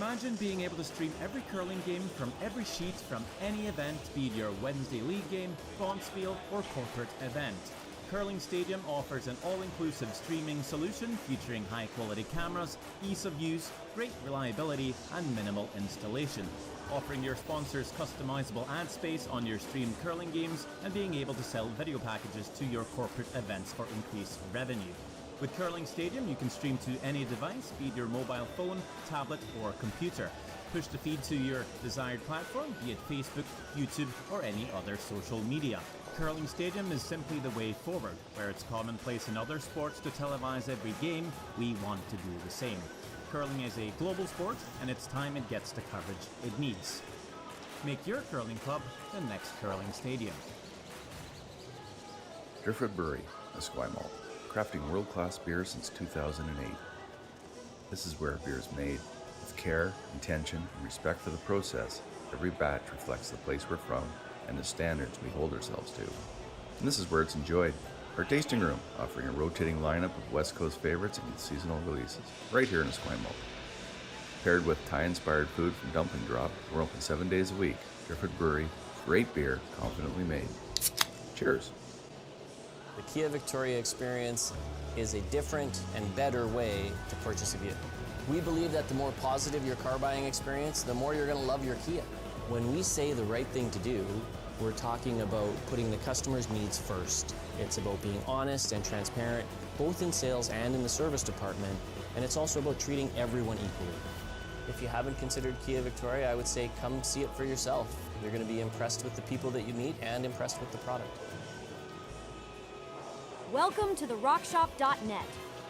Imagine being able to stream every curling game from every sheet from any event, be it your Wednesday league game, bonspiel, or corporate event. Curling Stadium offers an all-inclusive streaming solution featuring high-quality cameras, ease of use, great reliability, and minimal installation. Offering your sponsors customizable ad space on your streamed curling games and being able to sell video packages to your corporate events for increased revenue. With Curling Stadium, you can stream to any device, be it your mobile phone, tablet, or computer. Push the feed to your desired platform, be it Facebook, YouTube, or any other social media. Curling Stadium is simply the way forward. Where it's commonplace in other sports to televise every game, we want to do the same. Curling is a global sport, and it's time it gets the coverage it needs. Make your curling club the next Curling Stadium. Driftwood Brewery, Esquimalt, crafting world-class beer since 2008. This is where beer is made. With care, intention, and respect for the process, every batch reflects the place we're from and the standards we hold ourselves to. And this is where it's enjoyed. Our tasting room, offering a rotating lineup of West Coast favorites and seasonal releases, right here in Esquimalt. Paired with Thai-inspired food from Dumpling Drop, we're open 7 days a week. Driftwood Brewery, great beer, confidently made. Cheers. The Kia Victoria experience is a different and better way to purchase a vehicle. We believe that the more positive your car buying experience, the more you're going to love your Kia. When we say the right thing to do, we're talking about putting the customer's needs first. It's about being honest and transparent, both in sales and in the service department, and it's also about treating everyone equally. If you haven't considered Kia Victoria, I would say come see it for yourself. You're going to be impressed with the people that you meet and impressed with the product. Welcome to the RockShop.net,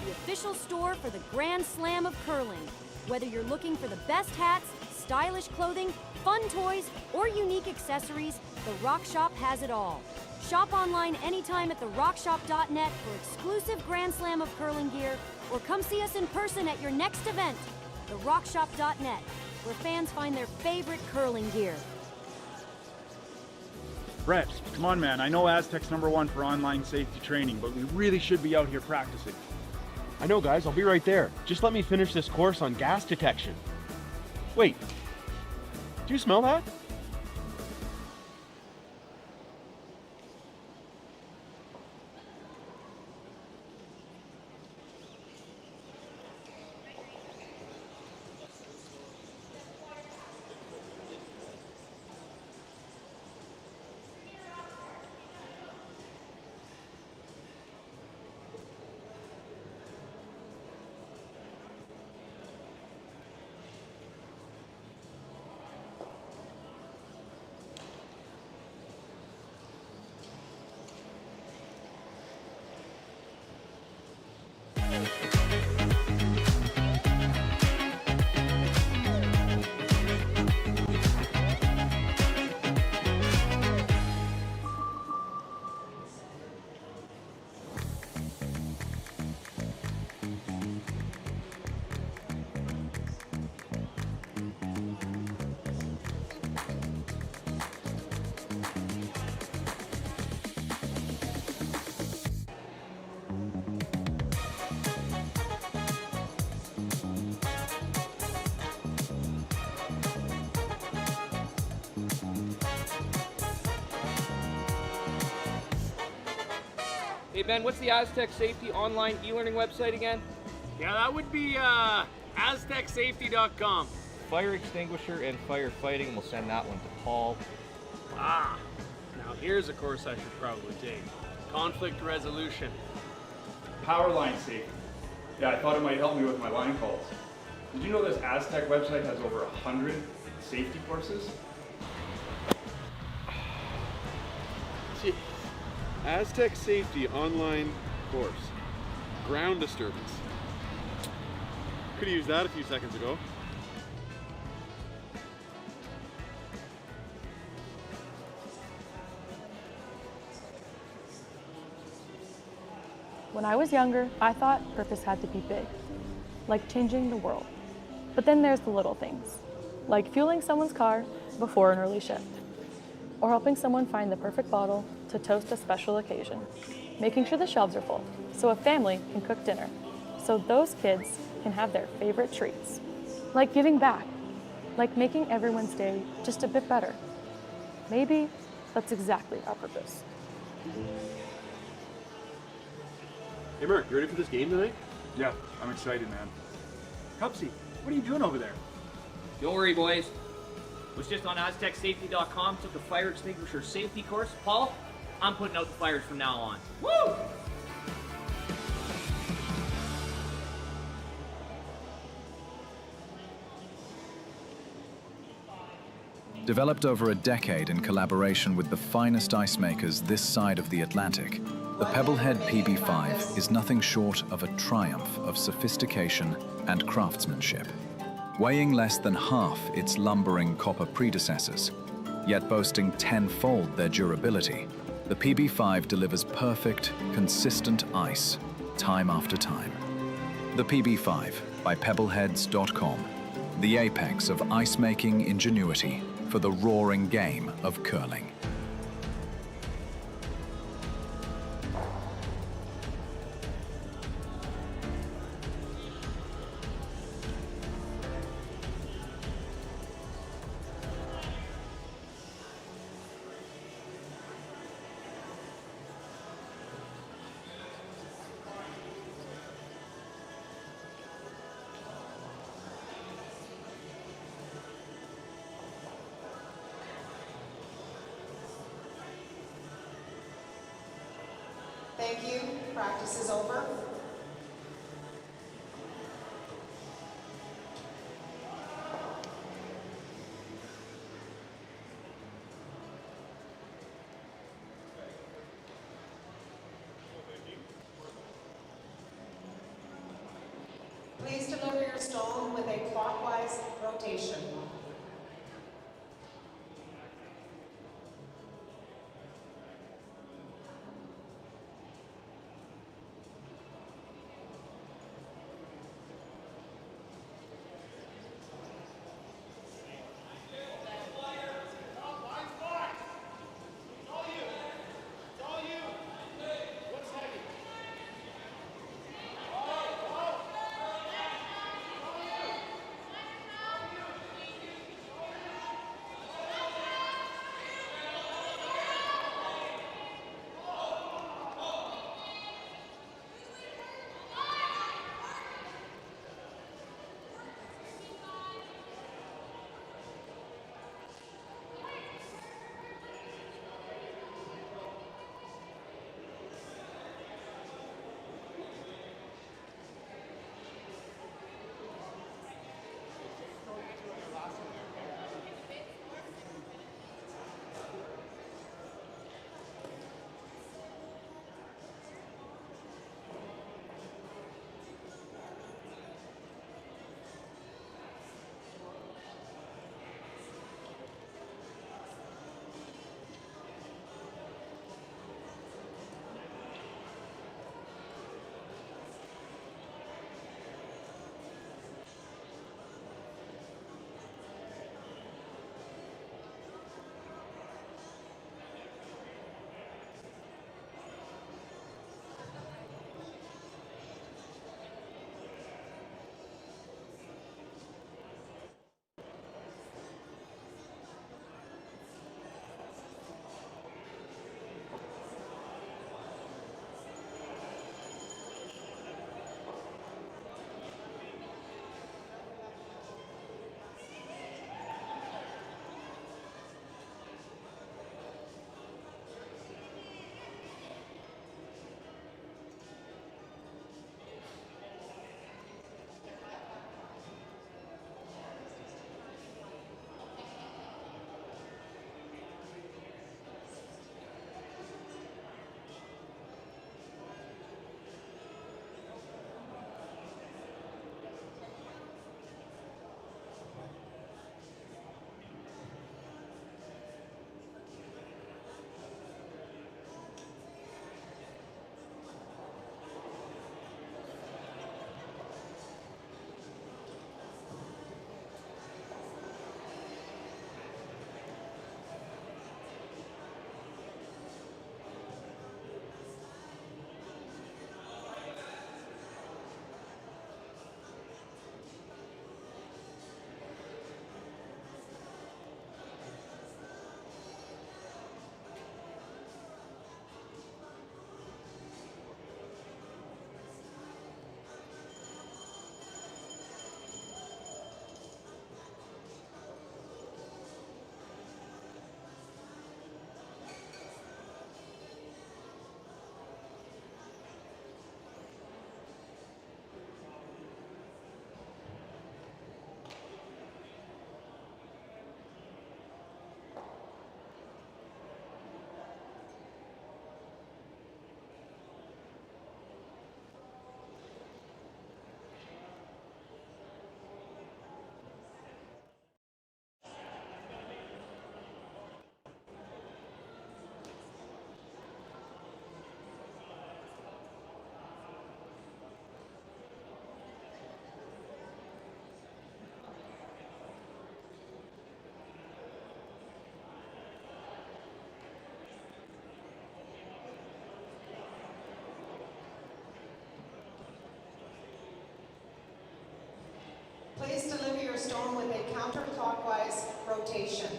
the official store for the Grand Slam of curling. Whether you're looking for the best hats, stylish clothing, fun toys, or unique accessories, the Rock Shop has it all. Shop online anytime at the RockShop.net for exclusive Grand Slam of curling gear, or come see us in person at your next event. The RockShop.net, where fans find their favorite curling gear. Brett, come on man, I know Aztec's #1 for online safety training, but we really should be out here practicing. I know guys, I'll be right there. Just let me finish this course on gas detection. Wait, do you smell that? Hey Ben, what's the Aztec Safety online e-learning website again? Yeah, that would be aztecsafety.com. Fire extinguisher and firefighting, we'll send that one to Paul. Ah, now here's a course I should probably take. Conflict resolution. Power line safety. Yeah, I thought it might help me with my line calls. Did you know this Aztec website has over 100 safety courses? Gee. Aztec Safety online course. Ground disturbance. Could have used that a few seconds ago. When I was younger, I thought purpose had to be big, like changing the world. But then there's the little things, like fueling someone's car before an early shift, or helping someone find the perfect bottle to toast a special occasion, making sure the shelves are full so a family can cook dinner, so those kids can have their favorite treats, like giving back like making everyone's day just a bit better. Maybe that's exactly our purpose. Hey Mark, you ready for this game tonight? Yeah, I'm excited, man. Cupsy, what are you doing over there? Don't worry, boys. Was just on AztecSafety.com, took a fire extinguisher safety course. Paul, I'm putting out the fires from now on. Woo! Developed over a decade in collaboration with the finest ice makers this side of the Atlantic, the Pebblehead PB5 is nothing short of a triumph of sophistication and craftsmanship. Weighing less than half its lumbering copper predecessors, yet boasting tenfold their durability, the PB5 delivers perfect, consistent ice, time after time. The PB5 by Pebbleheads.com, the apex of ice-making ingenuity for the roaring game of curling. Thank you. Practice is over. Please deliver your stone with a clockwise rotation. counterclockwise rotation.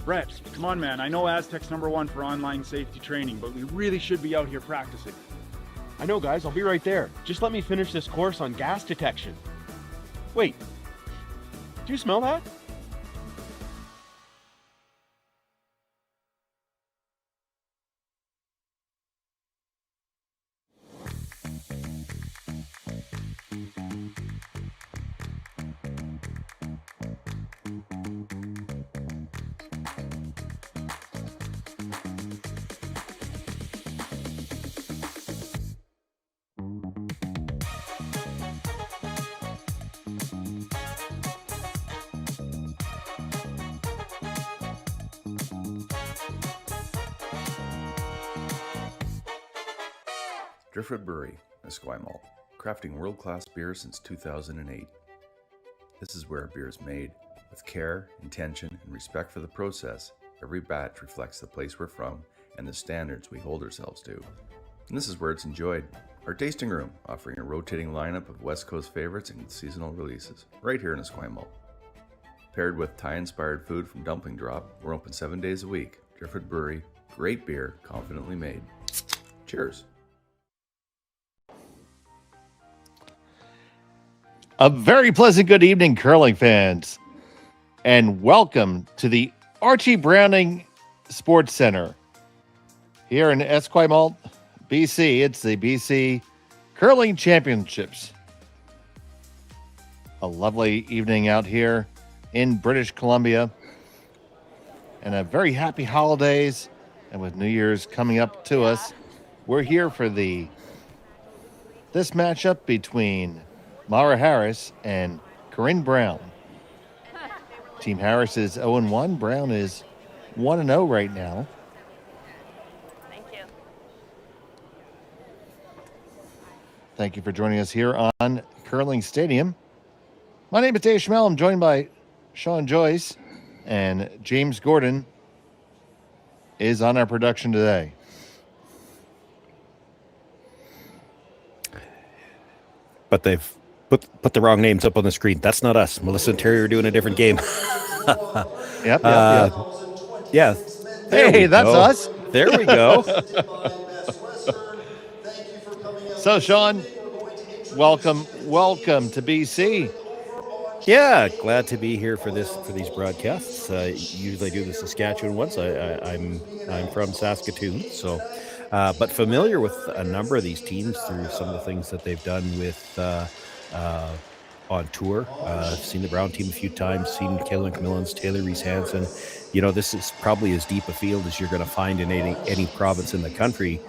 Brett, come on, man. I know Aztec's #1 for online safety training, but we really should be out here practicing. I know, guys. I'll be right there. Just let me finish this course on gas detection. Wait. Do you smell that? Driftwood Brewery, Esquimalt, crafting world-class beer since 2008. This is where beer is made. With care, intention, and respect for the process, every batch reflects the place we're from and the standards we hold ourselves to. And this is where it's enjoyed. Our tasting room, offering a rotating lineup of West Coast favorites and seasonal releases, right here in Esquimalt. Paired with Thai-inspired food from Dumpling Drop, we're open 7 days a week. Driftwood Brewery, great beer, confidently made. Cheers. A very pleasant good evening, curling fans, and welcome to the Archie Browning Sports Center here in Esquimalt, BC. It's the BC Curling Championships. A lovely evening out here in British Columbia, and a very happy holidays. And with New Year's coming up to us, we're here for this matchup between Mahra Harris and Corryn Brown. Team Harris is 0-1. Brown is 1-0 right now. Thank you. Thank you for joining us here on Curling Stadium. My name is Dave Schmel. I'm joined by Sean Joyce, and James Gordon is on our production today. But they've put the wrong names up on the screen. That's not us. Melissa and Terry are doing a different game. Yep. Yeah. Hey, that's us. There we go. So, Sean, welcome to BC. Yeah, glad to be here for these broadcasts. Usually I do the Saskatchewan ones. I'm from Saskatoon, so but familiar with a number of these teams through some of the things that they've done with on tour. I've seen the Brown team a few times, seen Kaylin Camillans, Taylor Reese-Hansen. You know, this is probably as deep a field as you're going to find in any province in the country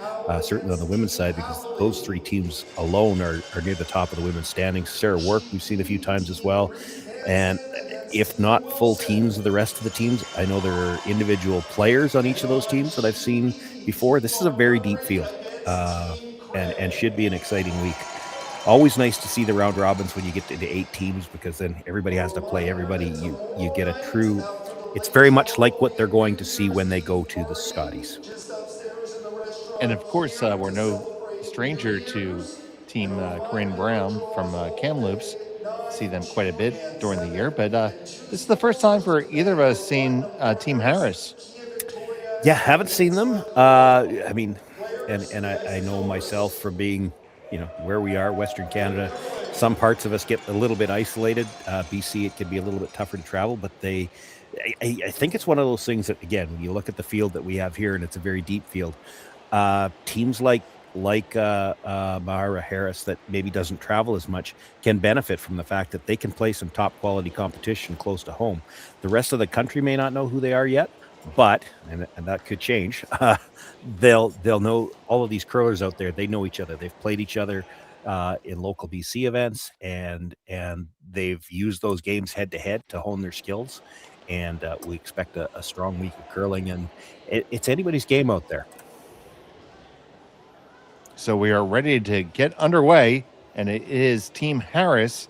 certainly on the women's side, because those three teams alone are near the top of the women's standings. Sarah Work, we've seen a few times as well. And if not full teams of the rest of the teams, I know there are individual players on each of those teams that I've seen before. This is a very deep field and should be an exciting week. Always nice to see the round robins when you get into 8 teams, because then everybody has to play everybody. You get a true, it's very much like what they're going to see when they go to the Scotties. And of course, we're no stranger to Team Corryn Brown from Kamloops. See them quite a bit during the year, but this is the first time for either of us seeing Team Harris. Yeah, haven't seen them. I mean, and I know myself from being, where we are, Western Canada, some parts of us get a little bit isolated. BC, it can be a little bit tougher to travel, but I think it's one of those things that, again, when you look at the field that we have here, and it's a very deep field, teams like Mahra Harris, that maybe doesn't travel as much, can benefit from the fact that they can play some top quality competition close to home. The rest of the country may not know who they are yet, but and that could change. They'll know all of these curlers out there. They know each other. They've played each other in local BC events, and they've used those games head to head to hone their skills. And we expect a strong week of curling, and it's anybody's game out there. So we are ready to get underway, and it is Team Harris,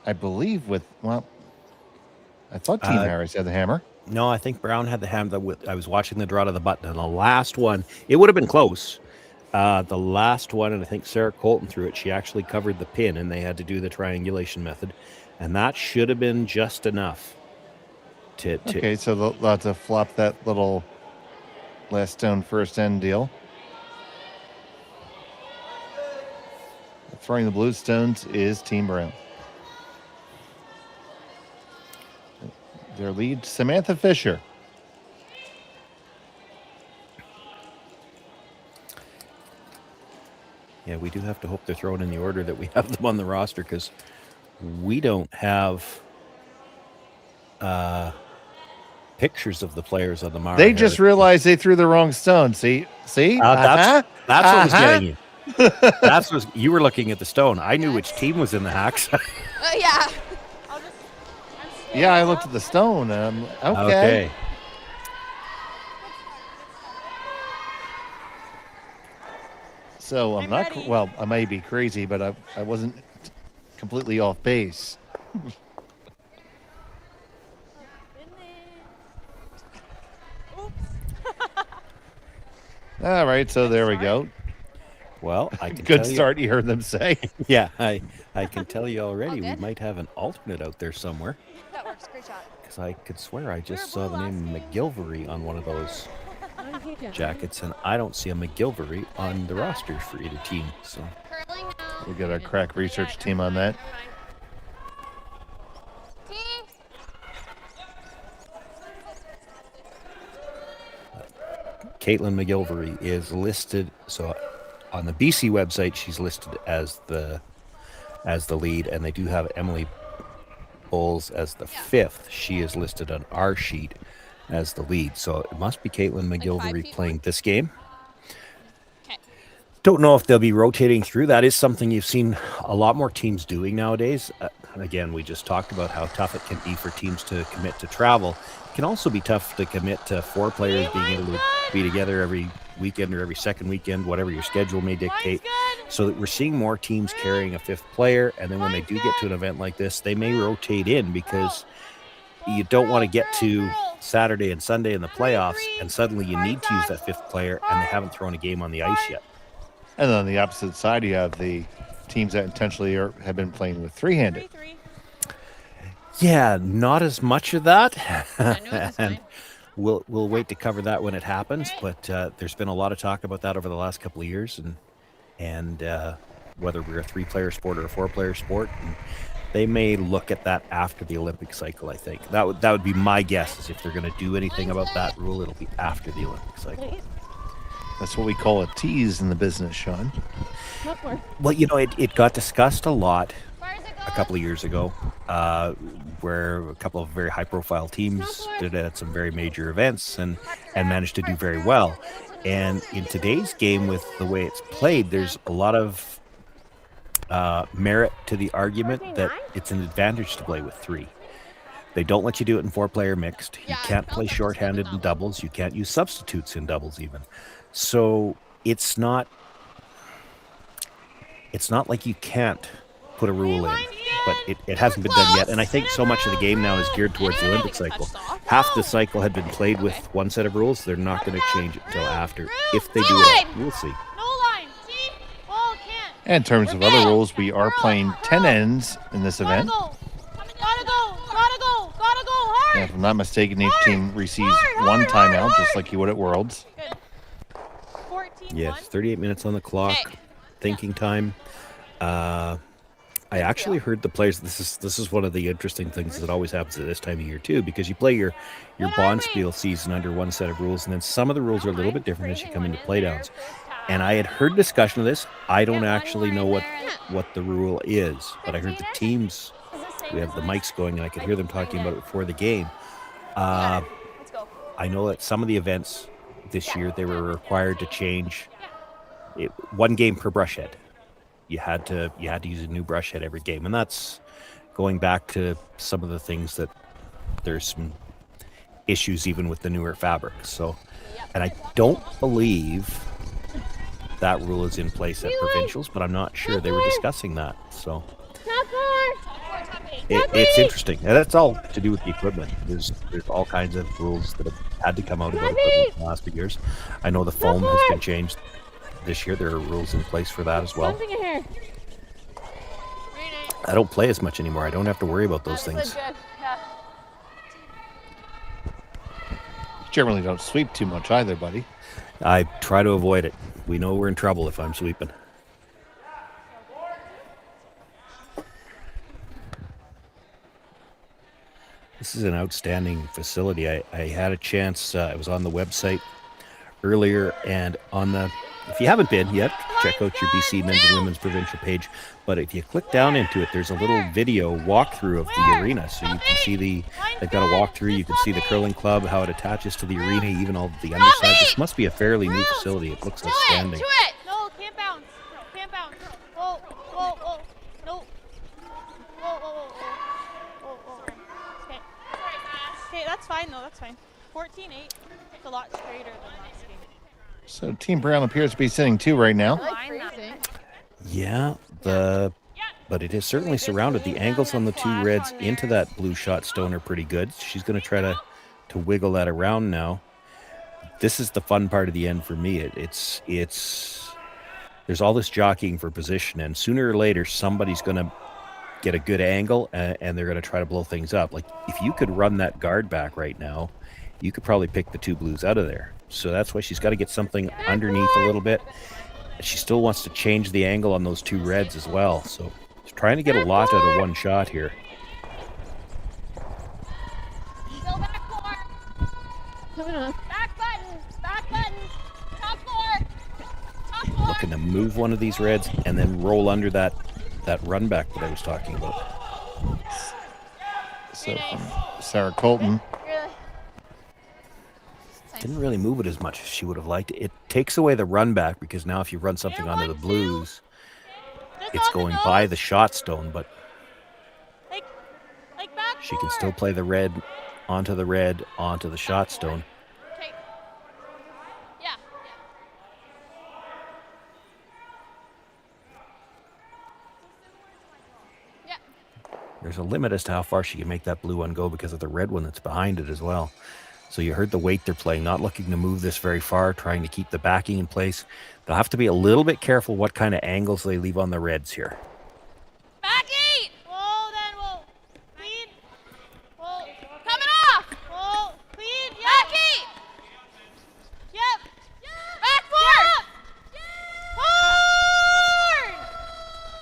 I believe, I thought Team Harris had the hammer. No, I think Brown had the hammer. I was watching the draw to the button, and the last one, it would have been close. The last one, and I think Sarah Colton threw it, she actually covered the pin, and they had to do the triangulation method, and that should have been just enough to Okay, so they'll have to flop that little last stone first end deal. Throwing the blue stones is Team Brown. Their lead, Samantha Fisher. Yeah, we do have to hope they're thrown in the order that we have them on the roster, because we don't have pictures of the players on the Mahra. They just realized they threw the wrong stone. See? That's what was getting you. That's what you were looking at the stone. I knew which team was in the hacks. Yeah. Yeah, I looked at the stone. Okay. So I'm not, I may be crazy, but I wasn't completely off base. All right, so there we go. Well, I can good tell start. You heard them say. Yeah, I can tell you already. We might have an alternate out there somewhere. That works. Great shot. Because I could swear I just saw the name McGilvery on one of those jackets, and I don't see a McGilvery on the roster for either team. So we'll get our crack research team on that. Caitlin McGilvery is listed, so on the BC website she's listed as the lead, and they do have Emily Bowles as the 5th. She is listed on our sheet as the lead, so it must be Caitlin McGilvery playing this game. Don't know if they'll be rotating through. That is something you've seen a lot more teams doing nowadays. Again, we just talked about how tough it can be for teams to commit to travel. It can also be tough to commit to 4 players being able to be together every weekend or every second weekend, whatever your schedule may dictate. So that we're seeing more teams carrying a 5th player, and then when they do get to an event like this, they may rotate in, because you don't want to get to Saturday and Sunday in the playoffs and suddenly you need to use that 5th player and they haven't thrown a game on the ice yet. And on the opposite side, you have the teams that intentionally have been playing with 3-handed. Yeah, not as much of that. And we'll wait to cover that when it happens. But there's been a lot of talk about that over the last couple of years, and whether we're a 3-player sport or a 4-player sport. And they may look at that after the Olympic cycle, I think. That would be my guess, is if they're going to do anything about that rule, it'll be after the Olympic cycle. That's what we call a tease in the business, Sean. Well, it got discussed a lot a couple of years ago, where a couple of very high-profile teams did it at some very major events and managed to do very well. And in today's game, with the way it's played, there's a lot of merit to the argument that it's an advantage to play with 3. They don't let you do it in 4-player mixed. You can't play shorthanded in doubles. You can't use substitutes in doubles even. So it's not like you can't put a rule in, but it hasn't been done yet. And I think so much of the game now is geared towards the Olympic cycle. Half the cycle had been played with one set of rules. They're not going to change it until after. If they do it, we'll see. And in terms of other rules, we are playing 10 ends in this event. Gotta go, hard! And if I'm not mistaken, each team receives one timeout, just like you would at Worlds. Yes, 38 minutes on the clock, thinking time. I actually heard the players. This is one of the interesting things that always happens at this time of year too, because you play your Bonspiel season under one set of rules, and then some of the rules are a little bit different as you come into playdowns. And I had heard discussion of this. I don't actually know what the rule is, but I heard the teams. We have the mics going, and I could hear them talking about it before the game. I know that some of the events this year, they were required to change it, 1 game per brush head. You had to use a new brush head every game, and that's going back to some of the things that there's some issues even with the newer fabrics. So, and I don't believe that rule is in place at provincials, but I'm not sure. They were discussing that, so. It's interesting. And that's all to do with the equipment. There's all kinds of rules that have had to come out about equipment in the last few years. I know the foam has been changed this year. There are rules in place for that as well. I don't play as much anymore. I don't have to worry about those things. Generally don't sweep too much either, buddy. I try to avoid it. We know we're in trouble if I'm sweeping. This is an outstanding facility. I had a chance, I was on the website earlier, and if you haven't been yet, check out your BC Men's and Women's Provincial page. But if you click down into it, there's a little video walkthrough of the arena. So you can see they've got a walkthrough, you can see the curling club, how it attaches to the arena, even all the underside. This must be a fairly new facility. It looks outstanding. No, can't bounce. Can't bounce. Whoa, whoa, whoa. No. Whoa, whoa, whoa, whoa. Whoa, whoa. Okay. Okay, that's fine though, that's fine. 14-8. It's a lot straighter than last game. So Team Brown appears to be sitting 2 right now. Yeah, but it is certainly surrounded. The angles on the 2 reds into that blue shot stone are pretty good. She's going to try to wiggle that around now. This is the fun part of the end for me. It's there's all this jockeying for position, and sooner or later somebody's going to get a good angle, and they're going to try to blow things up. Like if you could run that guard back right now, you could probably pick the 2 blues out of there. So that's why she's got to get something underneath a little bit. She still wants to change the angle on those 2 reds as well. So she's trying to get a lot out of one shot here. Back button, top floor. Looking to move one of these reds and then roll under that run back that I was talking about. So from Sarah Colton. Didn't really move it as much as she would have liked. It takes away the run back, because now if you run something onto the blues, it's going by the shot stone, but she can still play the red onto the shot stone. Yeah. Yeah. There's a limit as to how far she can make that blue one go because of the red one that's behind it as well. So you heard the weight they're playing, not looking to move this very far, trying to keep the backing in place. They'll have to be a little bit careful what kind of angles they leave on the reds here. Back 8! Whoa, then whoa. Clean. Whoa. Coming off! Whoa. Clean. Yep. Back 8! Yep. Back 4! Yep.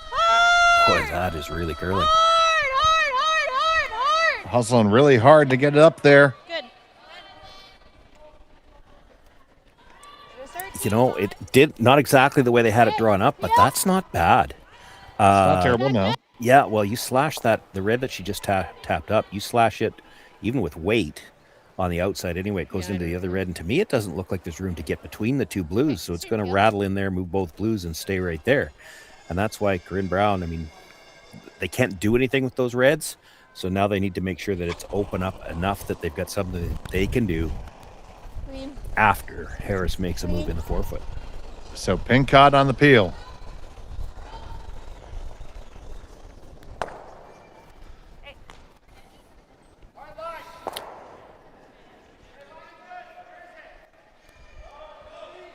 Hard! Boy, that is really curling. Hard! Hustling really hard to get it up there. Good. You know, it did not exactly the way they had it drawn up, but that's not bad. It's not terrible, no. Yeah, well, you slash the red that she just tapped up, you slash it even with weight on the outside anyway. It goes into the other red, and to me, it doesn't look like there's room to get between the two blues, so it's going to rattle in there, move both blues, and stay right there. And that's why Corryn Brown, I mean, they can't do anything with those reds, so now they need to make sure that it's open up enough that they've got something that they can do after Harris makes a move in the 4-foot. So pink cod on the peel.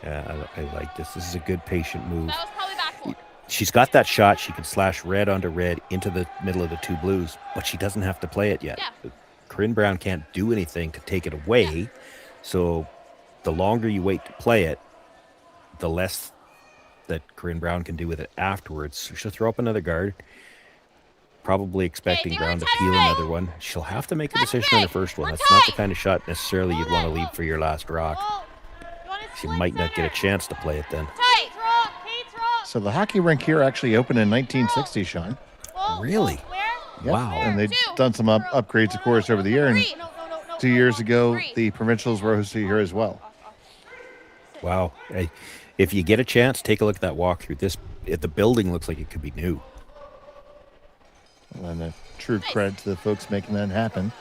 Yeah, I like this. This is a good patient move. That was probably back. She's got that shot. She can slash red onto red into the middle of the two blues, but she doesn't have to play it yet. Yeah. Corryn Brown can't do anything to take it away. So the longer you wait to play it, the less that Corryn Brown can do with it afterwards. So she'll throw up another guard, probably expecting Brown to peel another one. She'll have to make a decision on the first one. That's not the kind of shot necessarily you'd want to leave for your last rock. She might not get a chance to play it then. So the hockey rink here actually opened in 1960, Sean. Really? Yep. Wow. And they've done some upgrades, of course, over the year. And 2 years ago, the provincials were hosted here as well. Wow. Hey, if you get a chance, take a look at that walkthrough. The building looks like it could be new. And a true credit to the folks making that happen.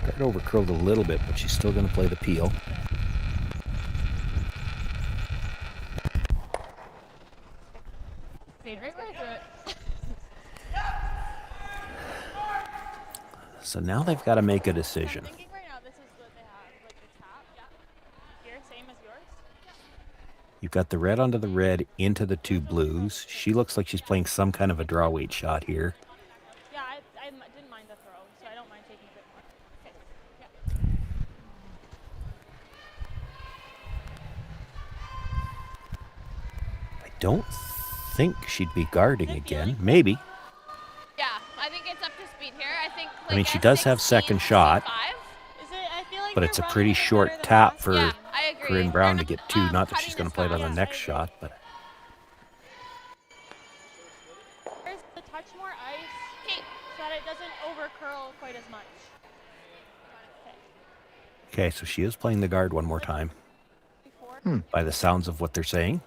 Got over curled a little bit, but she's still going to play the peel. So now they've got to make a decision. You've got the red onto the red into the two blues. She looks like she's playing some kind of a draw weight shot here. Yeah, I didn't mind the throw, so I don't mind taking a bit more. I don't think she'd be guarding again. Maybe. Yeah, I think it's up to speed here. I mean, she does have second shot, but it's a pretty short tap for Corryn Brown to get two. Not that she's going to play it on the next shot, but. There's to touch more ice so that it doesn't over curl quite as much. Okay, so she is playing the guard one more time. By the sounds of what they're saying.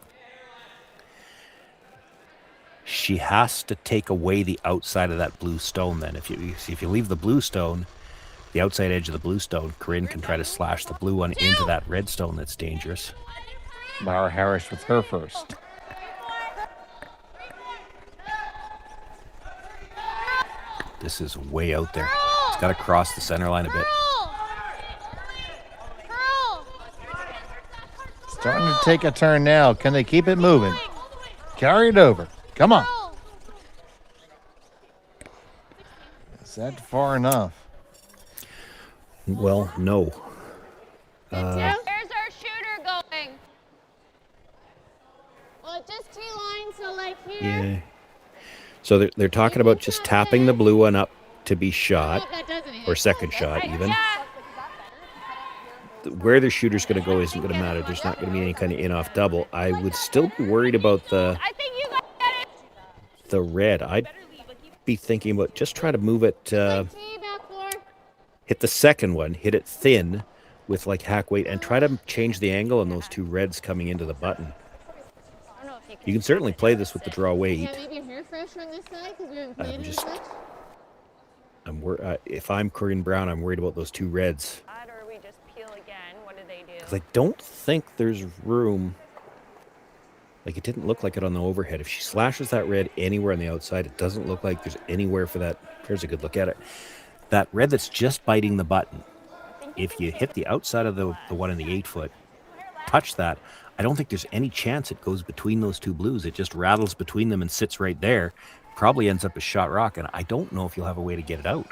She has to take away the outside of that blue stone then. If you leave the blue stone, the outside edge of the blue stone, Corryn can try to slash the blue one into that red stone that's dangerous. Mahra Harris with her first. This is way out there. It's got to cross the center line a bit. Starting to take a turn now. Can they keep it moving? Carry it over. Come on. Is that far enough? Well, no. Where's our shooter going? Well, just T-line, so like here. Yeah. So they're talking about just tapping the blue one up to be shot, or second shot even. Where the shooter's going to go isn't going to matter. There's not going to be any kind of in-off double. I would still be worried about the red. I'd be thinking about just try to move it, hit the second one, hit it thin with like hack weight, and try to change the angle on those two reds coming into the button. You can certainly play this with the draw weight. If I'm Corryn Brown, I'm worried about those two reds. Because I don't think there's room. Like, it didn't look like it on the overhead. If she slashes that red anywhere on the outside, it doesn't look like there's anywhere for that. Here's a good look at it. That red that's just biting the button. If you hit the outside of the one in the 8-foot, touch that, I don't think there's any chance it goes between those two blues. It just rattles between them and sits right there. Probably ends up as shot rock, and I don't know if you'll have a way to get it out.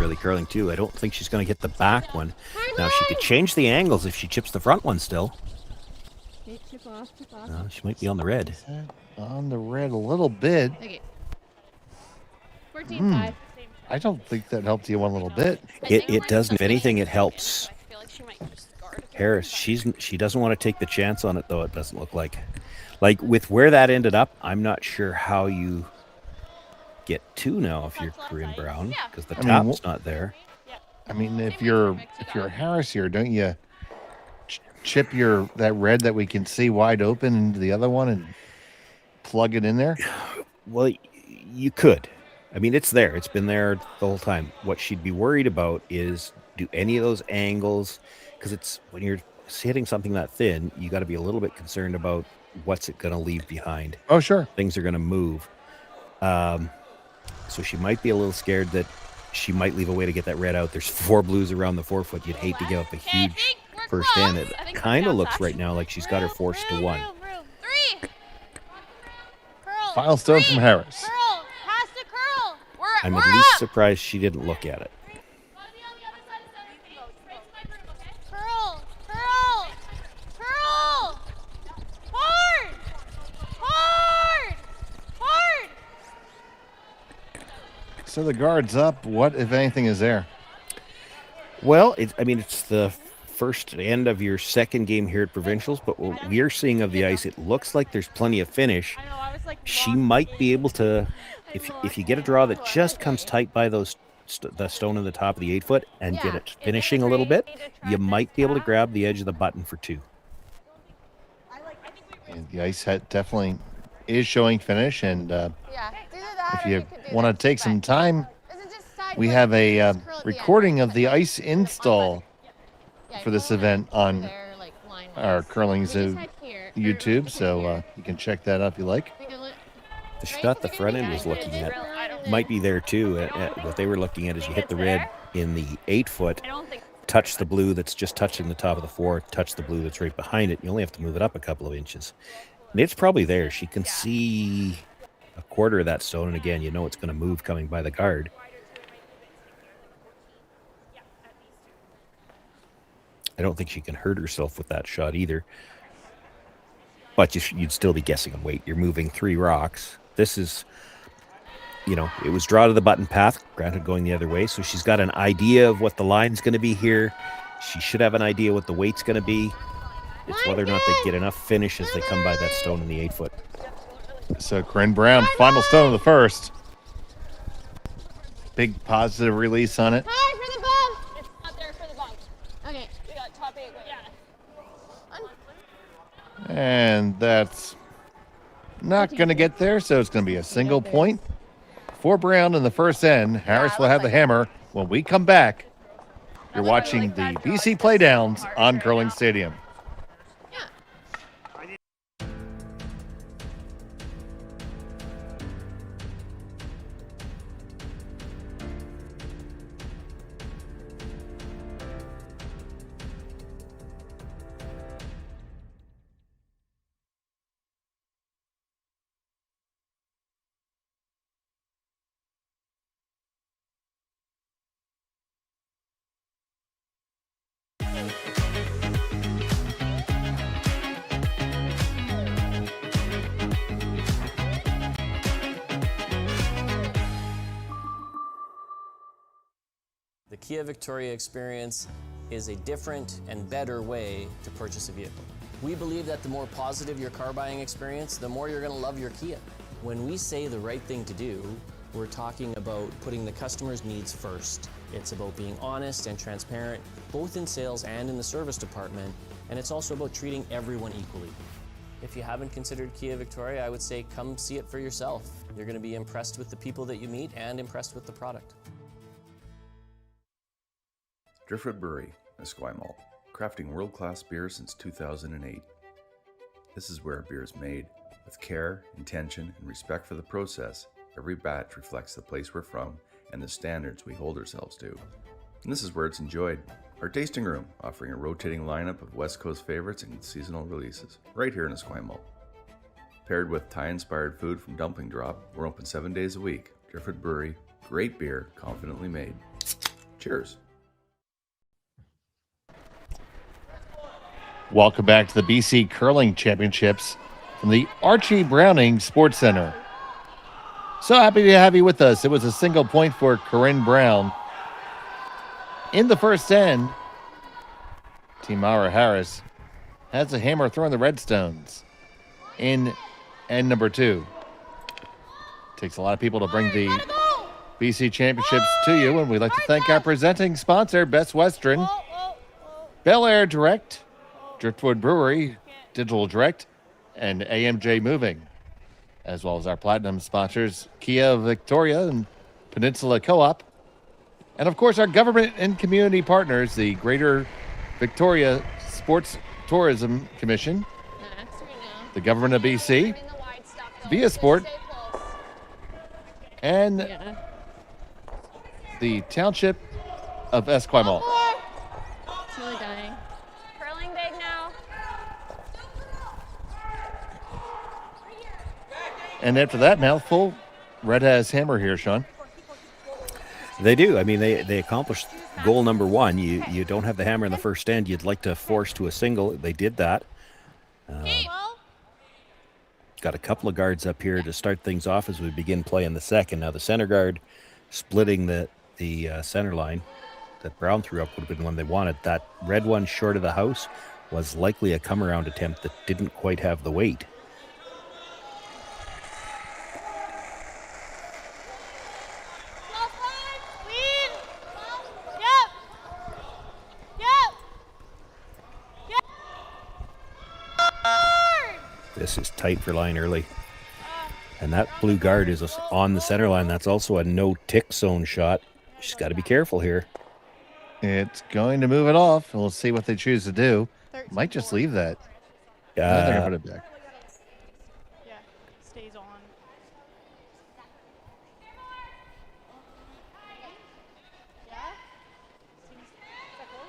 really curling too. I don't think she's going to get the back one. Now she could change the angles if she chips the front one still. Chip off. She might be on the red. On the red a little bit. Okay. 14-5. I don't think that helped you one little bit. It doesn't. If anything, it helps. Harris, she doesn't want to take the chance on it, though. It doesn't look like. Like with where that ended up, I'm not sure how you get two now if you're Corryn Brown, because the top's not there. I mean, if you're Harris here, don't you chip that red that we can see wide open into the other one and plug it in there? Well, you could. I mean, it's there. It's been there the whole time. What she'd be worried about is, do any of those angles, because it's when you're hitting something that thin, you got to be a little bit concerned about what's it going to leave behind. Oh, sure. Things are going to move. So she might be a little scared that she might leave a way to get that red out. There's 4 blues around the forefoot. You'd hate to give up a huge first end. It kind of looks right now like she's got her forced to 1. Final stone from Harris. I'm at least surprised she didn't look at it. So the guard's up. What, if anything, is there? Well, it's the first end of your second game here at Provincials, but what we're seeing of the ice, it looks like there's plenty of finish. She might be able to, if you get a draw that just comes tight by the stone in the top of the 8-foot and get it finishing a little bit, you might be able to grab the edge of the button for 2. And the ice definitely is showing finish, and if you want to take some time, we have a recording of the ice install for this event on our Curling Zoo YouTube, so you can check that out if you like. The shot the front end was looking at might be there too. What they were looking at is you hit the red in the 8-foot, touch the blue that's just touching the top of the 4, touch the blue that's right behind it. You only have to move it up a couple of inches. And it's probably there. She can see a quarter of that stone, and again, you know it's going to move coming by the guard. I don't think she can hurt herself with that shot either. But you'd still be guessing on weight. You're moving 3 rocks. This is, it was draw to the button path, granted going the other way, so she's got an idea of what the line's going to be here. She should have an idea what the weight's going to be. It's whether or not they get enough finish as they come by that stone in the 8-foot. So Corryn Brown, final stone of the first. Big positive release on it. Hi for the bump. It's not there for the bump. Okay. We got top 8. Yeah. And that's not going to get there, so it's going to be a single point for Brown in the first end. Harris will have the hammer when we come back. You're watching the BC Playdowns on Curling Stadium. The Kia Victoria experience is a different and better way to purchase a vehicle. We believe that the more positive your car buying experience, the more you're going to love your Kia. When we say the right thing to do, we're talking about putting the customer's needs first. It's about being honest and transparent, both in sales and in the service department, and it's also about treating everyone equally. If you haven't considered Kia Victoria, I would say come see it for yourself. You're going to be impressed with the people that you meet and impressed with the product. Driftwood Brewery, Esquimalt, crafting world-class beer since 2008. This is where beer is made. With care, intention, and respect for the process, every batch reflects the place we're from and the standards we hold ourselves to. And this is where it's enjoyed. Our tasting room, offering a rotating lineup of West Coast favorites and seasonal releases, right here in Esquimalt. Paired with Thai-inspired food from Dumpling Drop, we're open 7 days a week. Driftwood Brewery, great beer, confidently made. Cheers. Welcome back to the BC Curling Championships from the Archie Browning Sports Center. So happy to have you with us. It was a single point for Corryn Brown. In the first end, Team Mahra Harris has a hammer throwing the Redstones in end number 2. Takes a lot of people to bring the BC Championships to you, and we'd like to thank our presenting sponsor, Best Western, Bel Air Direct, Driftwood Brewery, Digital Direct, and AMJ Moving, as well as our platinum sponsors, Kia Victoria and Peninsula Co-op, and of course our government and community partners, the Greater Victoria Sports Tourism Commission, the Government of BC, Via Sport, and the Township of Esquimalt. It's really dying. Curling big now. And after that mouthful, Red has hammer here, Sean. They do. I mean, they accomplished goal number 1. You don't have the hammer in the first end. You'd like to force to a single. They did that. Got a couple of guards up here to start things off as we begin playing the second. Now the center guard splitting the center line that Brown threw up would have been one they wanted. That red one short of the house was likely a come around attempt that didn't quite have the weight. This is tight for line early. And that blue guard is on the center line. That's also a no tick zone shot. She's got to be careful here. It's going to move it off, and we'll see what they choose to do. Might just leave that. They're going to put it back. Yeah, stays on. Yeah? Seems close.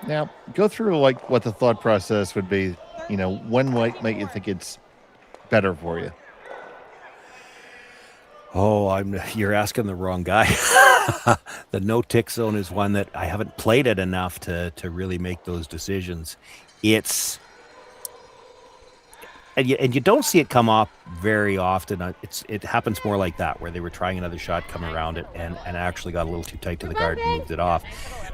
Now, go through like what the thought process would be. You know, when might make you think it's better for you? Oh, you're asking the wrong guy. The no tick zone is one that I haven't played it enough to really make those decisions. And you don't see it come up very often. It happens more like that, where they were trying another shot, come around it, and actually got a little too tight to the guard and moved it off.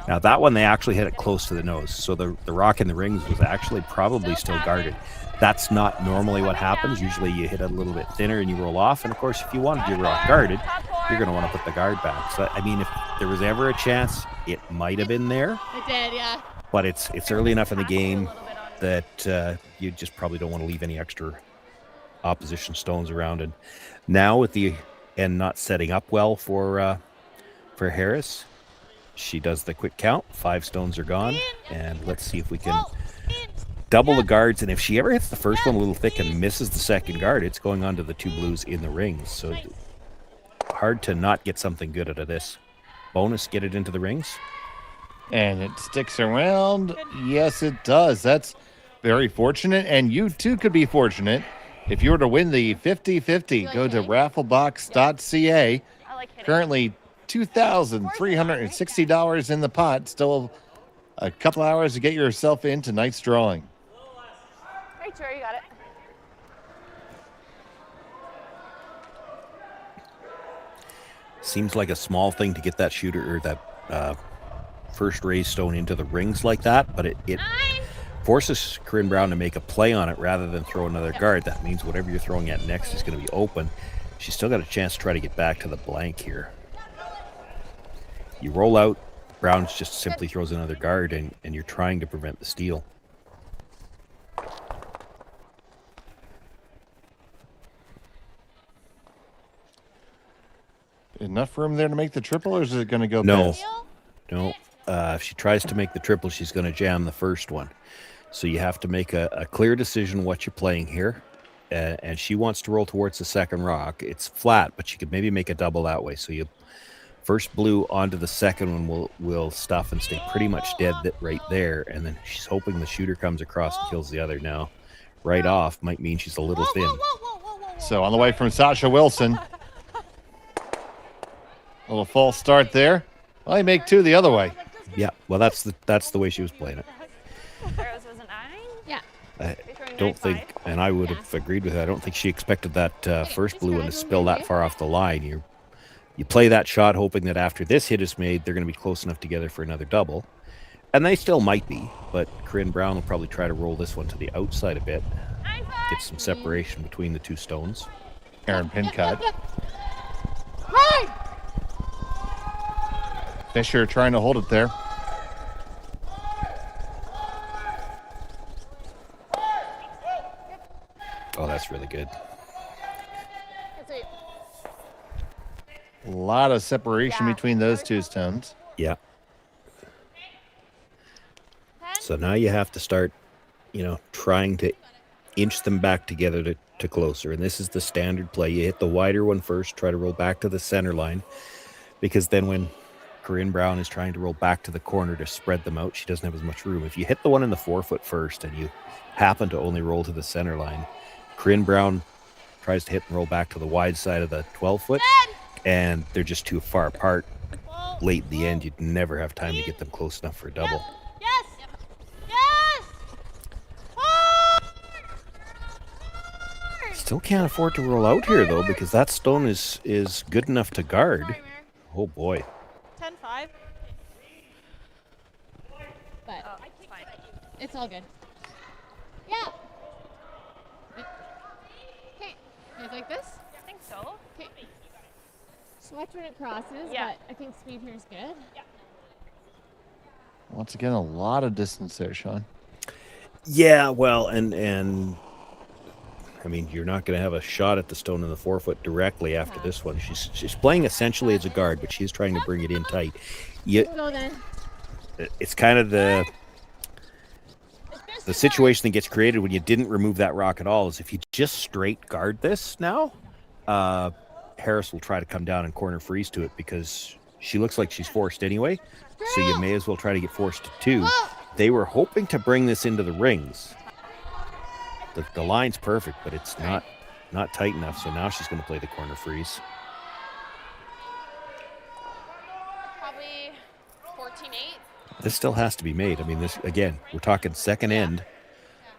Now that one, they actually hit it close to the nose, so the rock in the rings was actually probably still guarded. That's not normally what happens. Usually you hit it a little bit thinner and you roll off, and of course if you wanted your rock guarded, you're going to want to put the guard back. So I mean, if there was ever a chance, it might have been there. It did, yeah. But it's early enough in the game that you just probably don't want to leave any extra opposition stones around. And now with the end not setting up well for Harris, she does the quick count. 5 stones are gone, and let's see if we can double the guards. And if she ever hits the first one a little thick and misses the second guard, it's going on to the 2 blues in the rings. So hard to not get something good out of this. Bonus, get it into the rings. And it sticks around. Yes, it does. That's very fortunate. And you too could be fortunate if you were to win the 50-50. Go to rafflebox.ca. Currently $2,360 in the pot. Still a couple hours to get yourself in tonight's drawing. Right, sure, you got it. Seems like a small thing to get that shooter or that first raised stone into the rings like that, but it forces Corryn Brown to make a play on it rather than throw another guard. That means whatever you're throwing at next is going to be open. She's still got a chance to try to get back to the blank here. You roll out, Brown just simply throws another guard, and you're trying to prevent the steal. Enough room there to make the triple, or is it going to go past? No. If she tries to make the triple, she's going to jam the first one. So you have to make a clear decision what you're playing here. And she wants to roll towards the second rock. It's flat, but she could maybe make a double that way. So you first blue onto the second one will stuff and stay pretty much dead right there. And then she's hoping the shooter comes across and kills the other. Now, right off might mean she's a little thin. So on the way from Sasha Wilson. A little false start there. Well, he make 2 the other way. Yeah, well, that's the way she was playing it. Arrows was a 9? Yeah. I don't think, and I would have agreed with that. I don't think she expected that first blue one to spill that far off the line. You play that shot hoping that after this hit is made, they're going to be close enough together for another double. And they still might be, but Corryn Brown will probably try to roll this one to the outside a bit. Get some separation between the 2 stones. Aaron Pincutt. Fisher trying to hold it there. Oh, that's really good. A lot of separation between those 2 stones. Yeah. So now you have to start, trying to inch them back together to closer. And this is the standard play. You hit the wider one first, try to roll back to the center line. Because then when Corryn Brown is trying to roll back to the corner to spread them out, she doesn't have as much room. If you hit the one in the 4-foot first and you happen to only roll to the center line, Corryn Brown tries to hit and roll back to the wide side of the 12-foot, and they're just too far apart. Late in the end, you'd never have time to get them close enough for a double. Yes! Yes! Still can't afford to roll out here, though, because that stone is good enough to guard. Oh, boy. 10-5. But it's all good. Yeah. Okay. Guys like this? I think so. Okay. So watch when it crosses, but I think speed here is good. Yeah. Once again, a lot of distance there, Sean. Yeah, well, and I mean, you're not going to have a shot at the stone in the 4-foot directly after this one. She's playing essentially as a guard, but she's trying to bring it in tight. Go then. It's kind of the situation that gets created when you didn't remove that rock at all is if you just straight guard this now, Harris will try to come down and corner freeze to it because she looks like she's forced anyway. So you may as well try to get forced to 2. They were hoping to bring this into the rings. The line's perfect, but it's not tight enough. So now she's going to play the corner freeze. Probably 14-8. This still has to be made. I mean, this again, we're talking second end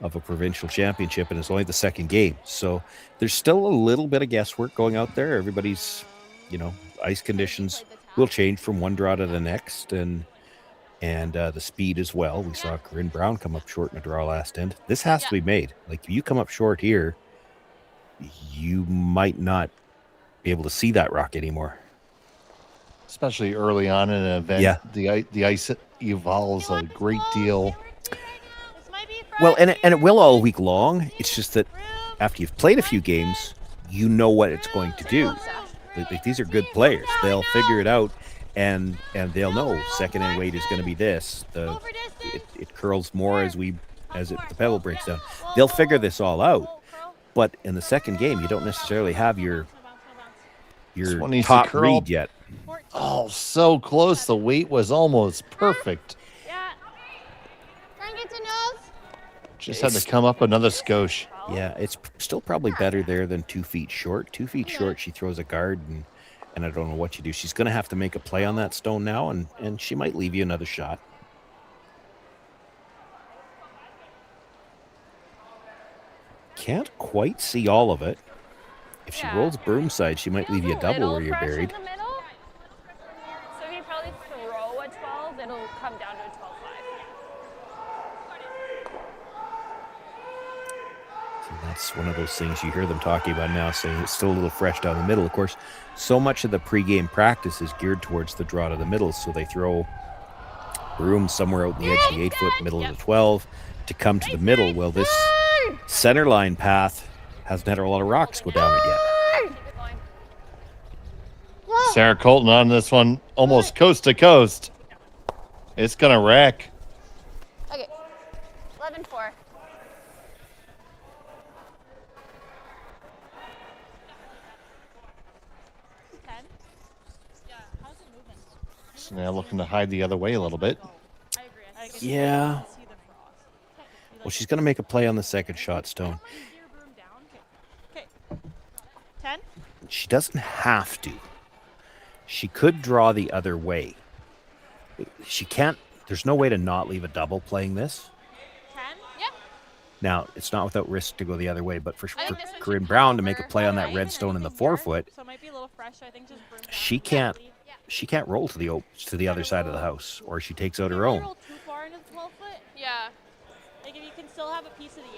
of a provincial championship, and it's only the second game. So there's still a little bit of guesswork going out there. Everybody's, ice conditions will change from one draw to the next, and the speed as well. We saw Corryn Brown come up short in a draw last end. This has to be made. Like, if you come up short here, you might not be able to see that rock anymore. Especially early on in an event. Yeah. The ice evolves a great deal. Well, and it will all week long. It's just that after you've played a few games, you know what it's going to do. Like, these are good players. They'll figure it out, and they'll know second end weight is going to be this. It curls more as the pebble breaks down. They'll figure this all out. But in the second game, you don't necessarily have your top read yet. Oh, so close. The weight was almost perfect. Just had to come up another skosh. Yeah, it's still probably better there than 2 feet short. 2 feet short, she throws a guard, and I don't know what you do. She's going to have to make a play on that stone now, and she might leave you another shot. Can't quite see all of it. If she rolls broomside, she might leave you a double where you're buried. So if you probably throw a 12, it'll come down to a 12-5. So that's one of those things you hear them talking about now, saying it's still a little fresh down the middle. Of course, so much of the pregame practice is geared towards the draw to the middle, so they throw broom somewhere out in the edge of the 8-foot, middle of the 12 to come to the middle. Well, this center line path hasn't had a lot of rocks go down it yet. Sarah Colton on this one, almost coast to coast. It's going to wreck. Okay, 11-4. So now looking to hide the other way a little bit. Yeah. Well, she's going to make a play on the second shot stone. she doesn't have to. She could draw the other way. She can't. There's no way to not leave a double playing this. Yeah. Now, it's not without risk to go the other way, but for Corryn Brown to make a play on that red stone in the 4-foot, So it might be a little fresh. I think just broom down. she can't roll to the other side of the house, or she takes out her own. Roll too far into the 12-foot. Yeah. Like if you can still have a piece of the 8.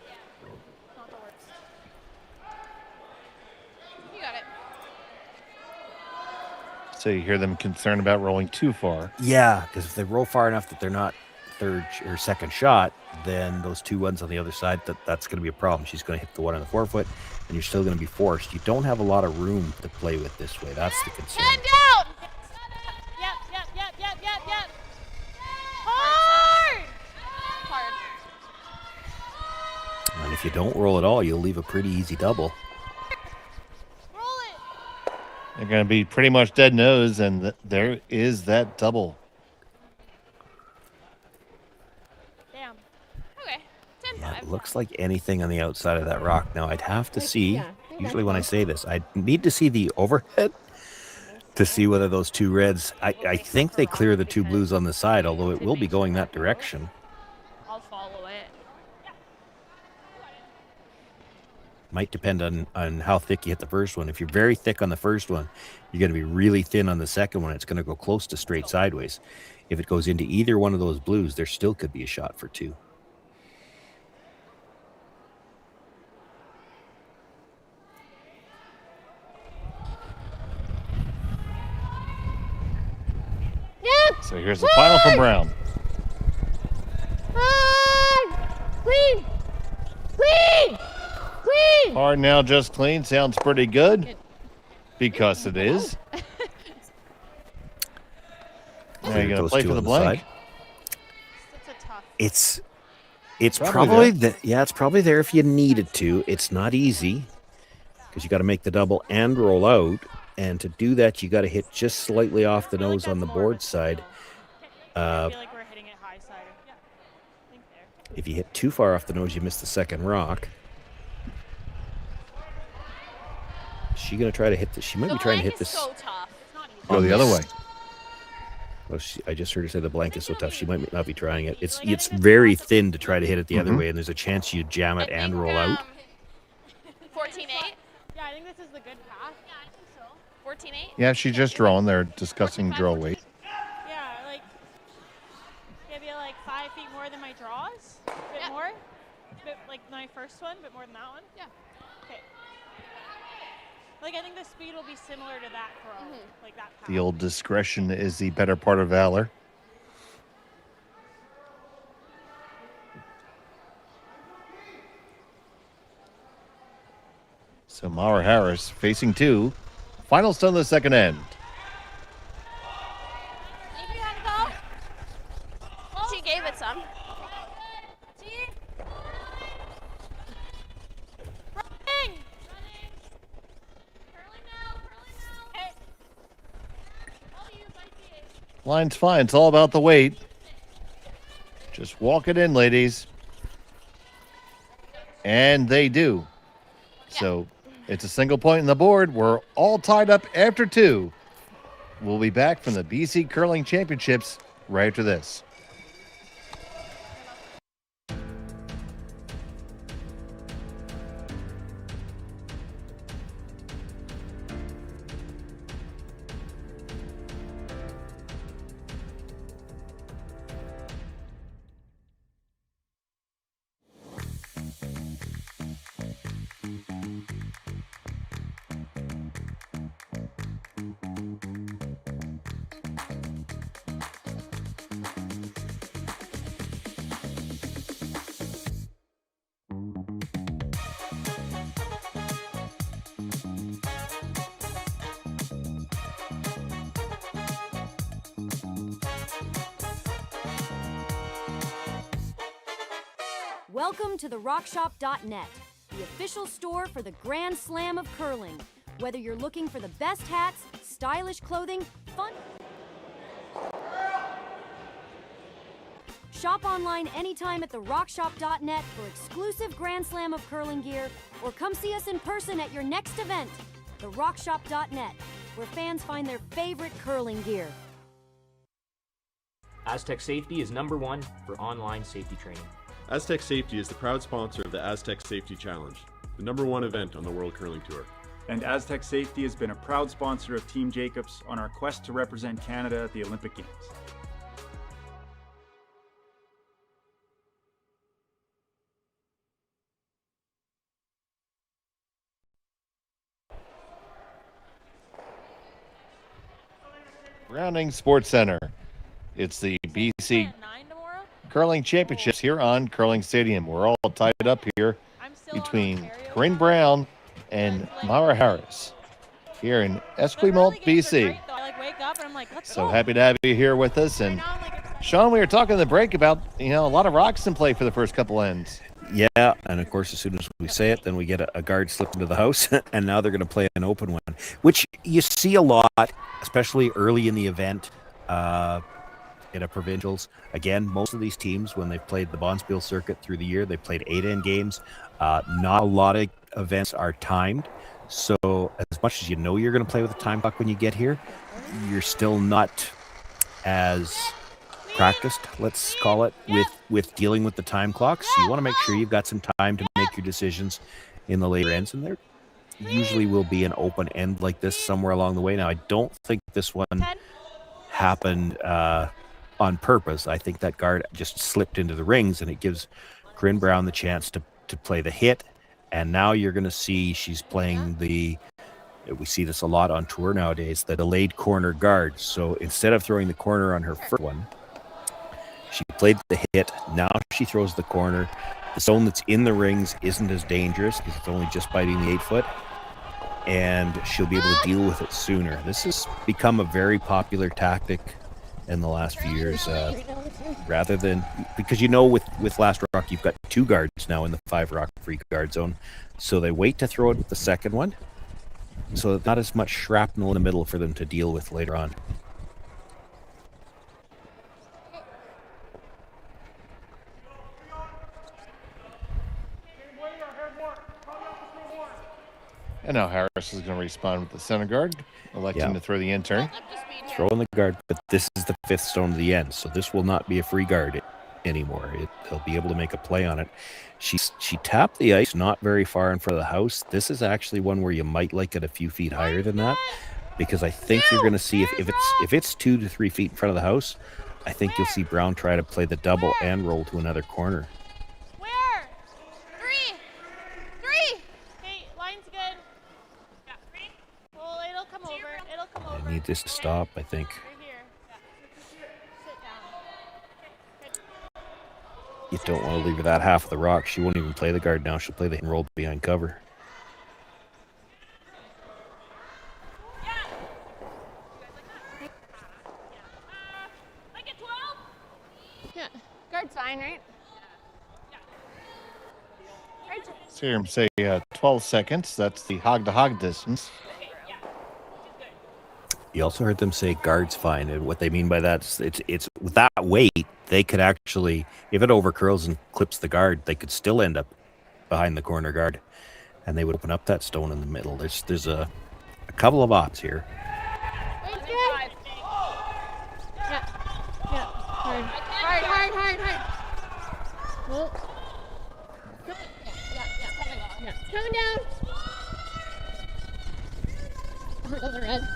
Yeah. Not the worst. You got it. So you hear them concerned about rolling too far. Yeah, because if they roll far enough that they're not third or second shot, then those 2 ones on the other side, that's going to be a problem. She's going to hit the one on the 4-foot, and you're still going to be forced. You don't have a lot of room to play with this way. That's the concern. 10 down! Yep. Hard! And if you don't roll at all, you'll leave a pretty easy double. They're going to be pretty much dead nose, and there is that double. Damn. Okay. 10-5. Yeah, it looks like anything on the outside of that rock. Now, I'd have to see, usually when I say this, I need to see the overhead to see whether those 2 reds, I think they clear the 2 blues on the side, although it will be going that direction. I'll follow it. Might depend on how thick you hit the first one. If you're very thick on the first one, you're going to be really thin on the second one. It's going to go close to straight sideways. If it goes into either one of those blues, there still could be a shot for 2. So here's the final from Brown. Clean! Hard now, just clean. Sounds pretty good. Because it is. Now you're going to play for the blank. It's probably it's probably there if you needed to. It's not easy because you got to make the double and roll out. And to do that, you got to hit just slightly off the nose on the board side. I feel like we're hitting it high side. Yeah. I think there. If you hit too far off the nose, you miss the second rock. She gonna try to hit this? She might be trying to hit this. So tough. Go the other way. Well, I just heard her say the blank is so tough. She might not be trying it. It's very thin to try to hit it the other way, and there's a chance you jam it and roll out. 14-8. Yeah, I think this is the good path. Yeah, I think so. 14-8. Yeah, she's just drawing. They're discussing draw weight. Yeah, like maybe like 5 feet more than my draws. A bit more. Bit like my first one, but more than that one. Yeah. Okay. Like I think the speed will be similar to that throw, like that path. The old discretion is the better part of valor. So Mahra Harris facing 2. Final stone of the second end. She gave it some. Line's fine. It's all about the weight. Just walk it in, ladies. And they do. So it's a single point in the board. We're all tied up after 2. We'll be back from the BC Curling Championships right after this. Welcome to the RockShop.net, the official store for the Grand Slam of curling. Whether you're looking for the best hats, stylish clothing, fun... Shop online anytime at the RockShop.net for exclusive Grand Slam of curling gear, or come see us in person at your next event. therockshop.net, where fans find their favorite curling gear. Aztec Safety is #1 for online safety training. Aztec Safety is the proud sponsor of the Aztec Safety Challenge, the #1 event on the World Curling Tour. And Aztec Safety has been a proud sponsor of Team Jacobs on our quest to represent Canada at the Olympic Games. Browning Sports Center. It's the BC Curling Championships here on Curling Stadium. We're all tied up here between Corryn Brown and Mahra Harris here in Esquimalt, BC. So happy to have you here with us. And Sean, we were talking in the break about, a lot of rocks in play for the first couple ends. Yeah, and of course, as soon as we say it, then we get a guard slipped into the house, and now they're going to play an open one, which you see a lot, especially early in the event in a provincials. Again, most of these teams, when they've played the Bonspiel circuit through the year, they've played 8-end games. Not a lot of events are timed, so as much as you know you're going to play with a time clock when you get here, you're still not as practiced, let's call it, with dealing with the time clocks. You want to make sure you've got some time to make your decisions in the later ends, and there usually will be an open end like this somewhere along the way. Now, I don't think this one happened on purpose. I think that guard just slipped into the rings, and it gives Corryn Brown the chance to play the hit, and now you're going to see she's playing we see this a lot on tour nowadays, the delayed corner guard. So instead of throwing the corner on her first one, she played the hit. Now she throws the corner. The zone that's in the rings isn't as dangerous because it's only just biting the 8-foot, and she'll be able to deal with it sooner. This has become a very popular tactic in the last few years, rather than, because with Last Rock you've got 2 guards now in the 5-rock free guard zone, so they wait to throw it with the second one, so not as much shrapnel in the middle for them to deal with later on. And now Harris is going to respond with the center guard, electing to throw the intern. Throwing the guard, but this is the 5th stone to the end, so this will not be a free guard anymore. They'll be able to make a play on it. She tapped the ice not very far in front of the house. This is actually one where you might like it a few feet higher than that, because I think you're going to see if it's 2 to 3 feet in front of the house, I think you'll see Brown try to play the double and roll to another corner. Where? 3. Okay, line's good. Yeah, 3. Well, it'll come over. It'll come over. I need this to stop, I think. Right here. Yeah. Sit down. You don't want to leave her that half of the rock. She won't even play the guard now. She'll play the hit and roll behind cover. Yeah, guard's fine, right? So here, say 12 seconds. That's the hog-to-hog distance. You also heard them say guard's fine, and what they mean by that is it's with that weight, they could actually, if it overcurls and clips the guard, they could still end up behind the corner guard, and they would open up that stone in the middle. There's a couple of opts here. Hard. Well, yeah. Coming down. Oh, it goes red.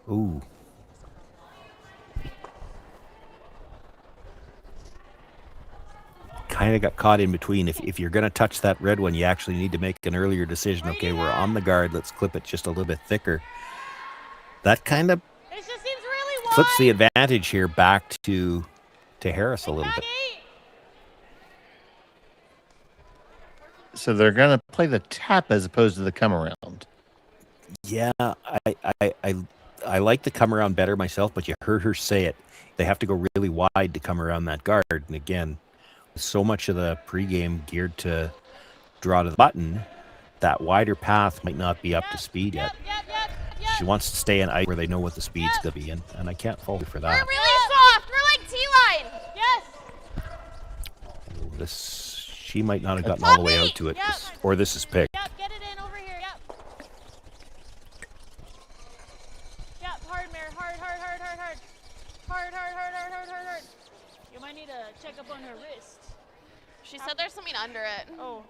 Ooh. Kind of got caught in between. If you're going to touch that red one, you actually need to make an earlier decision. Okay, we're on the guard. Let's clip it just a little bit thicker. That kind of flips the advantage here back to Harris a little bit. So they're going to play the tap as opposed to the come around. Yeah, I like the come around better myself, but you heard her say it. They have to go really wide to come around that guard. And again, so much of the pregame geared to draw to the button, that wider path might not be up to speed yet. She wants to stay in ice where they know what the speed's going to be, and I can't fault her for that. We're really soft. We're like T-line. Yes. She might not have gotten all the way out to it, or this is picked. Yep, get it in Hard. You might need to check up on her wrist. She said there's something under it. Oh.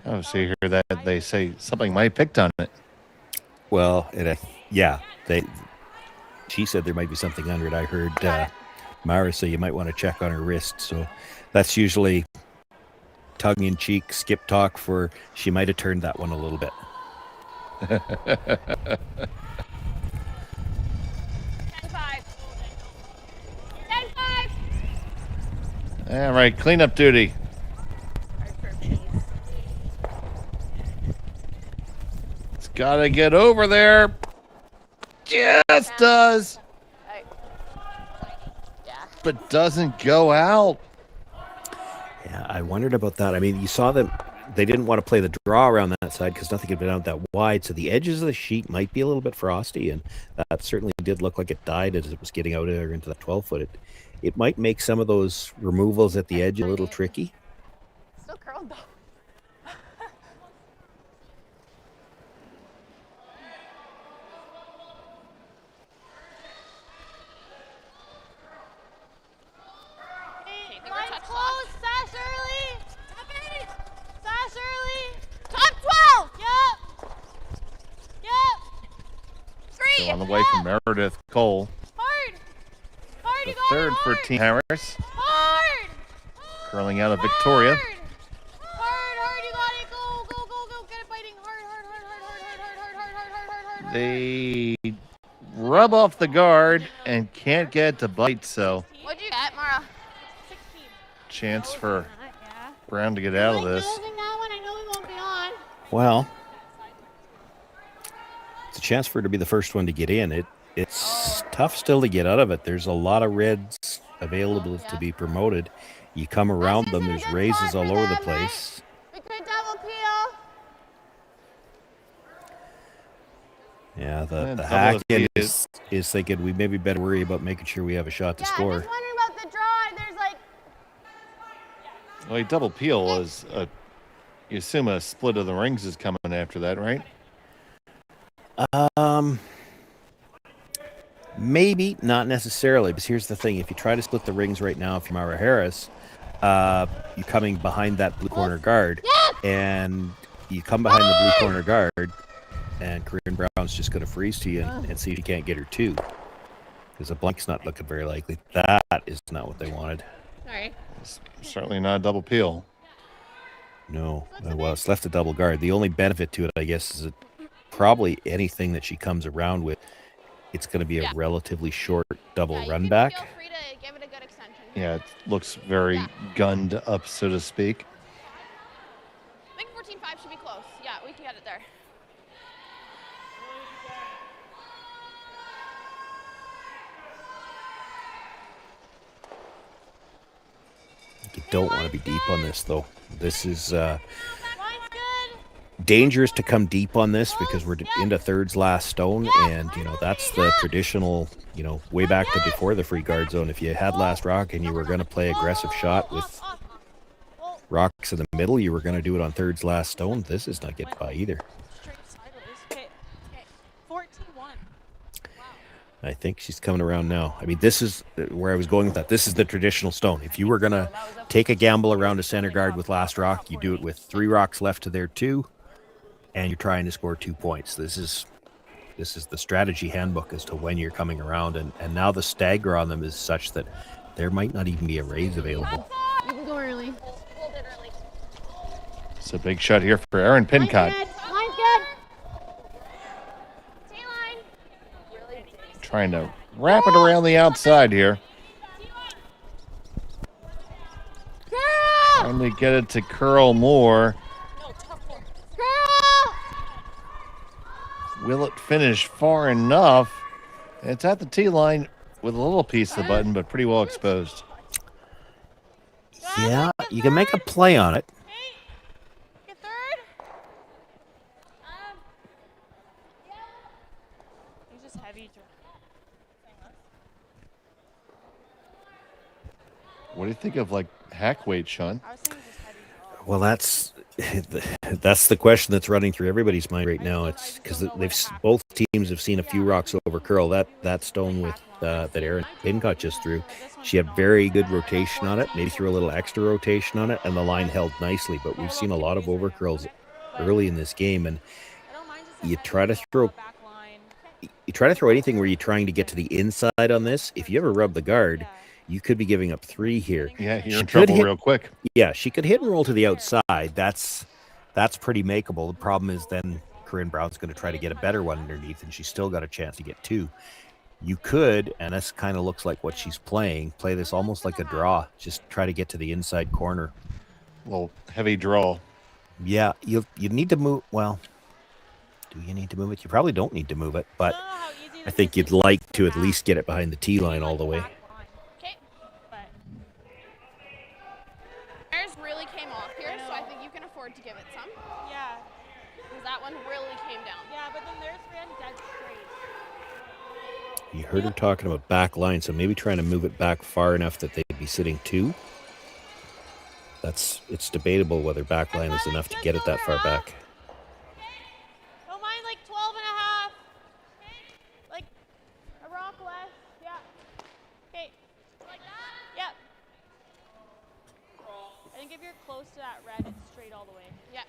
Oh, see here that they say something might have picked on it. Well, she said there might be something under it. I heard Mahra say you might want to check on her wrist. So that's usually tongue-in-cheek skip talk for she might have turned that one a little bit. 10-5. 10-5. All right, cleanup duty. It's got to get over there. Just does. But doesn't go out. Yeah, I wondered about that. I mean, you saw them. They didn't want to play the draw around that side because nothing had been out that wide. So the edges of the sheet might be a little bit frosty, and that certainly did look like it died as it was getting out there into the 12-foot. It might make some of those removals at the edge a little tricky. Still curled though. Close, sash early. Sash early. Top 12. Yep. 3. So on the way from Meredith Cole. Hard, The you got third it, for hard. Team Harris. Hard, Curling out of Victoria. hard, you got it. Go. Get it biting. Hard. They rub off the guard and can't get it to bite, so What'd you get, Mahra? chance for Brown to get out of this. Well, it's a chance for her to be the first one to get in. It's tough still to get out of it. There's a lot of reds available to be promoted. You come around them, there's raises all over the place. We could double peel. Yeah, the double hack the is thinking we maybe better worry about making sure we have a shot to score. Just wondering about the draw. There's like. Well, a double peel is you assume a split of the rings is coming after that, right? Maybe, not necessarily, because here's the thing. If you try to split the rings right now, if you're Mahra Harris, you're coming behind that blue corner guard, and you come behind the blue corner guard, and Corryn Brown's just going to freeze to you and see if you can't get her two, because a blank's not looking very likely. That is not what they wanted. Sorry. It's certainly not a double peel. No. Well, it's left a double guard. The only benefit to it, I guess, is that probably anything that she comes around with, it's going to be a relatively short double run back. Feel free to give it a good extension. Yeah, it looks very gunned up, so to speak. I think 14-5 should be close. Yeah, we can get it there. You don't want to be deep on this, though. This is dangerous to come deep on this because we're into thirds last stone, and that's the traditional, way back to before the free guard zone. If you had last rock and you were going to play aggressive shot with rocks in the middle, you were going to do it on thirds last stone. This is not getting by either. Straight sideways. Okay. 14-1. I think she's coming around now. I mean, this is where I was going with that. This is the traditional stone. If you were going to take a gamble around a center guard with last rock, you do it with 3 rocks left to their 2, and you're trying to score 2 points. This is the strategy handbook as to when you're coming around, and now the stagger on them is such that there might not even be a raise available. You can go early. Hold it early. It's a big shot here for Aaron Pincott. Line's good. Trying to wrap it around the outside here. Trying to get it to curl more. Will it finish far enough? It's at the tee line with a little piece of the button, but pretty well exposed. Yeah, you can make a play on it. Get third. He's just heavy. What do you think of hack weight, Sean? Well, that's That's the question that's running through everybody's mind right now. It's because both teams have seen a few rocks over curl. That stone with that Erin Pincott just threw, she had very good rotation on it. Maybe threw a little extra rotation on it, and the line held nicely. But we've seen a lot of over curls early in this game, and you try to throw anything where you're trying to get to the inside on this. If you ever rub the guard, you could be giving up 3 here. Yeah, you're in trouble real quick. Yeah, she could hit and roll to the outside. That's pretty makeable. The problem is then Corryn Brown's going to try to get a better one underneath, and she's still got a chance to get 2. You could, and this kind of looks like what she's playing, play this almost like a draw. Just try to get to the inside corner. A little heavy draw. Yeah, you need to move. Well, do you need to move it? You probably don't need to move it, but I think you'd like to at least get it behind the tee line all the way. Theirs really came off here, so I think you can afford to give it some. Yeah. Because that one really came down. Yeah, but then theirs ran dead straight. You heard her talking about back line, so maybe trying to move it back far enough that they'd be sitting 2. It's debatable whether back line is enough to get it that far back. Don't mind like 12 and a half. Like a rock less. Yeah. Okay. Like that? Yep. I think if you're close to that red, it's straight all the way. Yep.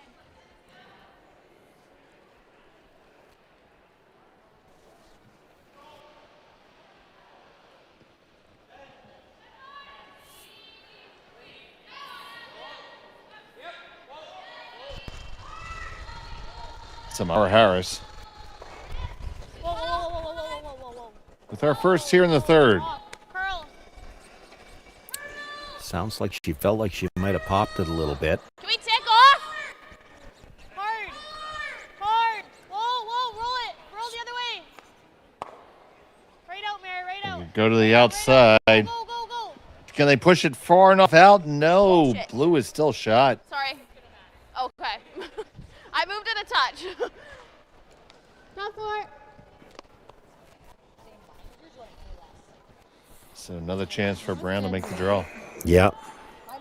Some Mahra Harris. Whoa, whoa, whoa, whoa, whoa, whoa, whoa, whoa. With our first here in the 3rd. Curl. Sounds like she felt like she might have popped it a little bit. Can we take off? Hard. Hard. Whoa, whoa, roll it. Roll the other way. Right out, Mary, right out. Go to the outside. Go, go, go. Can they push it far enough out? No. Blue is still shot. Sorry. Okay. I moved it a touch. Not for it. So another chance for Brown to make the draw. Yeah.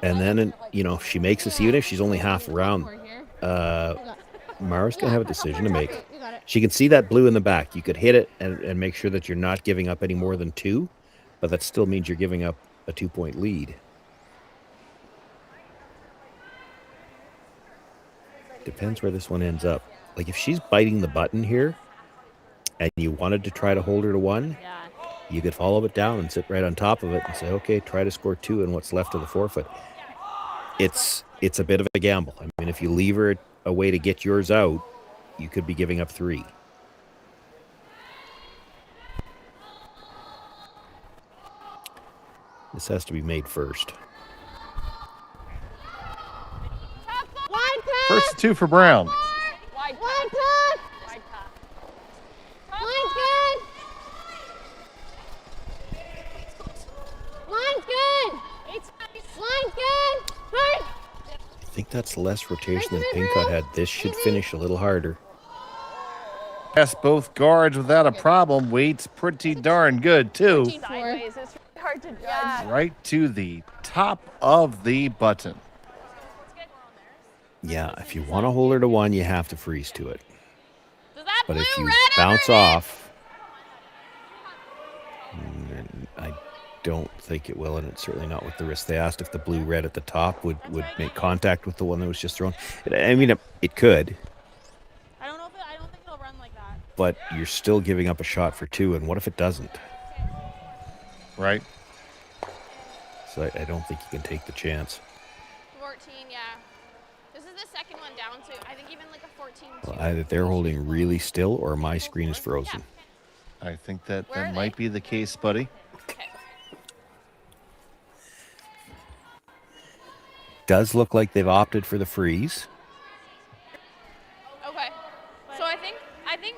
And then, if she makes this, even if she's only half around, Mahra's going to have a decision to make. She can see that blue in the back. You could hit it and make sure that you're not giving up any more than 2, but that still means you're giving up a 2-point lead. Depends where this one ends up. Like if she's biting the button here and you wanted to try to hold her to 1, you could follow it down and sit right on top of it and say, okay, try to score 2 in what's left of the forefoot. It's a bit of a gamble. I mean, if you leave her a way to get yours out, you could be giving up 3. This has to be made first. First 2 for Brown. Wide cut. Wide cut. Line's good. Line's good. Line's good. Hard. I think that's less rotation than Pincott had. This should finish a little harder. Yes, both guards without a problem. Weight's pretty darn good, too. Sideways, it's really hard to judge. Right to the top of the button. Yeah, if you want to hold her to 1, you have to freeze to it. But if you bounce off, I don't think it will, and it's certainly not with the wrist. They asked if the blue-red at the top would make contact with the one that was just thrown. I mean, it could. I don't think it'll run like that. But you're still giving up a shot for 2, and what if it doesn't? Right. So I don't think you can take the chance. 14, yeah. This is the second one down to, I think even like a 14. Well, either they're holding really still or my screen is frozen. I think that might be the case, buddy. Okay. Does look like they've opted for the freeze. Okay. So I think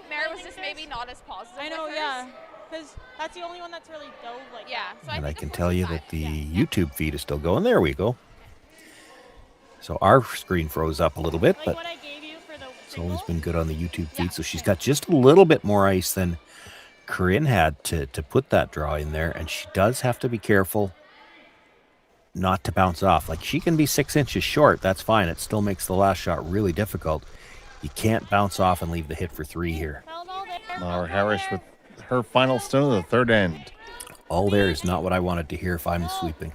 Mary was just maybe not as positive. I know, with yeah. hers. Because that's the only one that's really dove like Yeah. So And I can tell you that the YouTube feed is still going. There we go. So our screen froze up a little bit, but it's always been good on the YouTube feed. So she's got just a little bit more ice than Corryn had to put that draw in there. And she does have to be careful not to bounce off. Like, she can be 6 inches short. That's fine. It still makes the last shot really difficult. You can't bounce off and leave the hit for 3 here. Mahra Harris with her final stone of the third end. All there is not what I wanted to hear if I'm sweeping.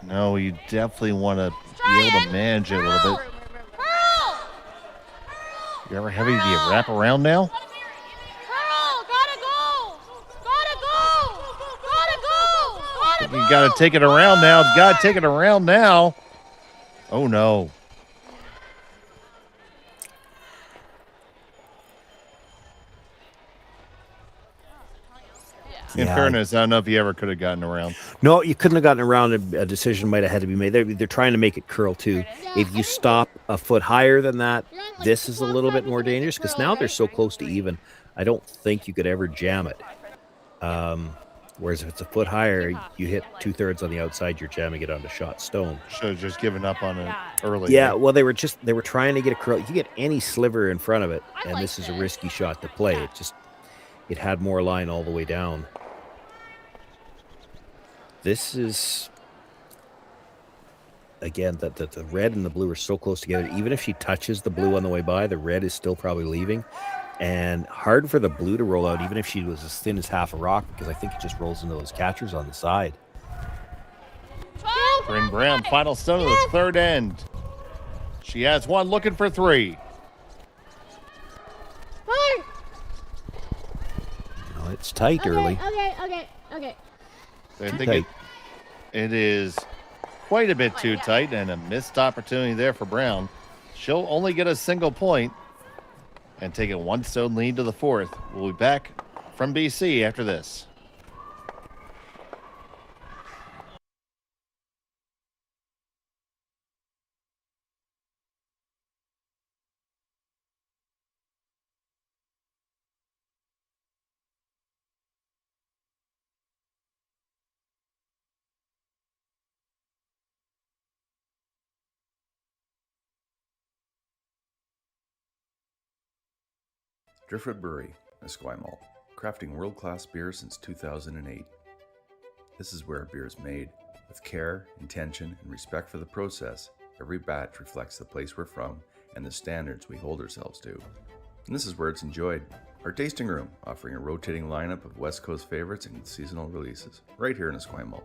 No, you definitely want to be able to manage it a little bit. You ever heavy? Do you wrap around now? You got to take it around now. It's got to take it around now. Oh, no. In fairness, I don't know if you ever could have gotten around. No, you couldn't have gotten around. A decision might have had to be made. They're trying to make it curl, too. If you stop a foot higher than that, this is a little bit more dangerous because now they're so close to even. I don't think you could ever jam it. Whereas if it's a foot higher, you hit 2/3 on the outside, you're jamming it onto shot stone. Should have just given up on it early. Yeah, well, they were trying to get a curl. You get any sliver in front of it, and this is a risky shot to play. It had more line all the way down. This is, again, that the red and the blue are so close together. Even if she touches the blue on the way by, the red is still probably leaving. And hard for the blue to roll out, even if she was as thin as half a rock, because I think it just rolls into those catchers on the side. Corryn Brown, final stone of the third end. She has one, looking for 3. Well, it's tight early. Okay. I think it is quite a bit too tight, and a missed opportunity there for Brown. She'll only get a single point and take a 1-stone lead to the fourth. We'll be back from BC after this. Driftwood Brewery, Esquimalt, crafting world-class beer since 2008. This is where beer is made. With care, intention, and respect for the process, every batch reflects the place we're from and the standards we hold ourselves to. And this is where it's enjoyed. Our tasting room, offering a rotating lineup of West Coast favorites and seasonal releases, right here in Esquimalt.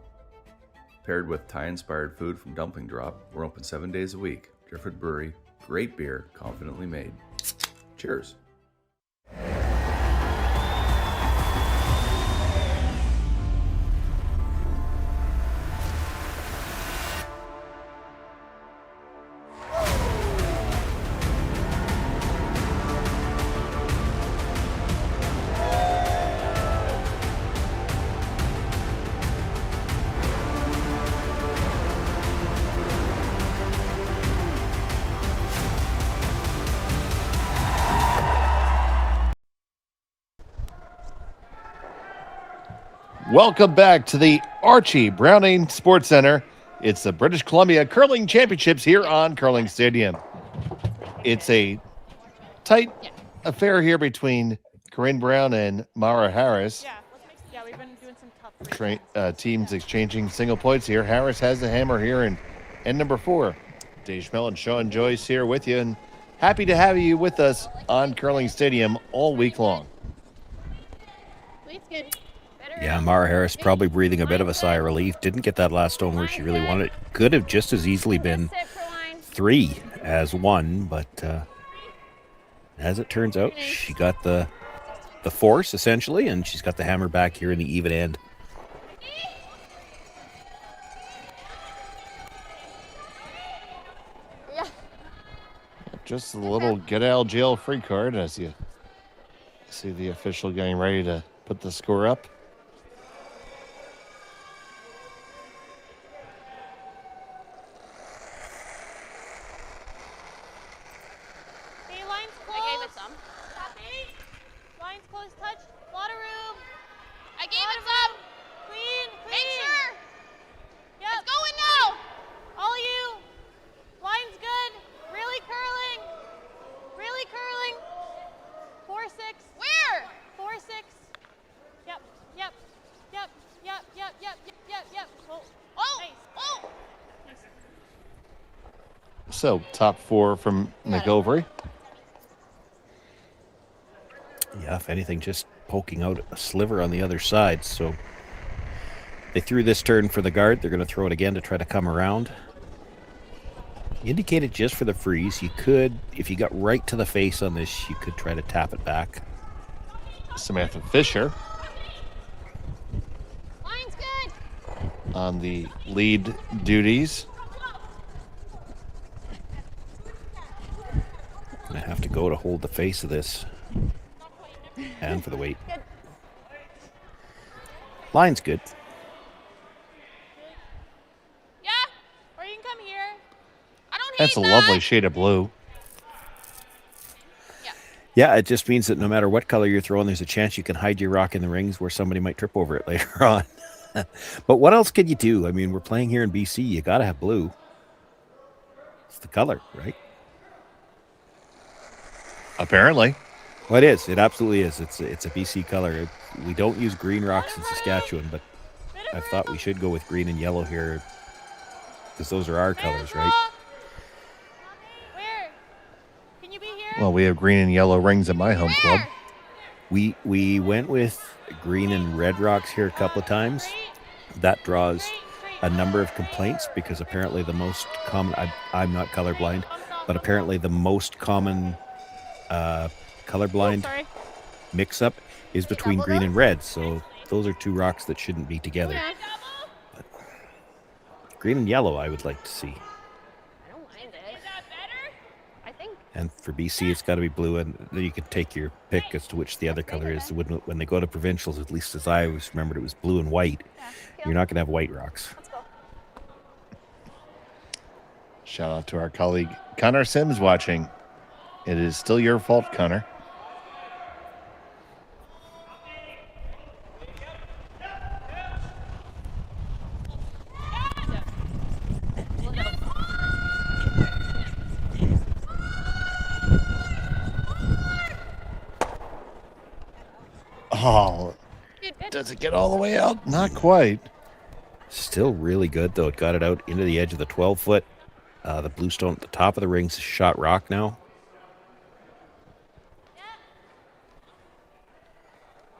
Paired with Thai-inspired food from Dumpling Drop, we're open 7 days a week. Driftwood Brewery, great beer, confidently made. Cheers. Welcome back to the Archie Browning Sports Center. It's the British Columbia Curling Championships here on Curling Stadium. It's a tight affair here between Corryn Brown and Mahra Harris. Yeah, we've been doing some tough teams exchanging single points here. Harris has the hammer here in end number 4. Dave Schmelt and Sean Joyce here with you, and happy to have you with us on Curling Stadium all week long. Wait's good. Yeah, Mahra Harris probably breathing a bit of a sigh of relief. Didn't get that last stone where she really wanted it. Could have just as easily been 3 as 1, but as it turns out, she got the force, essentially, and she's got the hammer back here in the even end. Just a little get out of jail free card as you see the official getting ready to put the score up. So top 4 from McGovry. Yeah, if anything, just poking out a sliver on the other side. So they threw this turn for the guard. They're going to throw it again to try to come around. Indicated just for the freeze. You could, if you got right to the face on this, you could try to tap it back. Samantha Fisher Line's good. on the lead duties. I have to go to hold the face of this. And for the weight. Good. Line's good. Yeah, or you can come here. I don't hate That's a that. lovely shade of blue. Yeah, it just means that no matter what color you're throwing, there's a chance you can hide your rock in the rings where somebody might trip over it later on. But what else could you do? I mean, we're playing here in BC. You got to have blue. It's the color, right? Apparently. Well, it is. It absolutely is. It's a BC color. We don't use green rocks in Saskatchewan, but I thought we should go with green and yellow here because those are our colors, right? Where? Can you be here? Well, we have green and yellow rings at my home club. We went with green and red rocks here a couple of times. That draws a number of complaints because apparently the most common, I'm not colorblind, but apparently the most common colorblind mix-up is between green and red. So those are two rocks that shouldn't be together. But green and yellow I would like to see. I don't mind it. Is that better? I think. And for BC, it's got to be blue, and then you can take your pick as to which the other color is. When they go to provincials, at least as I always remembered, it was blue and white. You're not going to have white rocks. Let's go. Shout out to our colleague Connor Sims watching. It is still your fault, Connor. Oh, does it get all the way out? Not quite. Still really good, though. It got it out into the edge of the 12-foot. The blue stone at the top of the rings is shot rock now.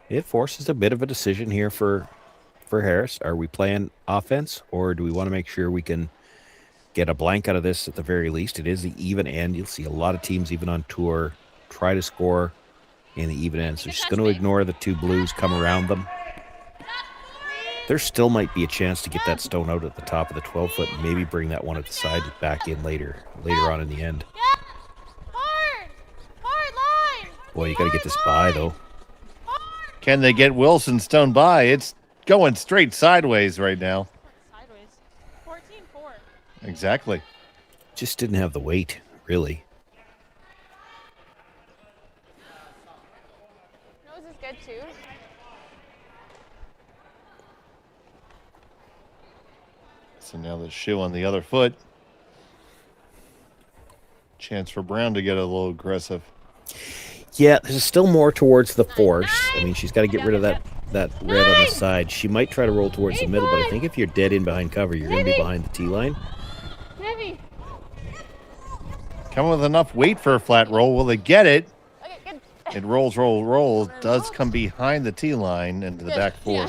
It forces a bit of a decision here for Harris. Are we playing offense, or do we want to make sure we can get a blank out of this at the very least? It is the even end. You'll see a lot of teams, even on tour, try to score in the even end. So she's going to ignore the two blues, come around them. There still might be a chance to get that stone out at the top of the 12-foot and maybe bring that one at the side back in later on in the end. Hard line. Boy, you got to get this by, though. Can they get Wilson stone by? It's going straight sideways right now. Sideways. 14-4. Exactly. Just didn't have the weight, really. Nose is good too. So now the shoe on the other foot. Chance for Brown to get a little aggressive. Yeah, there's still more towards the force. I mean, she's got to get rid of that red on the side. She might try to roll towards the middle, but I think if you're dead in behind cover, you're going to be behind the tee line. Heavy. Coming with enough weight for a flat roll. Will they get it? Okay, good. It rolls. Does come behind the tee line into the back four.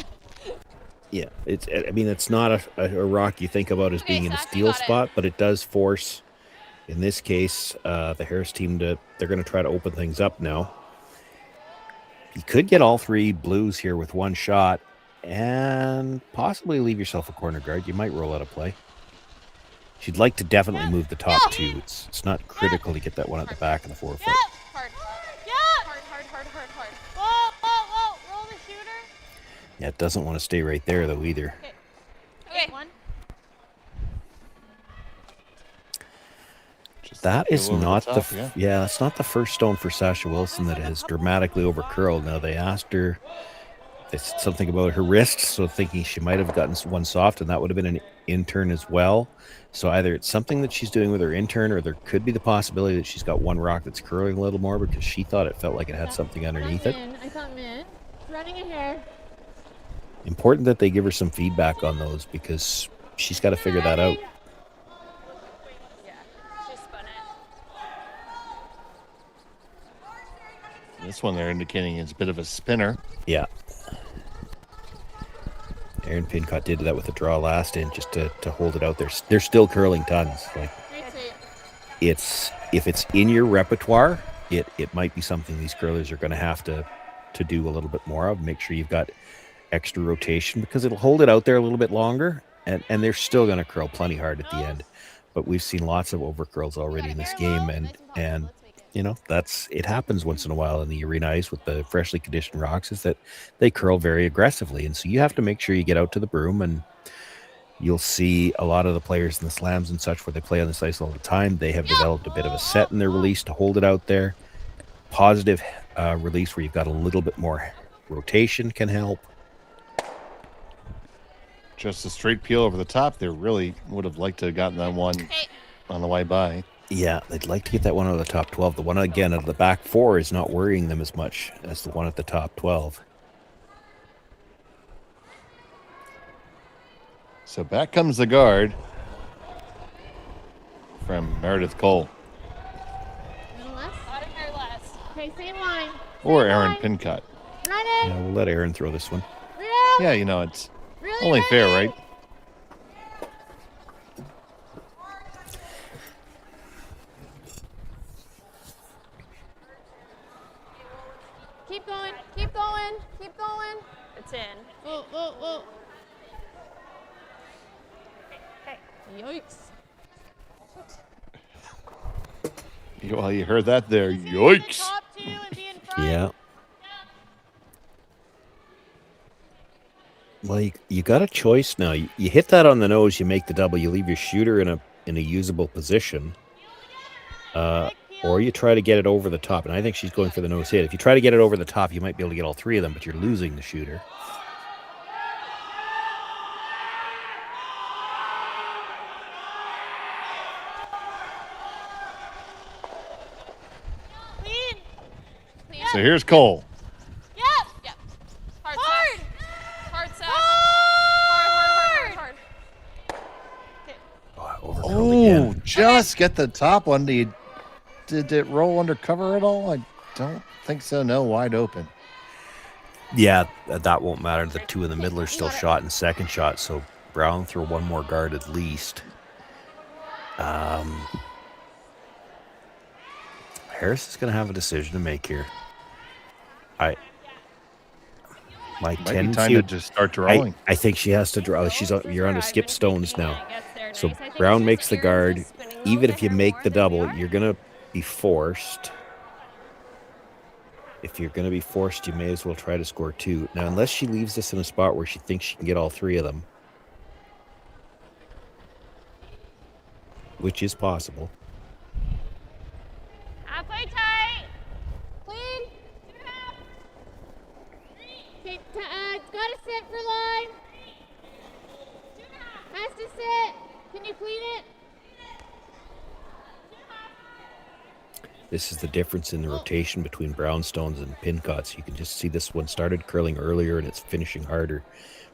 Yeah, it's not a rock you think about as being in a steal spot, but it does force, in this case, the Harris team they're going to try to open things up now. You could get all three blues here with one shot and possibly leave yourself a corner guard. You might roll out of play. She'd like to definitely move the top two. It's not critical to get that one at the back of the 4 foot. Hard. Yeah. Hard. Whoa. Roll the shooter. Yeah, it doesn't want to stay right there, though, either. Okay. One. That is not that's not the first stone for Sasha Wilson that has dramatically overcurled. Now, they asked her, they said something about her wrist, so thinking she might have gotten one soft, and that would have been an in-turn as well. So either it's something that she's doing with her in-turn, or there could be the possibility that she's got one rock that's curling a little more because she thought it felt like it had something underneath it. I come in. Running a hair. Important that they give her some feedback on those because she's got to figure that out. This one they're indicating is a bit of a spinner. Yeah. Erin Pincott did that with a draw last in just to hold it out there. They're still curling tons. Like, if it's in your repertoire, it might be something these curlers are going to have to do a little bit more of. Make sure you've got extra rotation because it'll hold it out there a little bit longer, and they're still going to curl plenty hard at the end. But we've seen lots of over curls already in this game, and you know, it happens once in a while in the arena ice with the freshly conditioned rocks, is that they curl very aggressively, and so you have to make sure you get out to the broom. And you'll see a lot of the players in the slams and such where they play on this ice all the time. They have developed a bit of a set in their release to hold it out there. Positive release where you've got a little bit more rotation can help. Just a straight peel over the top. They really would have liked to have gotten that one on the way by. Yeah, they'd like to get that one out of the top 12. The one, again, out of the back 4 is not worrying them as much as the one at the top 12. So back comes the guard from Meredith Cole. Okay, same line. Or Erin Pincott. Run it. Yeah, we'll let Erin throw this one. Yeah, you know, it's only fair, right? Keep going, keep going, keep going. It's in. Whoa, whoa, whoa. Okay. Yikes. Well, you heard that there. Yikes. Yeah. Well, you got a choice now. You hit that on the nose, you make the double. You leave your shooter in a usable position. Or you try to get it over the top. And I think she's going for the nose hit. If you try to get it over the top, you might be able to get all 3 of them, but you're losing the shooter. So here's Cole. Yep. Yep. Hard. Hard sass. Hard. Oh, just get the top one. Did it roll under cover at all? I don't think so. No, wide open. Yeah, that won't matter. The 2 in the middle are still shot in second shot, so Brown throw one more guard at least. Harris is going to have a decision to make here. My tendency time to just start drawing. I think she has to draw. You're on to skip stones now. So Brown makes the guard. Even if you make the double, you're going to be forced. If you're going to be forced, you may as well try to score 2. Now, unless she leaves this in a spot where she thinks she can get all 3 of them, which is possible. Play tight. Clean. Okay, it's got to sit for line. Has to sit. Can you clean it? This is the difference in the rotation between Brownstones and Pincotts. You can just see this one started curling earlier and it's finishing harder.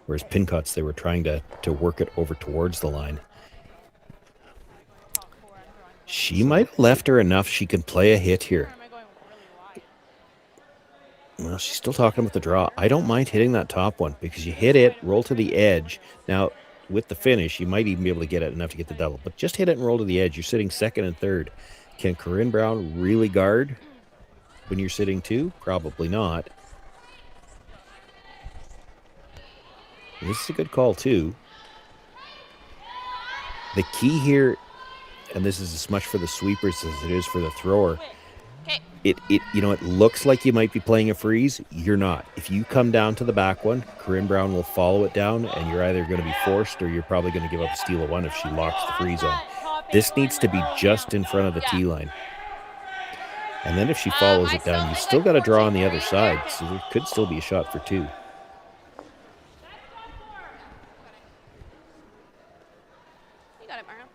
Whereas Pincotts, they were trying to work it over towards the line. She might have left her enough she can play a hit here. Well, she's still talking about the draw. I don't mind hitting that top one because you hit it, roll to the edge. Now, with the finish, you might even be able to get it enough to get the double. But just hit it and roll to the edge. You're sitting second and third. Can Corryn Brown really guard when you're sitting 2? Probably not. This is a good call, too. The key here, and this is as much for the sweepers as it is for the thrower. It looks like you might be playing a freeze. You're not. If you come down to the back one, Corryn Brown will follow it down, and you're either going to be forced or you're probably going to give up a steal of 1 if she locks the freeze on. This needs to be just in front of the tee line. And then if she follows it down, you still got to draw on the other side, so there could still be a shot for 2. You got it, Mahra.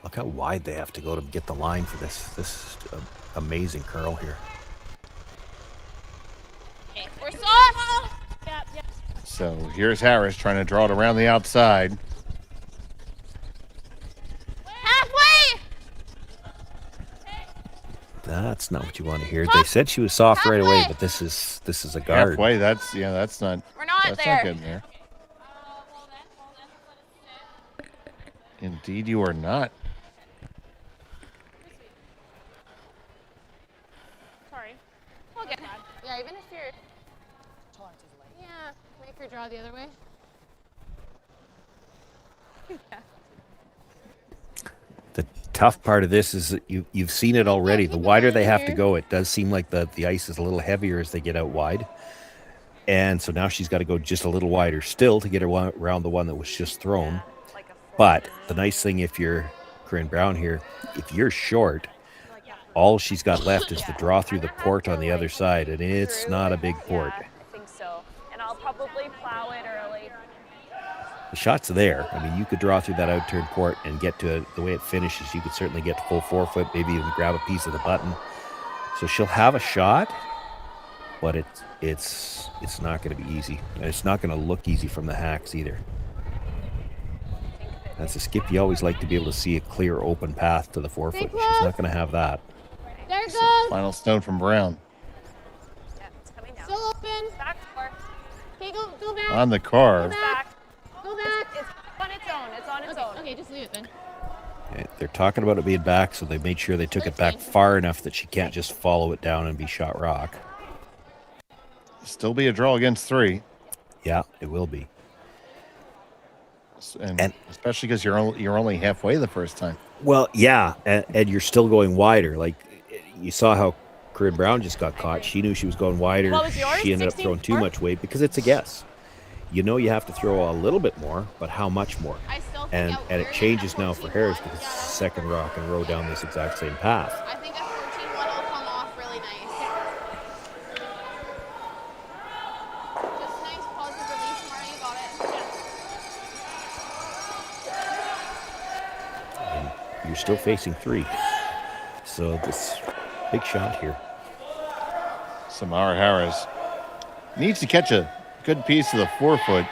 Look how wide they have to go to get the line for this. This is an amazing curl here. We're soft. Yep. So here's Harris trying to draw it around the outside. That's not what you want to hear. They said she was soft right away, but this is a guard. Halfway, that's not. We're not that's there. not good there. Indeed, you are not. Sorry. Okay. Yeah, even if you're. Yeah, make her draw the other way. Yeah. The tough part of this is that you've seen it already. The wider they have to go, it does seem like the ice is a little heavier as they get out wide. And so now she's got to go just a little wider still to get around the one that was just thrown. But the nice thing, if you're Corryn Brown here, if you're short, all she's got left is to draw through the port on the other side, and it's not a big port. I think so. And I'll probably plow it early. The shot's there. I mean, you could draw through that out-turn port and get to it. The way it finishes, you could certainly get to full forefoot, maybe even grab a piece of the button. So she'll have a shot, but it's not going to be easy. And it's not going to look easy from the hacks either. As a skip, you always like to be able to see a clear, open path to the forefoot. She's not going to have that. There it goes. Final stone from Brown. Yeah, it's coming down. Still open. Back four. Okay, go back. On the car. Go back. Go back. It's on its own. It's on its own. Okay, just leave it then. They're talking about it being back, so they made sure they took it back far enough that she can't just follow it down and be shot rock. Still be a draw against 3. Yeah, it will be. And especially because you're only halfway the first time. Well, yeah, and you're still going wider. Like, you saw how Corryn Brown just got caught. She knew she was going wider. What was yours? She ended up throwing too much weight because it's a guess. You know you have to throw a little bit more, but how much more? And it changes now for Harris because it's the second rock in a row down this exact same path. I think a 14-1 will come off really nice. Just nice positive release, Mahra, you got it. And you're still facing 3. So this big shot here. Samara Harris needs to catch a good piece of the forefoot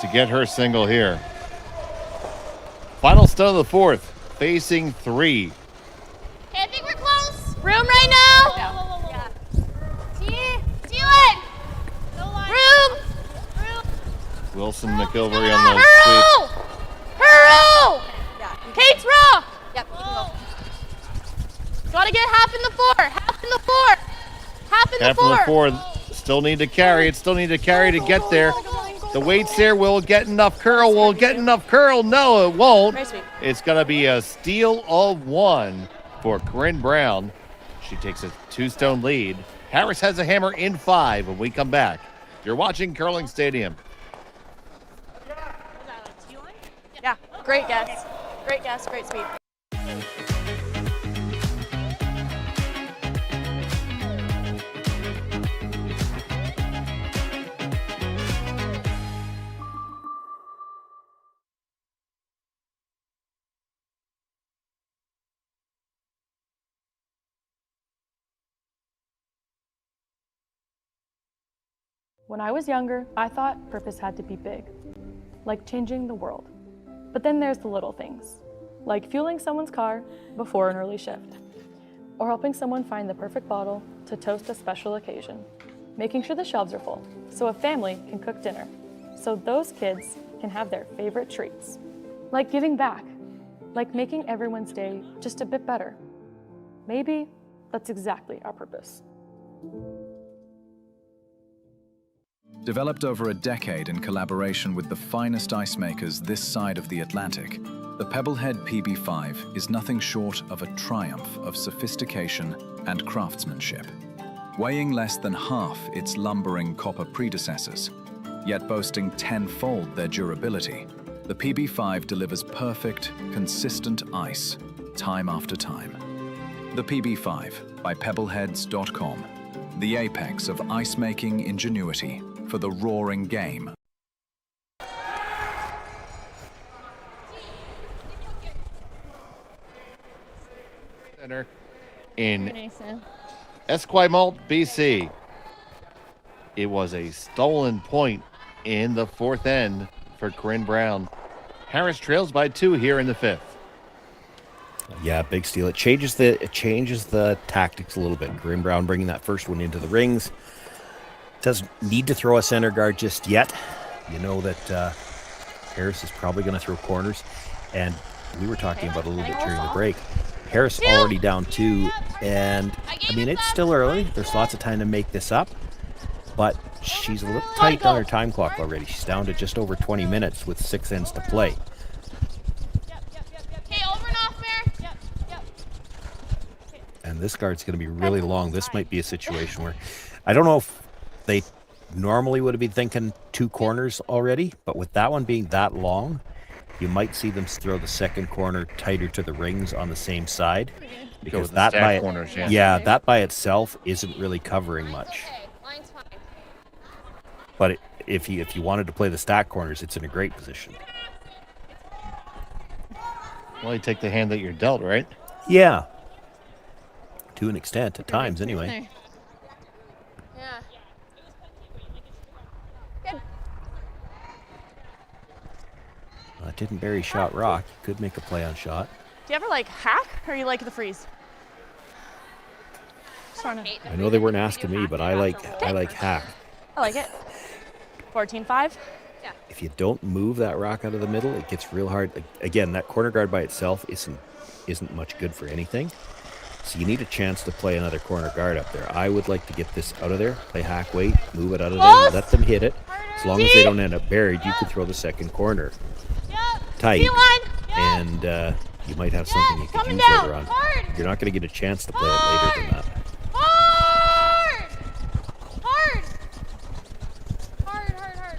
to get her single here. Final stone of the fourth, facing 3. Okay, I think we're close. Room right now. Yeah. Seal it. Room. Wilson McIlvery on the Hurl. Hurl. Kate's raw. Yep, you can go. Gotta get half in the 4. Half in the 4. Half in the 4. half of the 4. Still need to carry it. Still need to carry to get there. The weight's there. Will it get enough curl? Will it get enough curl? No, it won't. It's going to be a steal of 1 for Corryn Brown. She takes a 2-stone lead. Harris has a hammer in 5 when we come back. You're watching Curling Stadium. Yeah, great guess. Great guess, great speed. When I was younger, I thought purpose had to be big, like changing the world. But then there's the little things, like fueling someone's car before an early shift, or helping someone find the perfect bottle to toast a special occasion, making sure the shelves are full so a family can cook dinner, so those kids can have their favorite treats, like giving back, like making everyone's day just a bit better. Maybe that's exactly our purpose. Developed over a decade in collaboration with the finest ice makers this side of the Atlantic, the Pebblehead PB5 is nothing short of a triumph of sophistication and craftsmanship. Weighing less than half its lumbering copper predecessors, yet boasting 10-fold their durability, the PB5 delivers perfect, consistent ice, time after time. The PB5 by Pebbleheads.com, the apex of ice-making ingenuity for the roaring game. Center in Esquimalt, BC. It was a stolen point in the 4th end for Corryn Brown. Harris trails by 2 here in the 5th. Yeah, big steal. It changes the tactics a little bit. Corryn Brown bringing that first one into the rings. Doesn't need to throw a center guard just yet. You know that Harris is probably going to throw corners, and we were talking about a little bit during the break. Harris already down 2, and I mean, it's still early. There's lots of time to make this up, but she's a little tight on her time clock already. She's down to just over 20 minutes with 6 ends to play. And this guard's going to be really long. This might be a situation where, I don't know if they normally would have been thinking 2 corners already, but with that one being that long, you might see them throw the second corner tighter to the rings on the same side, because that by corners, that by itself isn't really covering much. But if you wanted to play the stack corners, it's in a great position. Well, you take the hand that you're dealt, right? Yeah. To an extent, at times, anyway. Yeah. Good. Well, it didn't bury shot rock. You could make a play on shot. Do you ever like hack, or you like the freeze? I know they weren't asking me, but I like hack. I like it. 14-5. Yeah. If you don't move that rock out of the middle, it gets real hard. Again, that corner guard by itself isn't much good for anything. So you need a chance to play another corner guard up there. I would like to get this out of there, play hack weight, move it out of there, let them hit it. As long as they don't end up buried, you could throw the second corner tight, and you might have something you could use later on. You're not going to get a chance to play it later than that.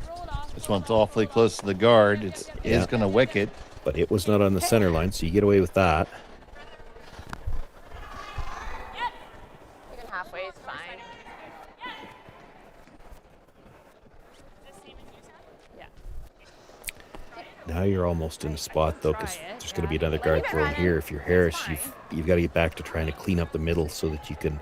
Roll it off. This one's awfully close to the guard. It is going to wick it. But it was not on the center line, so you get away with that. Even halfway is fine. Now you're almost in a spot, though, because there's going to be another guard thrown here. If you're Harris, you've got to get back to trying to clean up the middle so that you can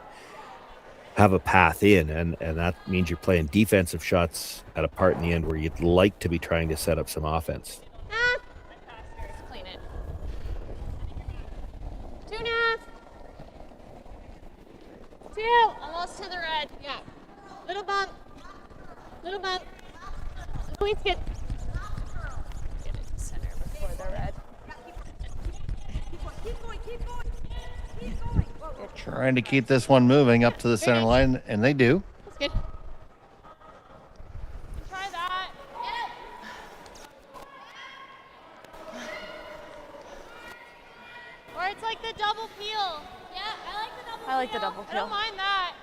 have a path in, and that means you're playing defensive shots at a part in the end where you'd like to be trying to set up some offense. Clean it. 2.5. 2. Almost to the red. Yeah. Little bump. Little bump. Squeeze it. Get it to center before the red. Keep going. Keep going. Keep going. Whoa. Trying to keep this one moving up to the center line, and they do. That's good. Try that. Or it's like the double peel. Yeah, I like the double peel. I don't mind that.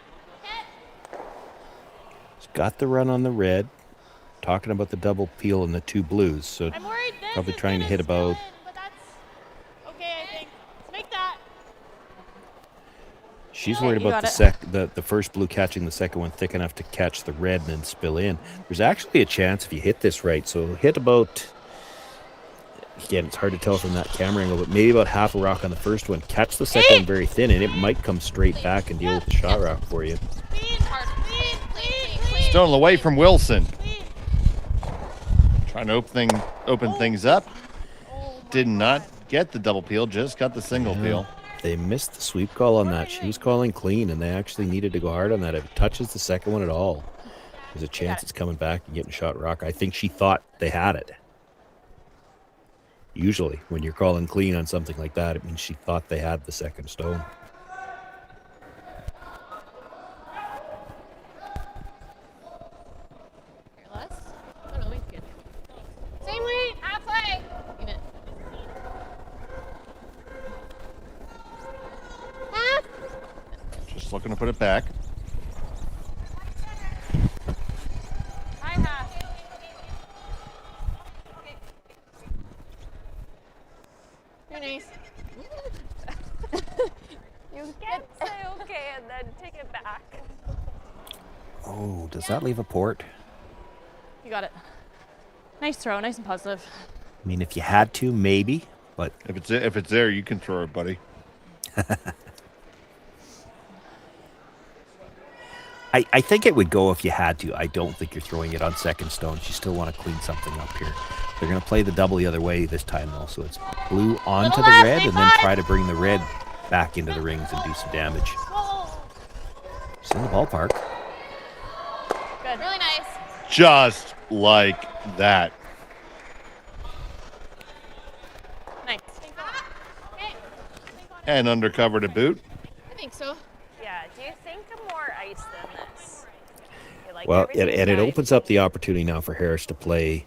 It's got the run on the red. Talking about the double peel and the 2 blues, so I'm worried this probably is trying to hit about. But that's okay, I think. Let's make that. She's worried about the first blue catching the second one thick enough to catch the red and then spill in. There's actually a chance if you hit this right. So hit about, again, it's hard to tell from that camera angle, but maybe about half a rock on the first one. Catch the second one very thin, and it might come straight back and deal with the shot rock for you. Stolen away from Wilson. Trying to open things up. Did not get the double peel, just got the single peel. They missed the sweep call on that. She was calling clean, and they actually needed to go hard on that. If it touches the second one at all, there's a chance it's coming back and getting shot rock. I think she thought they had it. Usually, when you're calling clean on something like that, it means she thought they had the second stone. Same weight, halfway. Even. Half. Just looking to put it back. High half. You're nice. You can't say okay and then take it back. Oh, does that leave a port? You got it. Nice throw, nice and positive. I mean, if you had to, maybe, but if it's there, you can throw it, buddy. I think it would go if you had to. I don't think you're throwing it on second stones. You still want to clean something up here. They're going to play the double the other way this time, though. So it's blue onto the red, and then try to bring the red back into the rings and do some damage. It's in the ballpark. Good. Really nice. Just like that. Nice. Okay. And undercover to boot. I think so. Yeah, do you think more ice than this? Like Well, and everything's it nice. opens up the opportunity now for Harris to play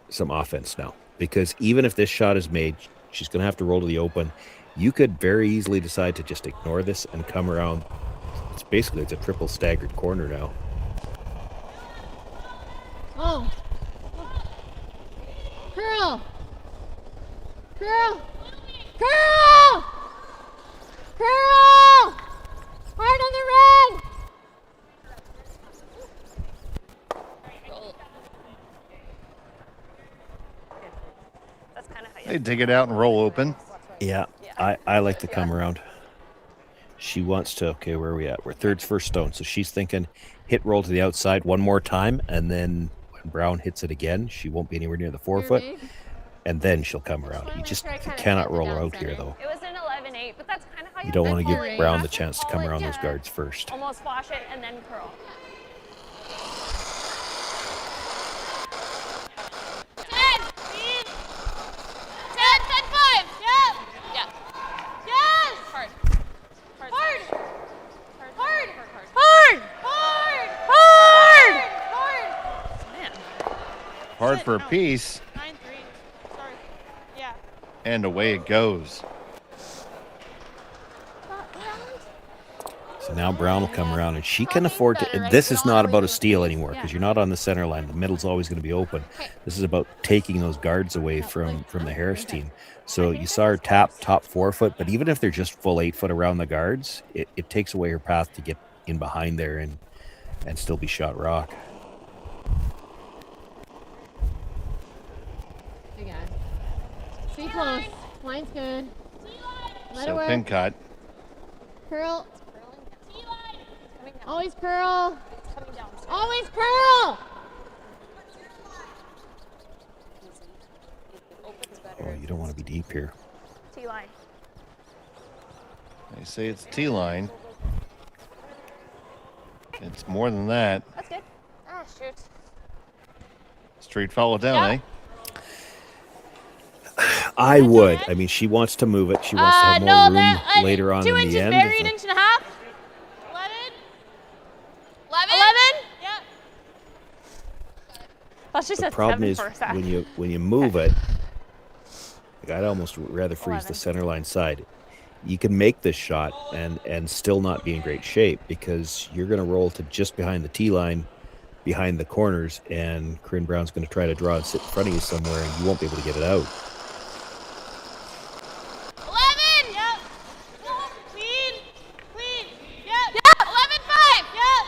some offense now. Because even if this shot is made, she's going to have to roll to the open. You could very easily decide to just ignore this and come around. It's a triple staggered corner now. Oh. Curl. Curl. Curl. Curl. Hard on the red. That's kind of how They dig it out and roll open. Yeah, I like to come around. She wants to, okay, where are we at? We're third's first stone. So she's thinking hit roll to the outside one more time. And then when Brown hits it again, she won't be anywhere near the forefoot. And then she'll come around. You cannot roll her out here, though. It was an 11-8, but that's kind of how You don't want to give pull Brown it. the chance to come around those guards first. Almost flash it and then curl. 10-5. Yep. Yeah. Yes. Hard. Hard. Hard. Hard. Hard. Hard. Hard. Hard. Man. Hard for a piece. 9-3. Sorry. Yeah. And away it goes. So now Brown will come around, and she can afford to. This is not about a steal anymore because you're not on the center line. The middle's always going to be open. This is about taking those guards away from the Harris team. So you saw her tap top 4 foot, but even if they're just full 8 foot around the guards, it takes away her path to get in behind there and still be shot rock. Again. Stay close. Line's good. Let it So work. pin cut. Curl. Always curl. Always curl. Oh, you don't want to be deep here. T-line. They say it's T-line. It's more than that. That's good. Ah, shoot. Straight follow down, eh? I would. I mean, she wants to move it. She wants to have more room later on 2 in inches the end. buried, inch and a half. 11. 11. Yeah. Well, she The said problem 7 is for a sec. when you move it, like I'd almost rather freeze the center line side. You can make this shot and still not be in great shape because you're going to roll to just behind the tee line, behind the corners, and Corryn Brown's going to try to draw and sit in front of you somewhere, and you won't be able to get it out. 11. Yep. Clean. Clean. Yep. Yep. 11-5. Yep.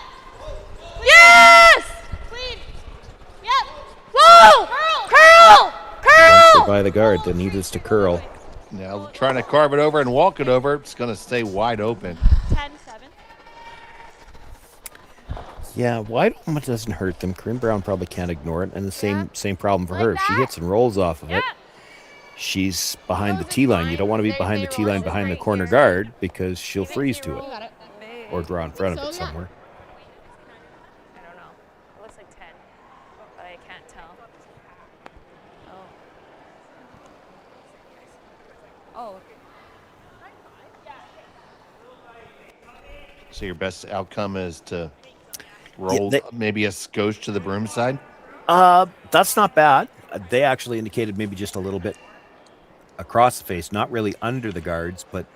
Yes. Clean. Yep. Whoa. Curl. Once they're by the guard, then needs to curl. Now trying to carve it over and walk it over. It's going to stay wide open. 10-7. Yeah, wide open doesn't hurt them. Corryn Brown probably can't ignore it, and the same problem for her. If she hits and rolls off of it, she's behind the tee line. You don't want to be behind the tee line behind the corner guard because she'll freeze to it or draw in front of it somewhere. I don't know. It looks like 10, but I can't tell. Oh. So your best outcome is to roll maybe a skosh to the broom side? That's not bad. They actually indicated maybe just a little bit across the face, not really under the guards, but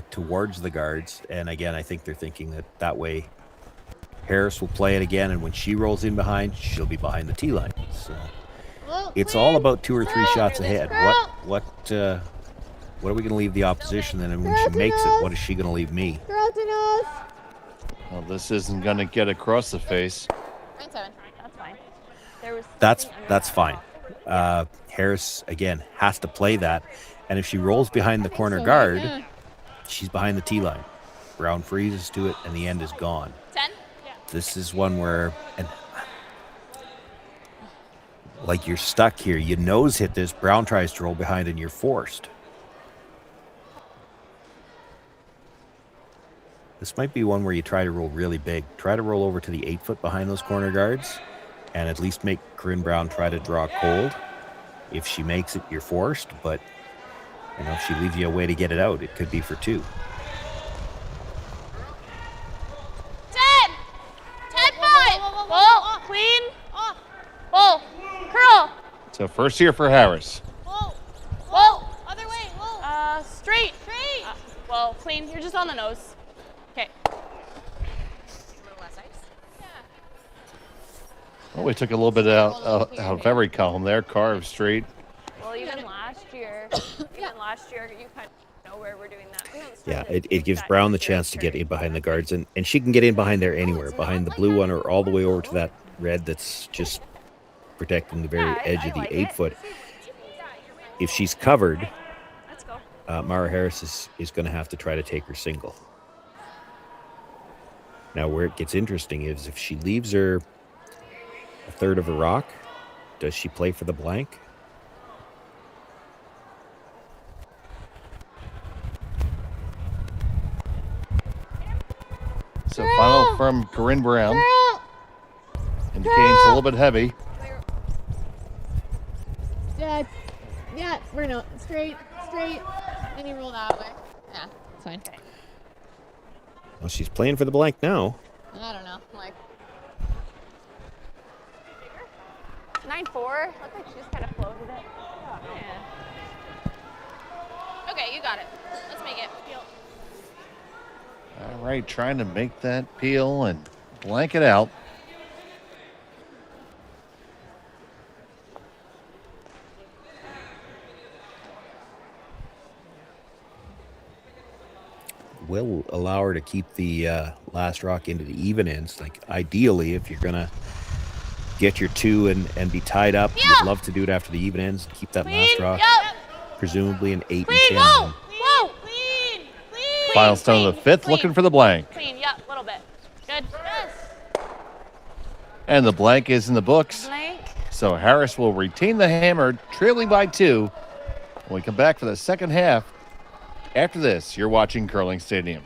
towards the guards. And again, I think they're thinking that way Harris will play it again, and when she rolls in behind, she'll be behind the tee line. So it's all about 2 or 3 shots ahead. What are we going to leave the opposition then? And when she makes it, what is she going to leave me? Curl to nose. Well, this isn't going to get across the face. 9-7. That's fine. There was That's fine. Harris, again, has to play that. And if she rolls behind the corner guard, she's behind the tee line. Brown freezes to it, and the end is gone. 10. This is one where, and like you're stuck here. You nose hit this, Brown tries to roll behind, and you're forced. This might be one where you try to roll really big. Try to roll over to the 8-foot behind those corner guards and at least make Corryn Brown try to draw cold. If she makes it, you're forced, but if she leaves you a way to get it out, it could be for 2. 10! 10-5! Whoa, clean. Whoa, curl. So first here for Harris. Whoa, other way, whoa. Straight. Whoa, clean, you're just on the nose. Okay. A little less ice? Yeah. Well, we took a little bit out of every column there. Carve straight. Well, even last year, you kind of know where we're doing that. Yeah, it gives Brown the chance to get in behind the guards, and she can get in behind there anywhere, behind the blue one or all the way over to that red that's just protecting the very edge of the 8-foot. If she's covered, Mahra Harris is going to have to try to take her single. Now, where it gets interesting is if she leaves her a third of a rock, does she play for the blank? So final from Corryn Brown. Indicating it's a little bit heavy. Yeah, we're no straight, and you roll that way. Yeah, it's fine. Well, she's playing for the blank now. I don't know, like 9-4. Looked like she just kind of floated it. Yeah. Okay, you got it. Let's make it. All right, trying to make that peel and blank it out. Will allow her to keep the last rock into the even ends. Like ideally, if you're gonna get your 2 and be tied up, you'd love to do it after the even ends and keep that last rock, presumably an 8 and 10. Whoa! Final stone of the 5th, looking for the blank. Clean, yeah, a little bit. Good. Yes. And the blank is in the books. Blank. So Harris will retain the hammer, trailing by 2. When we come back for the second half, after this, you're watching Curling Stadium.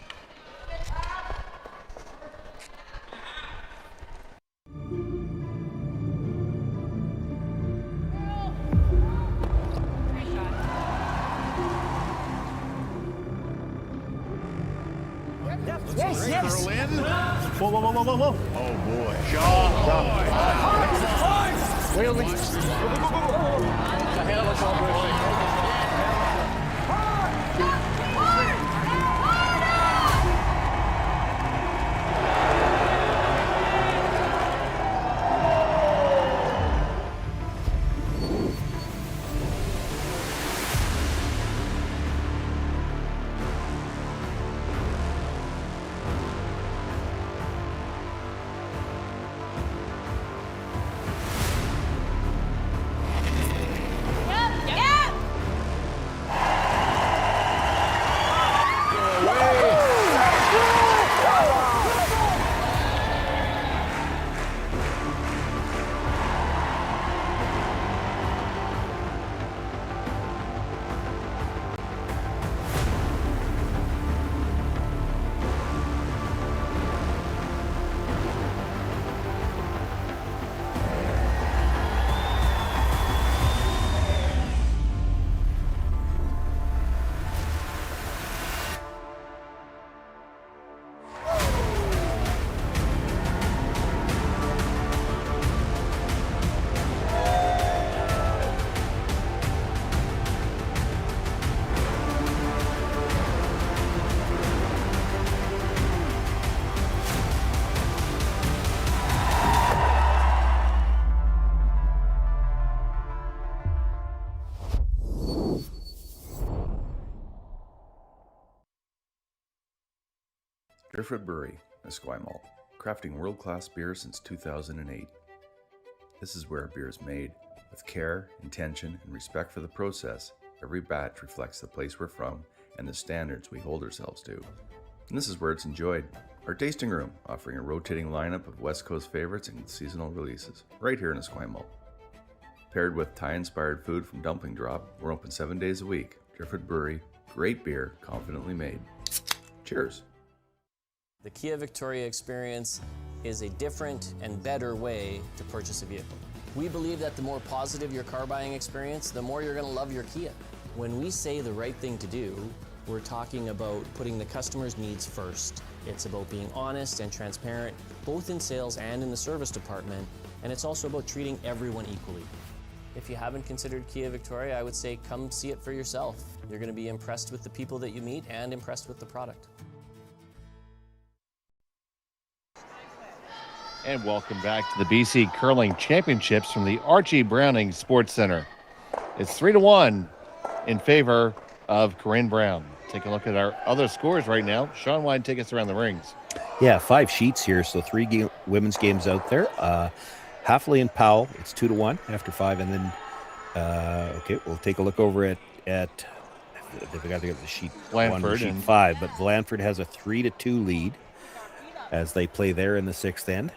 Yes. Whoa. Oh, boy. John. Driftwood Brewery, Esquimalt, crafting world-class beer since 2008. This is where beer is made. With care, intention, and respect for the process, every batch reflects the place we're from and the standards we hold ourselves to. And this is where it's enjoyed. Our tasting room, offering a rotating lineup of West Coast favorites and seasonal releases, right here in Esquimalt. Paired with Thai-inspired food from Dumpling Drop, we're open 7 days a week. Driftwood Brewery, great beer, confidently made. Cheers. The Kia Victoria experience is a different and better way to purchase a vehicle. We believe that the more positive your car buying experience, the more you're going to love your Kia. When we say the right thing to do, we're talking about putting the customer's needs first. It's about being honest and transparent, both in sales and in the service department, and it's also about treating everyone equally. If you haven't considered Kia Victoria, I would say come see it for yourself. You're going to be impressed with the people that you meet and impressed with the product. And welcome back to the BC Curling Championships from the Archie Browning Sports Center. It's 3-1 in favor of Corryn Brown. Take a look at our other scores right now. Sean, why don't you take us around the rings? Yeah, 5 sheets here, so 3 women's games out there. Halfley and Powell, it's 2-1 after 5, and then okay, we'll take a look over at we got to get the sheet Blanford 1 to sheet and 5, but Blanford has a 3-2 lead as they play there in the 6th end.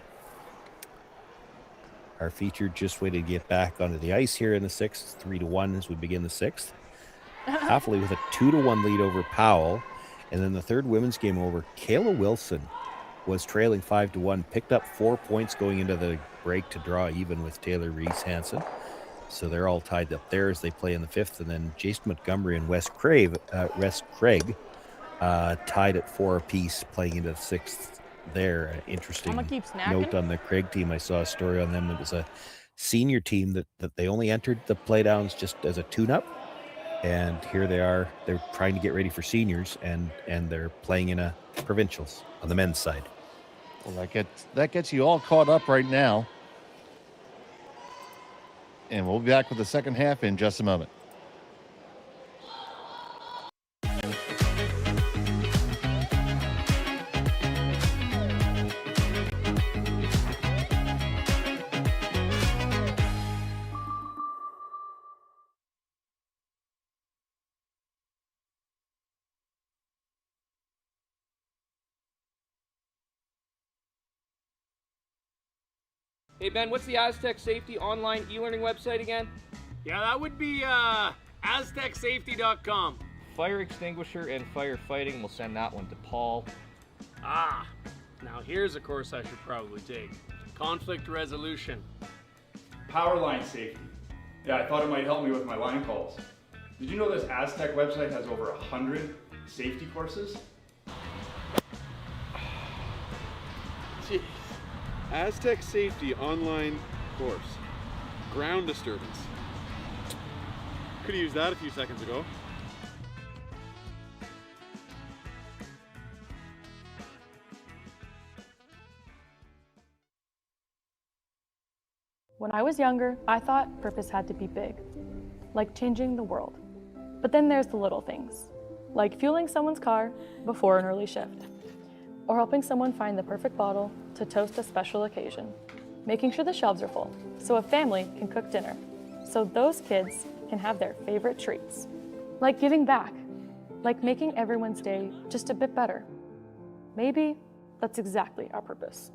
Our featured just waited to get back onto the ice here in the 6th, 3-1 as we begin the 6th. Halfley with a 2-1 lead over Powell. And then the third women's game over, Kayla Wilson was trailing 5-1, picked up 4 points going into the break to draw even with Taylor Reese-Hansen. So they're all tied up there as they play in the 5th. And then Jason Montgomery and Wes Craig tied at 4 apiece playing into the 6th there. An interesting note on the Craig team. I saw a story on them. It was a senior team that they only entered the playdowns just as a tune-up. And here they are. They're trying to get ready for seniors, and they're playing in a provincials on the men's side. Well, that gets you all caught up right now. And we'll be back with the second half in just a moment. Hey Ben, what's the Aztec Safety online e-learning website again? Yeah, that would be aztecsafety.com. Fire extinguisher and firefighting, we'll send that one to Paul. Ah, now here's a course I should probably take. Conflict resolution. Power line safety. Yeah, I thought it might help me with my line calls. Did you know this Aztec website has over 100 safety courses? Jeez. Aztec Safety online course. Ground disturbance. Could have used that a few seconds ago. When I was younger, I thought purpose had to be big, like changing the world. But then there's the little things, like fueling someone's car before an early shift, or helping someone find the perfect bottle to toast a special occasion, making sure the shelves are full so a family can cook dinner, so those kids can have their favorite treats. Like giving back, like making everyone's day just a bit better. Maybe that's exactly our purpose.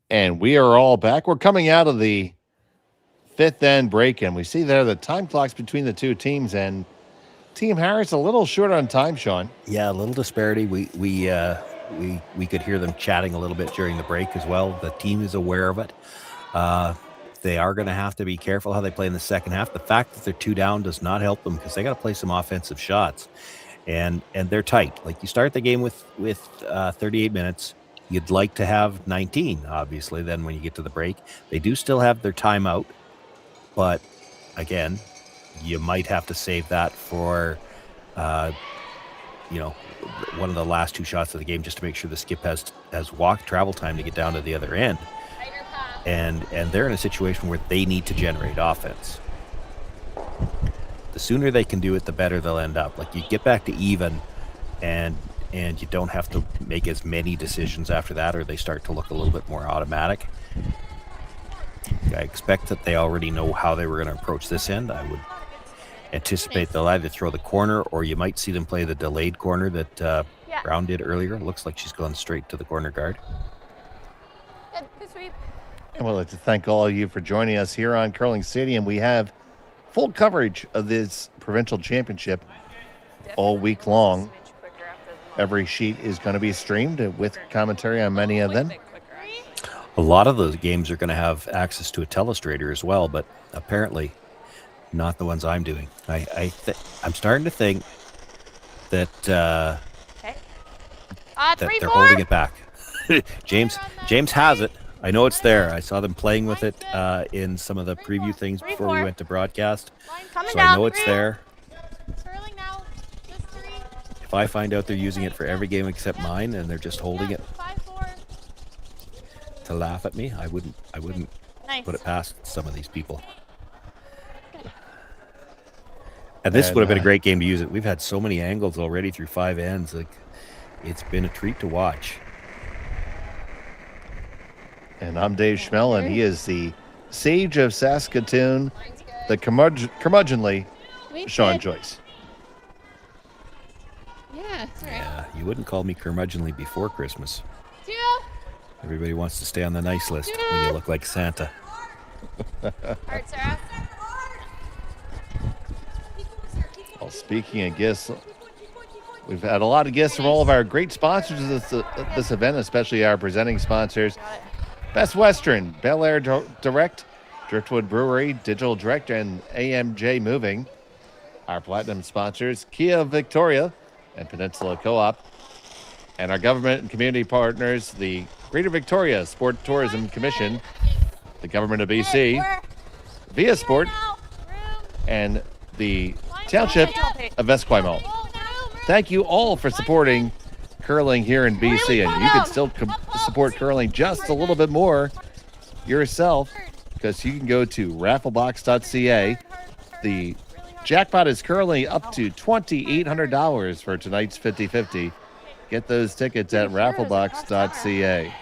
And we are all back. We're coming out of the 5th end break, and we see there the time clocks between the two teams, and Team Harris a little short on time, Sean. Yeah, a little disparity. We could hear them chatting a little bit during the break as well. The team is aware of it. They are going to have to be careful how they play in the second half. The fact that they're 2 down does not help them because they got to play some offensive shots, and they're tight. Like, you start the game with 38 minutes. You'd like to have 19, obviously. Then when you get to the break, they do still have their timeout, but again, you might have to save that for, one of the last 2 shots of the game, just to make sure the skip has travel time to get down to the other end. And they're in a situation where they need to generate offense. The sooner they can do it, the better they'll end up. Like, you get back to even, and you don't have to make as many decisions after that, or they start to look a little bit more automatic. I expect that they already know how they were going to approach this end. I would anticipate they'll either throw the corner, or you might see them play the delayed corner that Brown did earlier. It looks like she's gone straight to the corner guard. And we'd like to thank all of you for joining us here on Curling Stadium. We have full coverage of this provincial championship all week long. Every sheet is going to be streamed with commentary on many of them. A lot of those games are going to have access to a telestrator as well, but apparently not the ones I'm doing. I'm starting to think that that they're holding it back. James has it. I know it's there. I saw them playing with it in some of the preview things before we went to broadcast. So I know it's there. If I find out they're using it for every game except mine and they're just holding it to laugh at me, I wouldn't put it past some of these people. And this would have been a great game to use it. We've had so many angles already through 5 ends. Like, it's been a treat to watch. And I'm Dave Schmell, and he is the sage of Saskatoon, the curmudgeonly Sean Joyce. Yeah, sorry. Yeah, you wouldn't call me curmudgeonly before Christmas. Everybody wants to stay on the nice list when you look like Santa. Alright, Sarah. Well, speaking of gifts, we've had a lot of gifts from all of our great sponsors of this event, especially our presenting sponsors. Best Western, Bel Air Direct, Driftwood Brewery, Digital Direct, and AMJ Moving. Our platinum sponsors, Kia Victoria and Peninsula Co-op. And our government and community partners, the Greater Victoria Sport Tourism Commission, the Government of BC, Via Sport, and the Township of Esquimalt. Thank you all for supporting curling here in BC, and you can still support curling just a little bit more yourself, because you can go to rafflebox.ca. The jackpot is currently up to $2,800 for tonight's 50-50. Get those tickets at rafflebox.ca.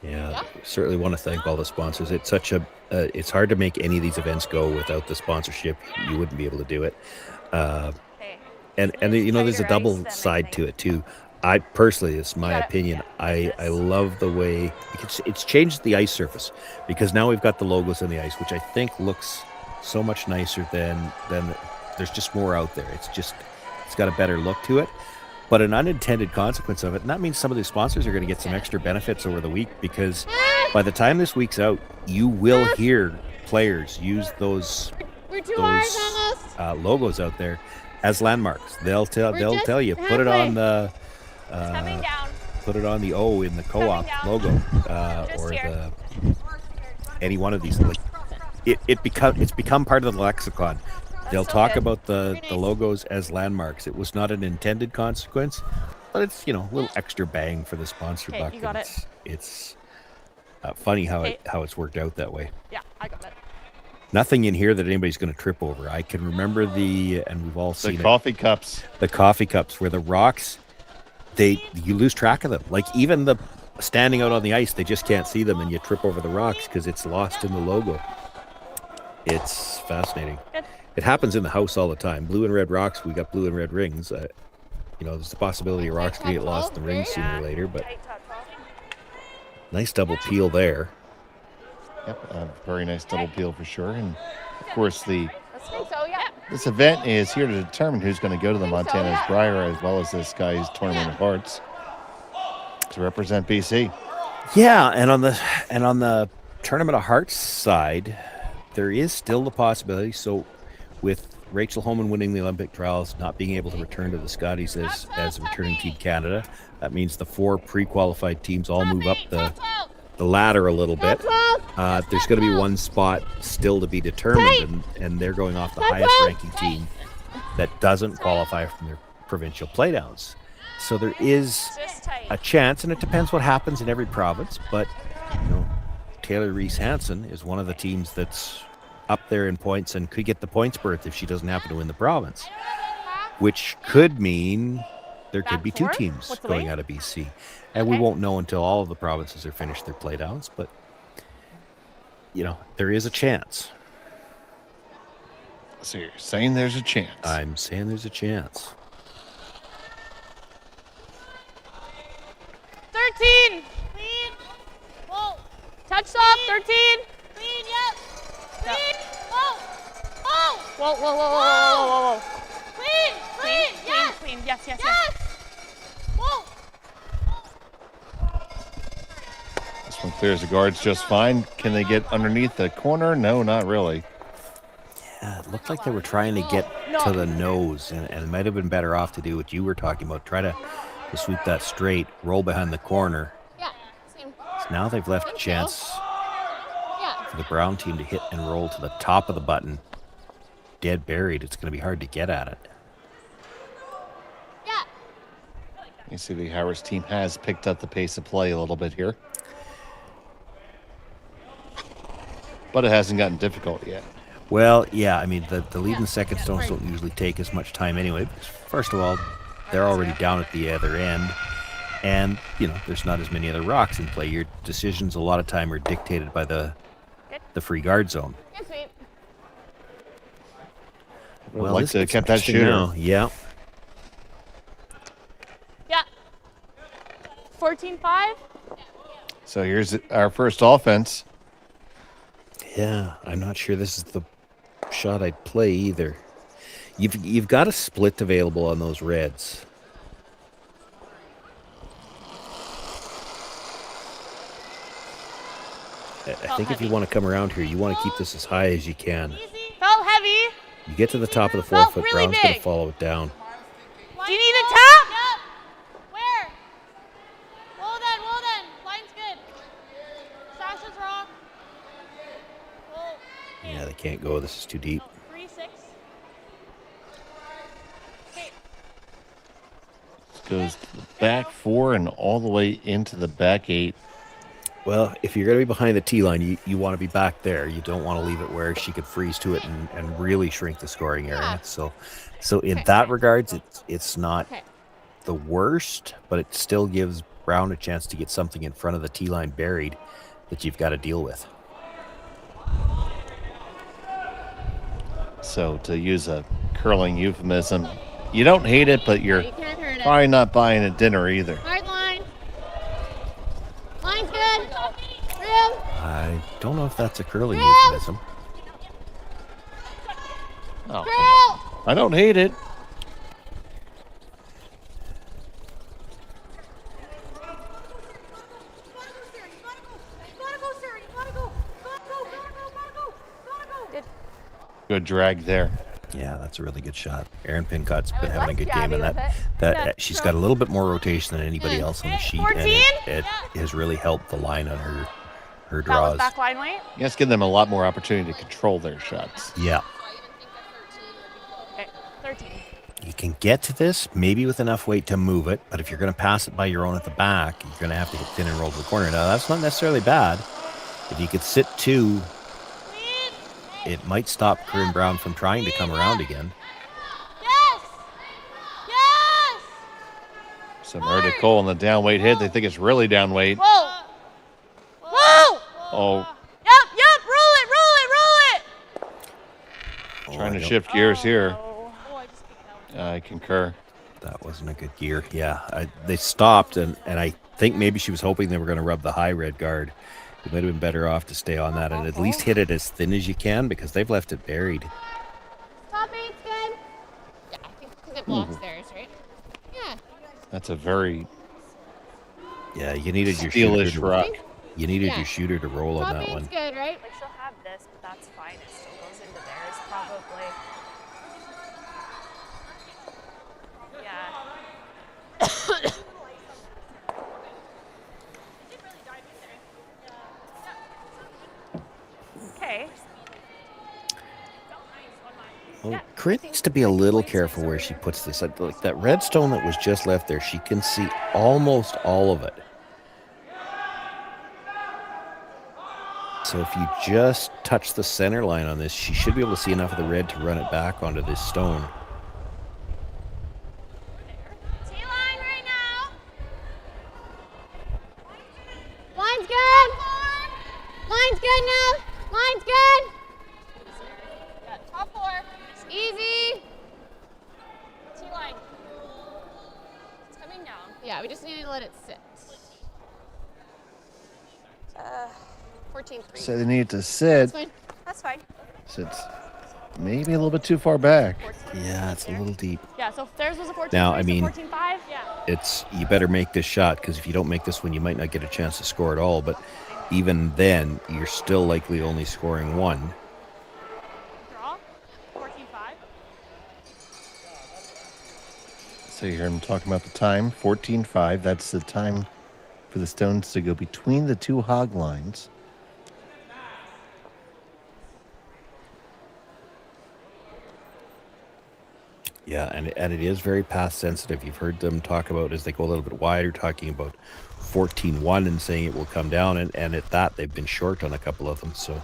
Yeah, certainly want to thank all the sponsors. It's such a it's hard to make any of these events go without the sponsorship. You wouldn't be able to do it. And you know, there's a double side to it too. I personally, it's my opinion, I love the way it's changed the ice surface, because now we've got the logos on the ice, which I think looks so much nicer than there's just more out there. It's got a better look to it. But an unintended consequence of it, and that means some of these sponsors are going to get some extra benefits over the week, because by the time this week's out, you will hear players use those logos out there as landmarks. They'll tell you, put it on the O in the co-op logo, or any one of these. Like, it's become part of the lexicon. They'll talk about the logos as landmarks. It was not an intended consequence, but it's, you know, a little extra bang for the sponsor buck. You got it. It's funny how it's worked out that way. Yeah, I got it. Nothing in here that anybody's going to trip over. I can remember and we've all seen the coffee cups. The coffee cups, where the rocks, you lose track of them. Like, even the standing out on the ice, they just can't see them, and you trip over the rocks because it's lost in the logo. It's fascinating. Good. It happens in the house all the time. Blue and red rocks, we got blue and red rings. You know, there's the possibility of rocks can get lost in the rings sooner or later, but nice double peel there. Yep, a very nice double peel for sure. And of course, this event is here to determine who's going to go to the Montana's Brier, as well as this guy's Tournament of Hearts, to represent BC. Yeah, and on the Tournament of Hearts side, there is still the possibility. So, with Rachel Holman winning the Olympic trials, not being able to return to the Scotties as returning Team Canada, that means the 4 pre-qualified teams all move up the ladder a little bit. There's going to be one spot still to be determined, and they're going off the highest ranking team that doesn't qualify from their provincial playdowns. So there is a chance, and it depends what happens in every province, but you know, Taylor Reese-Hansen is one of the teams that's up there in points and could get the points berth if she doesn't happen to win the province, which could mean there could be 2 teams going out of BC. And we won't know until all of the provinces are finished their playdowns, but you know, there is a chance. So you're saying there's a chance? I'm saying there's a chance. 13, please. Touch stop, 13. Clean, yep. Clean. Whoa. Whoa. Whoa. Clean. Yes. Clean. Yes. Yes. Whoa. This one clears the guards just fine. Can they get underneath the corner? No, not really. Yeah, it looked like they were trying to get to the nose, and it might have been better off to do what you were talking about. Try to sweep that straight, roll behind the corner. Yeah. Same. So now they've left a chance for the brown team to hit and roll to the top of the button. Dead buried, it's going to be hard to get at it. Yeah. You see the Harris team has picked up the pace of play a little bit here. But it hasn't gotten difficult yet. Well, yeah, I mean, the lead and second stones don't usually take as much time anyway. Because first of all, they're already down at the other end. And, there's not as many other rocks in play. Your decisions a lot of time are dictated by the free guard zone. Good sweep. Well, like to have kept that shooter. Now. Yeah. Yeah. 14-5. So here's our first offense. Yeah, I'm not sure this is the shot I'd play either. You've got a split available on those reds. I think if you want to come around here, you want to keep this as high as you can. Felt heavy. You get to the top of the 4 foot, really Brown's going to big. follow it down. Do you need a tap? Yep. Where? Well then. Line's good. Sasha's wrong. Whoa. Yeah, they can't go. This is too deep. 3-6. Okay. Goes to the back 4 and all the way into the back 8. Well, if you're going to be behind the tee line, you want to be back there. You don't want to leave it where she could freeze to it and really shrink the scoring area. So in that regards, it's not the worst, but it still gives Brown a chance to get something in front of the tee line buried that you've got to deal with. So to use a curling euphemism, you don't hate it, but you're probably not buying a dinner either. Hard line. Line's good. Real. I don't know if that's a curling euphemism. Oh, I don't hate it. Good drag there. Yeah, that's a really good shot. Erin Pincott's been having a good game, and that she's got a little bit more rotation than anybody else on the sheet, and it has really helped the line on her That draws. was back line weight. You have to give them a lot more opportunity to control their shots. Yeah. Okay, 13. You can get to this maybe with enough weight to move it, but if you're going to pass it by your own at the back, you're going to have to get thin and roll to the corner. Now, that's not necessarily bad. If you could sit 2, it might stop Corryn Brown from trying to come around again. Yes. Yes. So Meredith Cole on the down weight hit. They think it's really down weight. Whoa. Whoa. Oh, Yep. Roll it. trying to shift gears here. I concur. That wasn't a good gear. Yeah, they stopped, and I think maybe she was hoping they were going to rub the high red guard. It might have been better off to stay on that and at least hit it as thin as you can, because they've left it buried. Top 8's good. Yeah, I think because it blocks theirs, right? Yeah. That's a very you needed your steelish shooter. rock. You needed your shooter to roll on that one. Top 8's good, right? Like she'll have this, but that's fine. It still goes into theirs, probably. Yeah. Okay. Well, Corryn needs to be a little careful where she puts this. Like that red stone that was just left there, she can see almost all of it. So if you just touch the center line on this, she should be able to see enough of the red to run it back onto this stone. T-line right now. Line's good. Line's good now. Line's good. Top 4. Easy. T-line. It's coming down. Yeah, we just need to let it sit. 14-3. So they need to sit. That's fine. That's fine. Sits maybe a little bit too far back. Yeah, it's a little deep. Yeah, so if theirs was a 14-3, Now, I so mean, 14-5, yeah. you better make this shot, because if you don't make this one, you might not get a chance to score at all. But even then, you're still likely only scoring one. Draw. 14-5. So you hear him talking about the time, 14-5. That's the time for the stones to go between the two hog lines. Yeah, and it is very pass sensitive. You've heard them talk about, as they go a little bit wider, talking about 14-1 and saying it will come down. And at that, they've been short on a couple of them. So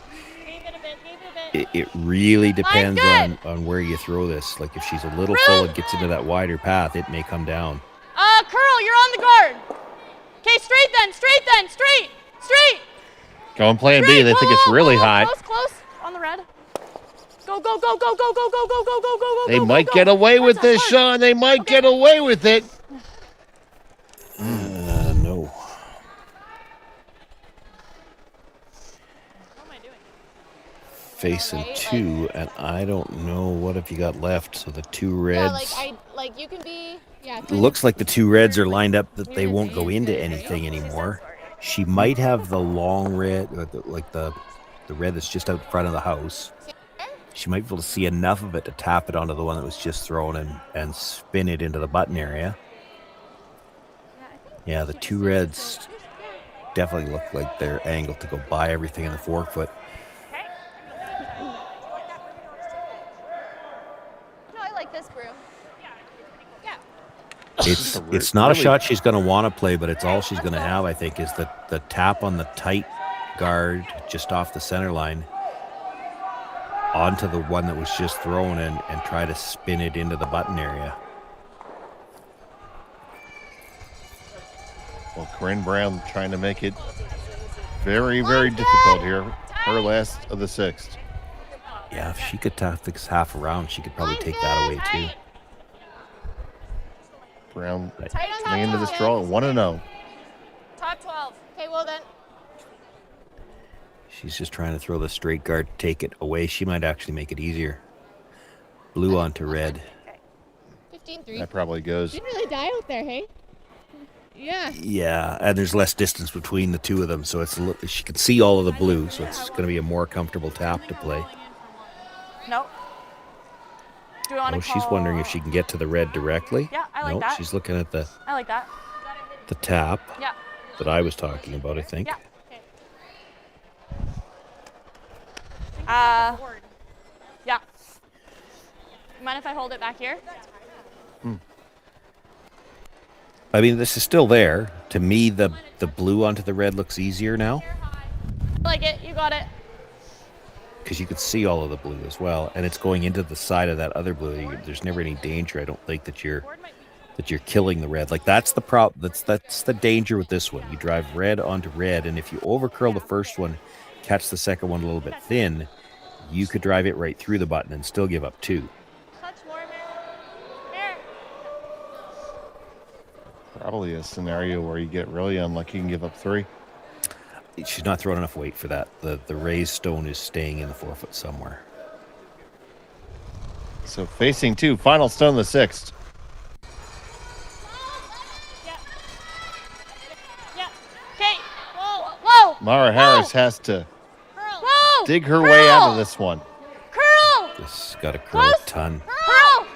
it really depends on where you throw this. Like if she's a little full and gets into that wider path, it may come down. Curl, you're on the guard. Okay, straight then, straight. Going plan B. They think it's really high. Close, on the red. Go. They might get away with this, Sean. They might get away with it. No. Facing two, and I don't know what have you got left. So the two reds. Yeah, like you can be. Yeah. Looks like the two reds are lined up that they won't go into anything anymore. She might have the long red, or the red that's just out front of the house. She might be able to see enough of it to tap it onto the one that was just thrown and spin it into the button area. Yeah, the two reds definitely look like they're angled to go by everything in the forefoot. No, I like this brew. Yeah. It's not a shot she's going to want to play, but it's all she's going to have, I think, is the tap on the tight guard just off the center line onto the one that was just thrown and try to spin it into the button area. Well, Corryn Brown trying to make it very, very difficult here. Her last of the sixth. Yeah, if she could tap this half around, she could probably take that away too. Brown coming into this draw at 1-0. Top 12. Okay, well then. She's just trying to throw the straight guard, take it away. She might actually make it easier. Blue onto red. 15-3. That probably goes. Didn't really die out there, hey? Yeah. Yeah, and there's less distance between the two of them, so it's she can see all of the blue, so it's going to be a more comfortable tap to play. Nope. Do we want to she's wondering if she can get to the red directly. Yeah, I like that. She's looking at the I like that. tap Yeah. that I was talking about, I think. Yeah. Yeah. Mind if I hold it back here? I mean, this is still there. To me, the blue onto the red looks easier now. I like it. You got it. Because you could see all of the blue as well, and it's going into the side of that other blue. There's never any danger, I don't think, that you're killing the red. Like that's the problem. That's the danger with this one. You drive red onto red, and if you overcurl the first one, catch the second one a little bit thin, you could drive it right through the button and still give up two. Probably a scenario where you get really unlucky and give up three. She's not throwing enough weight for that. The raised stone is staying in the forefoot somewhere. So facing two, final stone the sixth. Yeah. Okay. Whoa. Mara Harris has to dig her way out of this one. Curl. This has got to curl a ton. Curl.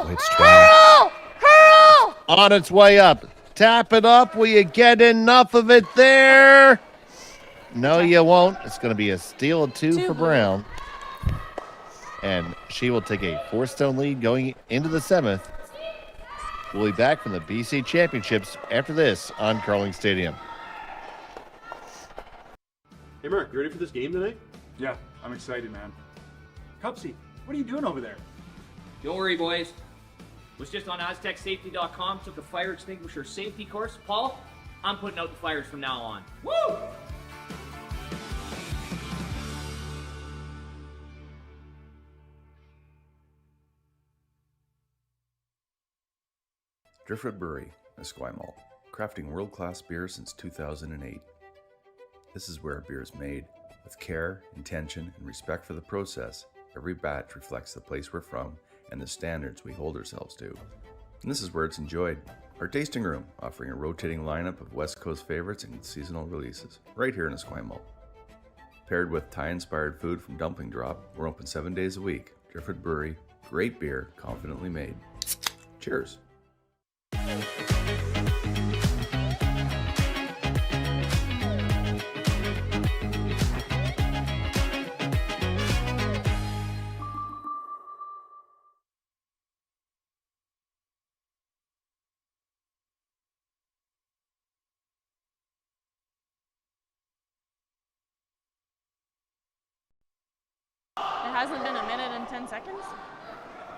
It's trying. On its way up. Tap it up. Will you get enough of it there? No, you won't. It's going to be a steal of two for Brown. And she will take a 4-stone lead going into the seventh. We'll be back from the BC Championships after this on Curling Stadium. Hey, Mark, you ready for this game tonight? Yeah, I'm excited, man. Cupsy, what are you doing over there? Don't worry, boys. Was just on AztecSafety.com, took a fire extinguisher safety course. Paul, I'm putting out the fires from now on. Woo! Driftwood Brewery, Esquimalt, crafting world-class beer since 2008. This is where beer is made. With care, intention, and respect for the process, every batch reflects the place we're from and the standards we hold ourselves to. And this is where it's enjoyed. Our tasting room, offering a rotating lineup of West Coast favorites and seasonal releases, right here in Esquimalt. Paired with Thai-inspired food from Dumpling Drop, we're open 7 days a week. Driftwood Brewery, great beer, confidently made. Cheers. It hasn't been a minute and 10 seconds.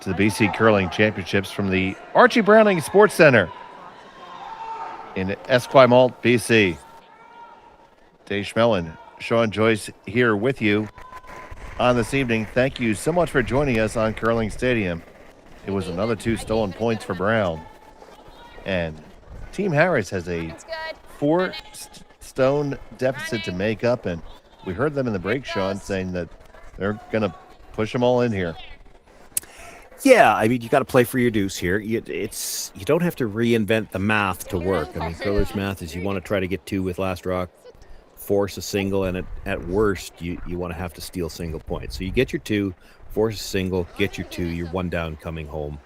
To the BC Curling Championships from the Archie Browning Sports Center in Esquimalt, BC. Dave Schmelin, Sean Joyce here with you on this evening. Thank you so much for joining us on Curling Stadium. It was another 2 stolen points for Brown. And Team Harris has a 4-stone deficit to make up, and we heard them in the break, Sean, saying that they're going to push them all in here. Yeah, I mean, you got to play for your deuce here. You don't have to reinvent the math to work. I mean, curler's math is you want to try to get 2 with last rock, force a single, and at worst, you want to have to steal single points. So you get your 2, force a single, get your 2, you're 1 down coming home.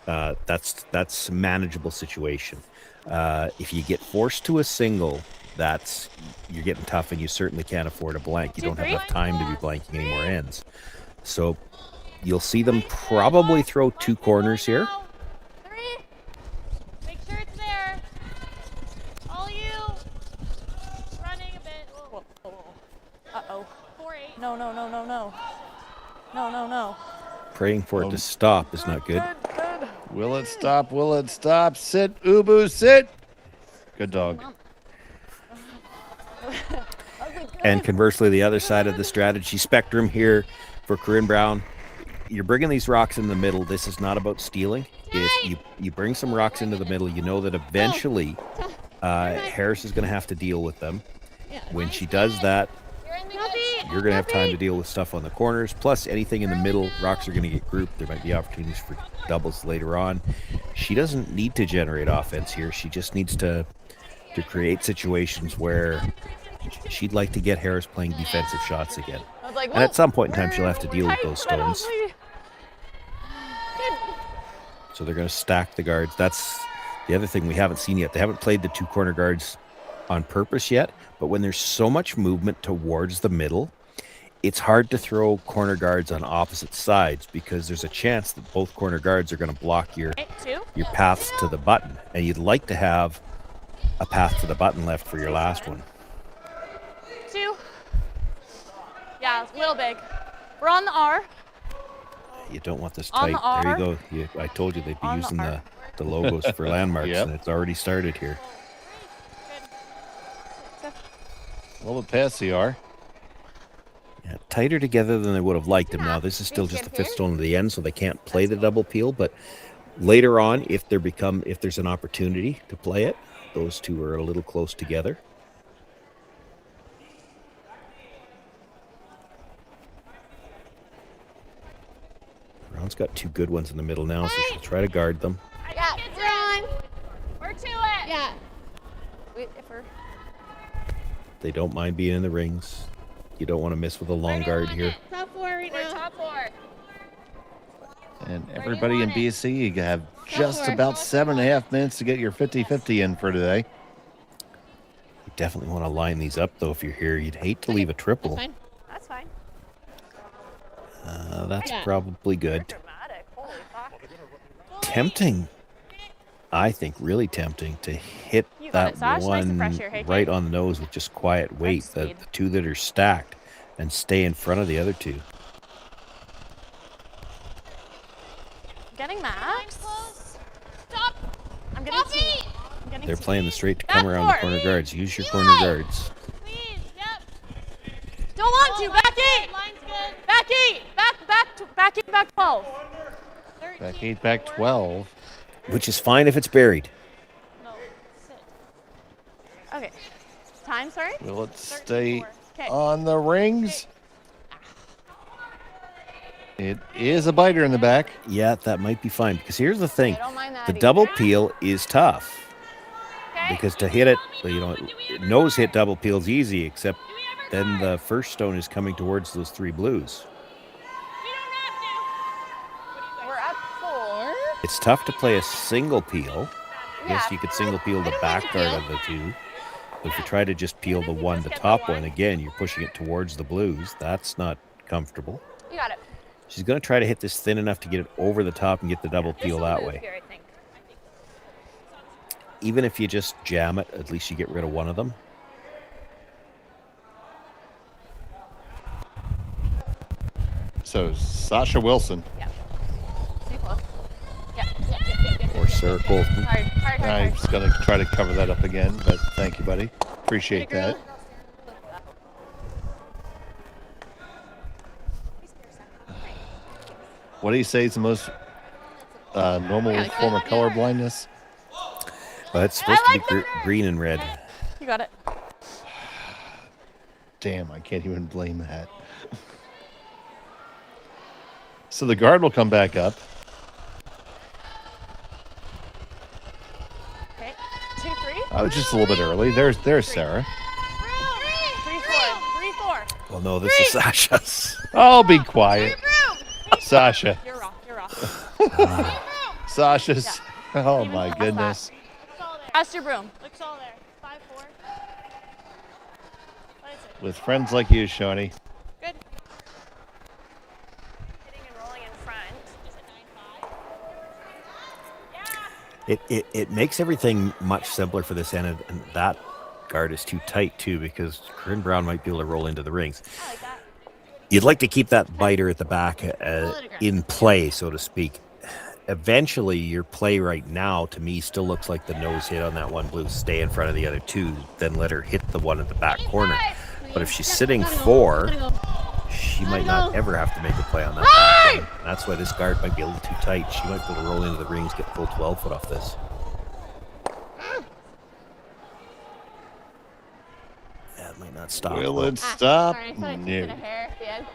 That's a manageable situation. If you get forced to a single, you're getting tough, and you certainly can't afford a blank. You don't have enough time to be blanking any more ends. So you'll see them probably throw 2 corners here. 3. Make sure it's there. All you. Running a bit. Whoa, whoa, whoa. Uh-oh. 4-8. No, no, no, no, no. No, no, no. Praying for it to stop is not good. Will it stop? Will it stop? Sit, Ubu, sit. Good dog. And conversely, the other side of the strategy spectrum here for Corryn Brown, you're bringing these rocks in the middle. This is not about stealing. You bring some rocks into the middle. You know that eventually Harris is going to have to deal with them. When she does that, you're going to have time to deal with stuff on the corners. Plus, anything in the middle, rocks are going to get grouped. There might be opportunities for doubles later on. She doesn't need to generate offense here. She just needs to create situations where she'd like to get Harris playing defensive shots again. And at some point in time, she'll have to deal with those stones. So they're going to stack the guards. That's the other thing we haven't seen yet. They haven't played the 2 corner guards on purpose yet, but when there's so much movement towards the middle, it's hard to throw corner guards on opposite sides because there's a chance that both corner guards are going to block your paths to the button, and you'd like to have a path to the button left for your last one. 2. Yeah, it's a little big. We're on the R. You don't want this tight. There you go. I told you they'd be using the logos for landmarks, and it's already started here. A little bit past the R. Yeah, tighter together than they would have liked them. Now, this is still just the 5th stone to the end, so they can't play the double peel, but later on, if there's an opportunity to play it, those 2 are a little close together. Brown's got 2 good ones in the middle now, so she'll try to guard them. Yeah, we're on. We're to it. Yeah. They don't mind being in the rings. You don't want to miss with a long guard here. Top 4 right now. Top 4. And everybody in BC, you have just about 7.5 minutes to get your 50-50 in for today. You definitely want to line these up, though, if you're here. You'd hate to leave a triple. That's fine. That's probably good. Tempting. I think really tempting to hit that one right on the nose with just quiet weight. The 2 that are stacked and stay in front of the other 2. Getting max. Stop. I'm getting T. They're playing the straight to come around the corner guards. Use your corner guards. Please, don't want to. Back 8. Line's good. Back 8. Back 8. Back 12. Back 8. Back 12. Which is fine if it's buried. No, sit. Okay. Time, sorry? Will it stay 13-4. on the rings? It is a biter in the back. Yeah, that might be fine. Because here's the thing. don't mind that The either. double peel is tough. Okay. Because to hit it, nose hit double peel's easy, except then the first stone is coming towards those 3 blues. We're up 4. It's tough to play a single peel. Yes, you could single peel the back guard of the 2. But if you try to just peel the top one, again, you're pushing it towards the blues. That's not comfortable. You got it. She's going to try to hit this thin enough to get it over the top and get the double peel that way. Here, I think. Even if you just jam it, at least you get rid of one of them. So Sasha Wilson. Yeah. Stay close. Yeah. Or Sarah Colton. Hard. I'm just going to try to cover that up again, but thank you, buddy. Appreciate that. What do you say is the most normal form of color blindness? Well, it's supposed to be green and red. You got it. Damn, I can't even blame that. So the guard will come back up. Okay. 2-3. I was just a little bit early. There's Sarah. 3-4. Well, no, this is Sasha's. Oh, be quiet. Sasha. You're rough. Sasha's. Oh, my goodness. Pass your broom. Looks all there. 5-4. With friends like you, Shawnee. Good. Hitting and rolling in front. Is it 9-5? It makes everything much simpler for this end, and that guard is too tight, too, because Corryn Brown might be able to roll into the rings. I like that. You'd like to keep that biter at the back in play, so to speak. Eventually, your play right now, to me, still looks like the nose hit on that one blue. Stay in front of the other 2, then let her hit the one at the back corner. But if she's sitting 4, she might not ever have to make a play on that back corner. That's why this guard might be a little too tight. She might be able to roll into the rings, get full 12-foot off this. That might not stop. Will it stop? Sorry, I thought I took No. a hair at the end.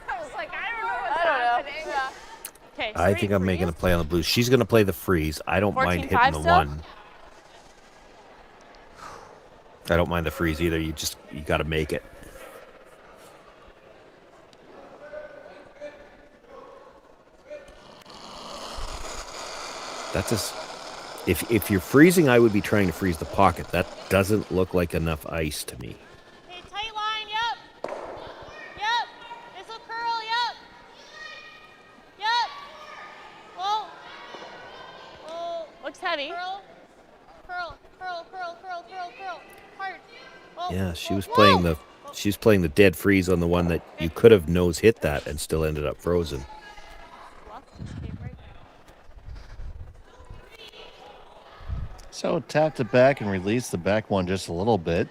I was like, I don't know what's happening. Yeah. Okay, I think I'm making a play on the blues. She's going to play the freeze. I don't mind hitting 14-5 the still? 1. I don't mind the freeze either. You got to make it. That's just, if you're freezing, I would be trying to freeze the pocket. That doesn't look like enough ice to me. Okay, tight line, yep. Yep. This'll curl, yep. Yep. Whoa. Whoa. Looks heavy. Curl. Hard. Whoa. Yeah, she was playing the dead freeze on the one that you could have nose hit that and still ended up frozen. So tap it back and release the back one just a little bit.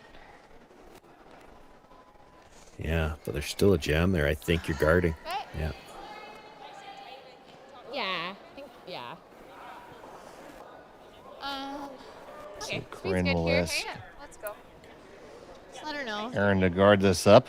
Yeah, but there's still a jam there. I think you're guarding. Yeah. Yeah. Yeah. Okay. Corryn will ask Let's go. Just let her know. Aaron to guard this up.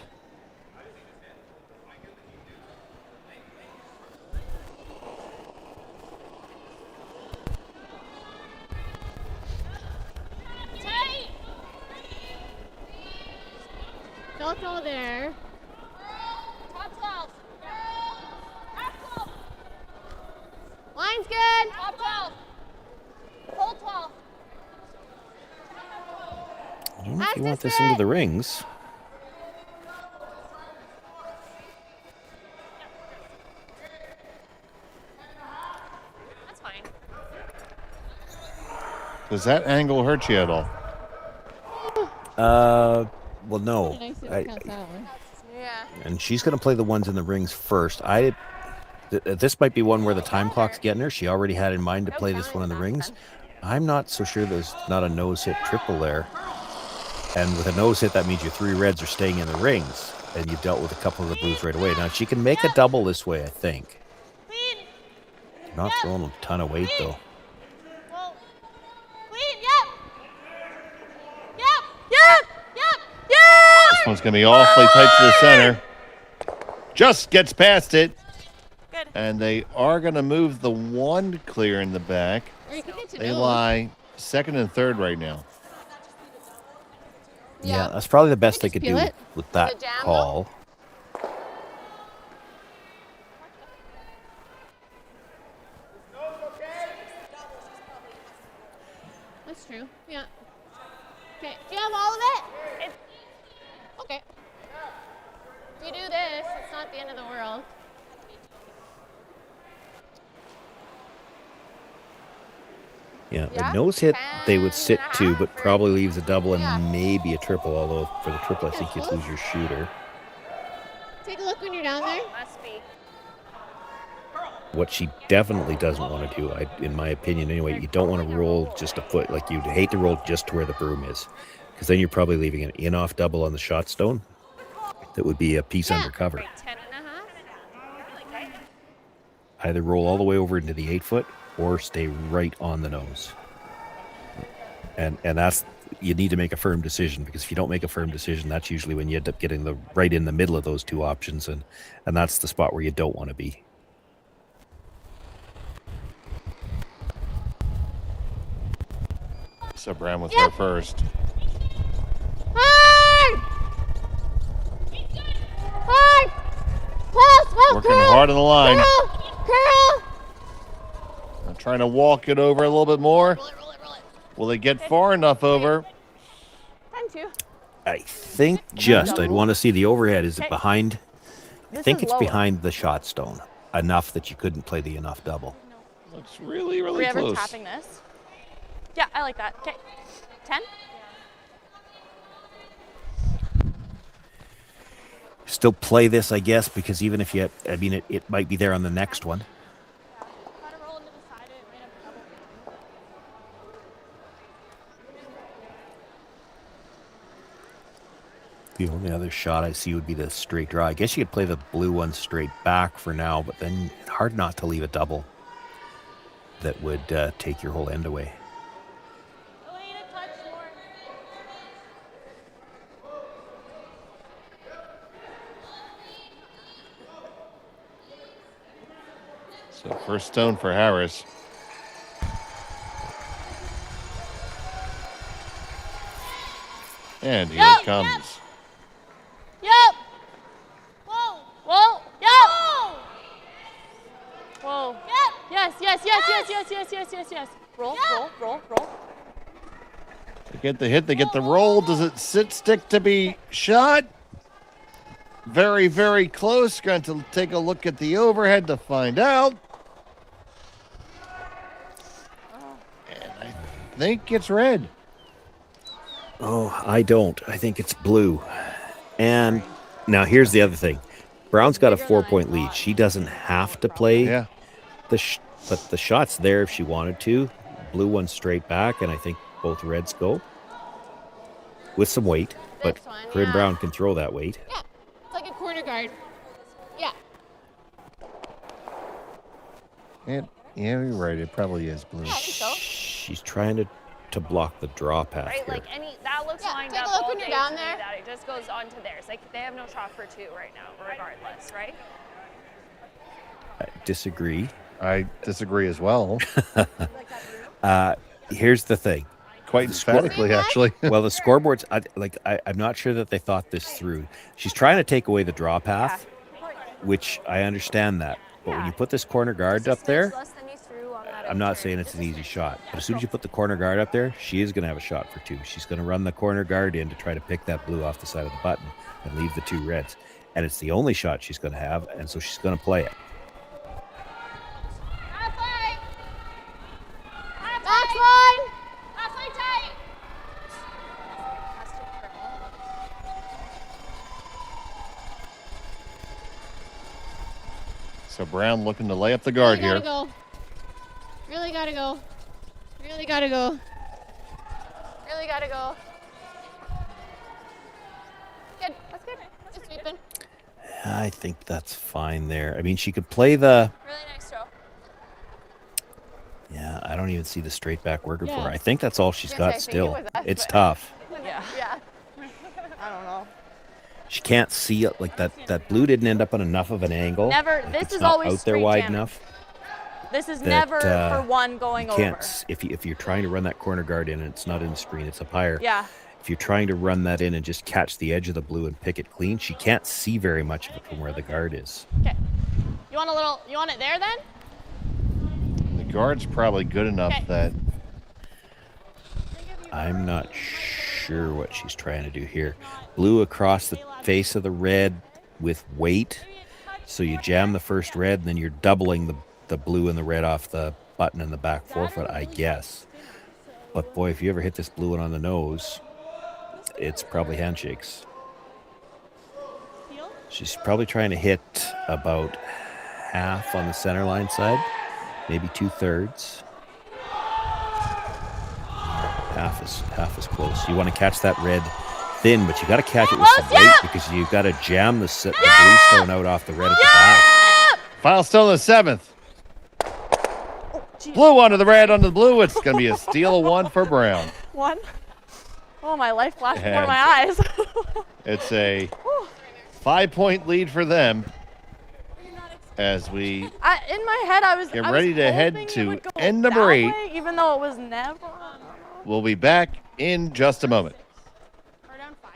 Don't go there. Top 12. Line's good. Top 12. Full 12. I don't know if you want this into the rings. That's fine. Does that angle hurt you at all? Well, no. Yeah. And she's going to play the ones in the rings first. This might be one where the time clock's getting her. She already had in mind to play this one in the rings. I'm not so sure there's not a nose hit triple there. And with a nose hit, that means your 3 reds are staying in the rings. And you dealt with a couple of the blues right away. Now, she can make a double this way, I think. Not throwing a ton of weight, though. Clean, yep. Yep. one's going to be awfully tight to the center. Just gets past it. Good. And they are going to move the one clear in the back. They lie second and third right now. Yeah, that's probably the best they could do it. with that call. That's true. Yeah. Okay. Do you have all of it? Okay. If you do this, it's not the end of the world. Yeah, the nose hit they would sit to, but probably leaves a double and maybe a triple, although for the triple I think you'd lose your shooter. Take a look when you're down there. Must be. What she definitely doesn't want to do, in my opinion anyway, you don't want to roll just a foot. Like, you'd hate to roll just to where the broom is, because then you're probably leaving an in-off double on the shot stone that would be a piece under cover. 10.5. Either roll all the way over into the 8-foot or stay right on the nose. And that's, you need to make a firm decision, because if you don't make a firm decision, that's usually when you end up getting the right in the middle of those two options, and that's the spot where you don't want to be. So Brown with her first. Hard! Hard! Close! Working hard on the line. Curl! I'm trying to walk it over a little bit more. Roll it. Will they get far enough over? 10-2. I think I'd want to see the overhead. Is it behind? I think it's behind the shot stone enough that you couldn't play the enough double. Looks really, really Are we ever close. tapping this? Yeah, I like that. Okay. 10? Still play this, I guess, because even if you, I mean, it might be there on the next one. The only other shot I see would be the straight draw. I guess you could play the blue one straight back for now, but then hard not to leave a double that would take your whole end away. So first stone for Harris. And here it comes. Yep. Whoa. Whoa. Yep. Whoa. Yep. Yes. Roll. They get the hit, they get the roll. Does it sit stick to be shot? Very, very close. Going to take a look at the overhead to find out. And I think it's red. Oh, I don't. I think it's blue. And now here's the other thing. Brown's got a 4-point lead. She doesn't have to play but the shot's there if she wanted to. Blue one straight back, and I think both reds go. With some weight, but Corryn Brown can throw that weight. Yeah, it's like a corner guard. Yeah. Yeah, you're right. It probably is blue. Yeah, I think so. She's trying to block the draw path Right, here. like that looks lined take up a look all when day you're down to me there. that it just goes on to theirs. Like they have no shot for 2 right now, regardless, right? I disagree. I disagree as well. Here's the thing. Quite emphatically, actually. Well, the scoreboards, I'm not sure that they thought this through. She's trying to take away the draw path, which I understand that. But when you put this corner guard up there, I'm not saying it's an easy shot. But as soon as you put the corner guard up there, she is going to have a shot for 2. She's going to run the corner guard in to try to pick that blue off the side of the button and leave the 2 reds. And it's the only shot she's going to have, and so she's going to play it. Backline tight. So Brown looking to lay up the guard here. Really gotta go. Good. That's good. Just sweeping. I think that's fine there. I mean, she could play the... Really nice throw. Yeah, I don't even see the straight back working for her. Yeah. I think that's all she's got still. It's tough. Yeah. I don't know. She can't see it. Like that blue didn't end up on enough of an angle. Never. Like This it's is not always out there straight wide jamming. enough. This is that, never for one going you can't, over. if you're trying to run that corner guard in and it's not in the screen, it's up higher. Yeah. If you're trying to run that in and just catch the edge of the blue and pick it clean, she can't see very much of it from where the guard is. Okay. You want it there then? The guard's probably good enough that I'm not sure what she's trying to do here. Blue across the face of the red with weight. So you jam the first red, and then you're doubling the blue and the red off the button in the back forefoot, I guess. But boy, if you ever hit this blue one on the nose, it's probably handshakes. She's probably trying to hit about half on the center line side, maybe 2/3. Half is close. You want to catch that red thin, but you got to catch it with some weight because you got to jam the blue stone out off the red at the back. Final stone the 7th. Blue onto the red, onto the blue. It's going to be a steal of 1 for Brown. One. Oh, my life flashed before And my eyes. It's a 5-point lead for them as we In my head, I was get I ready was to head hoping it to would go end number that 8. way, even though it was never. We'll be back in just a moment. We're down 5.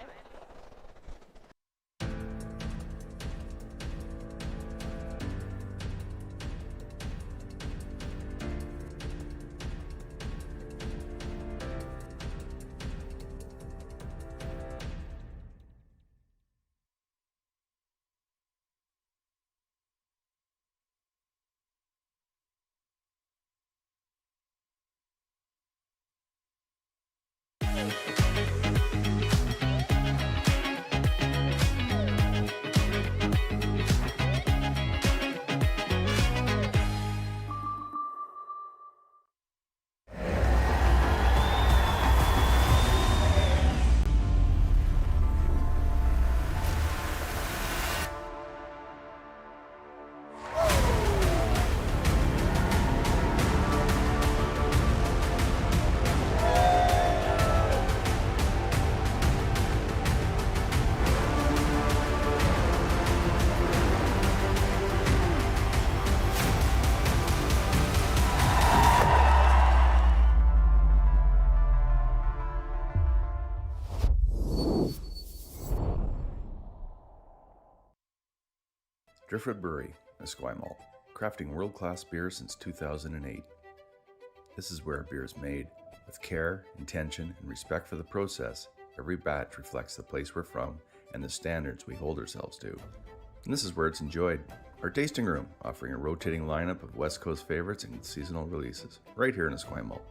Driftwood Brewery, Esquimalt, crafting world-class beer since 2008. This is where beer is made. With care, intention, and respect for the process, every batch reflects the place we're from and the standards we hold ourselves to. And this is where it's enjoyed. Our tasting room, offering a rotating lineup of West Coast favorites and seasonal releases, right here in Esquimalt.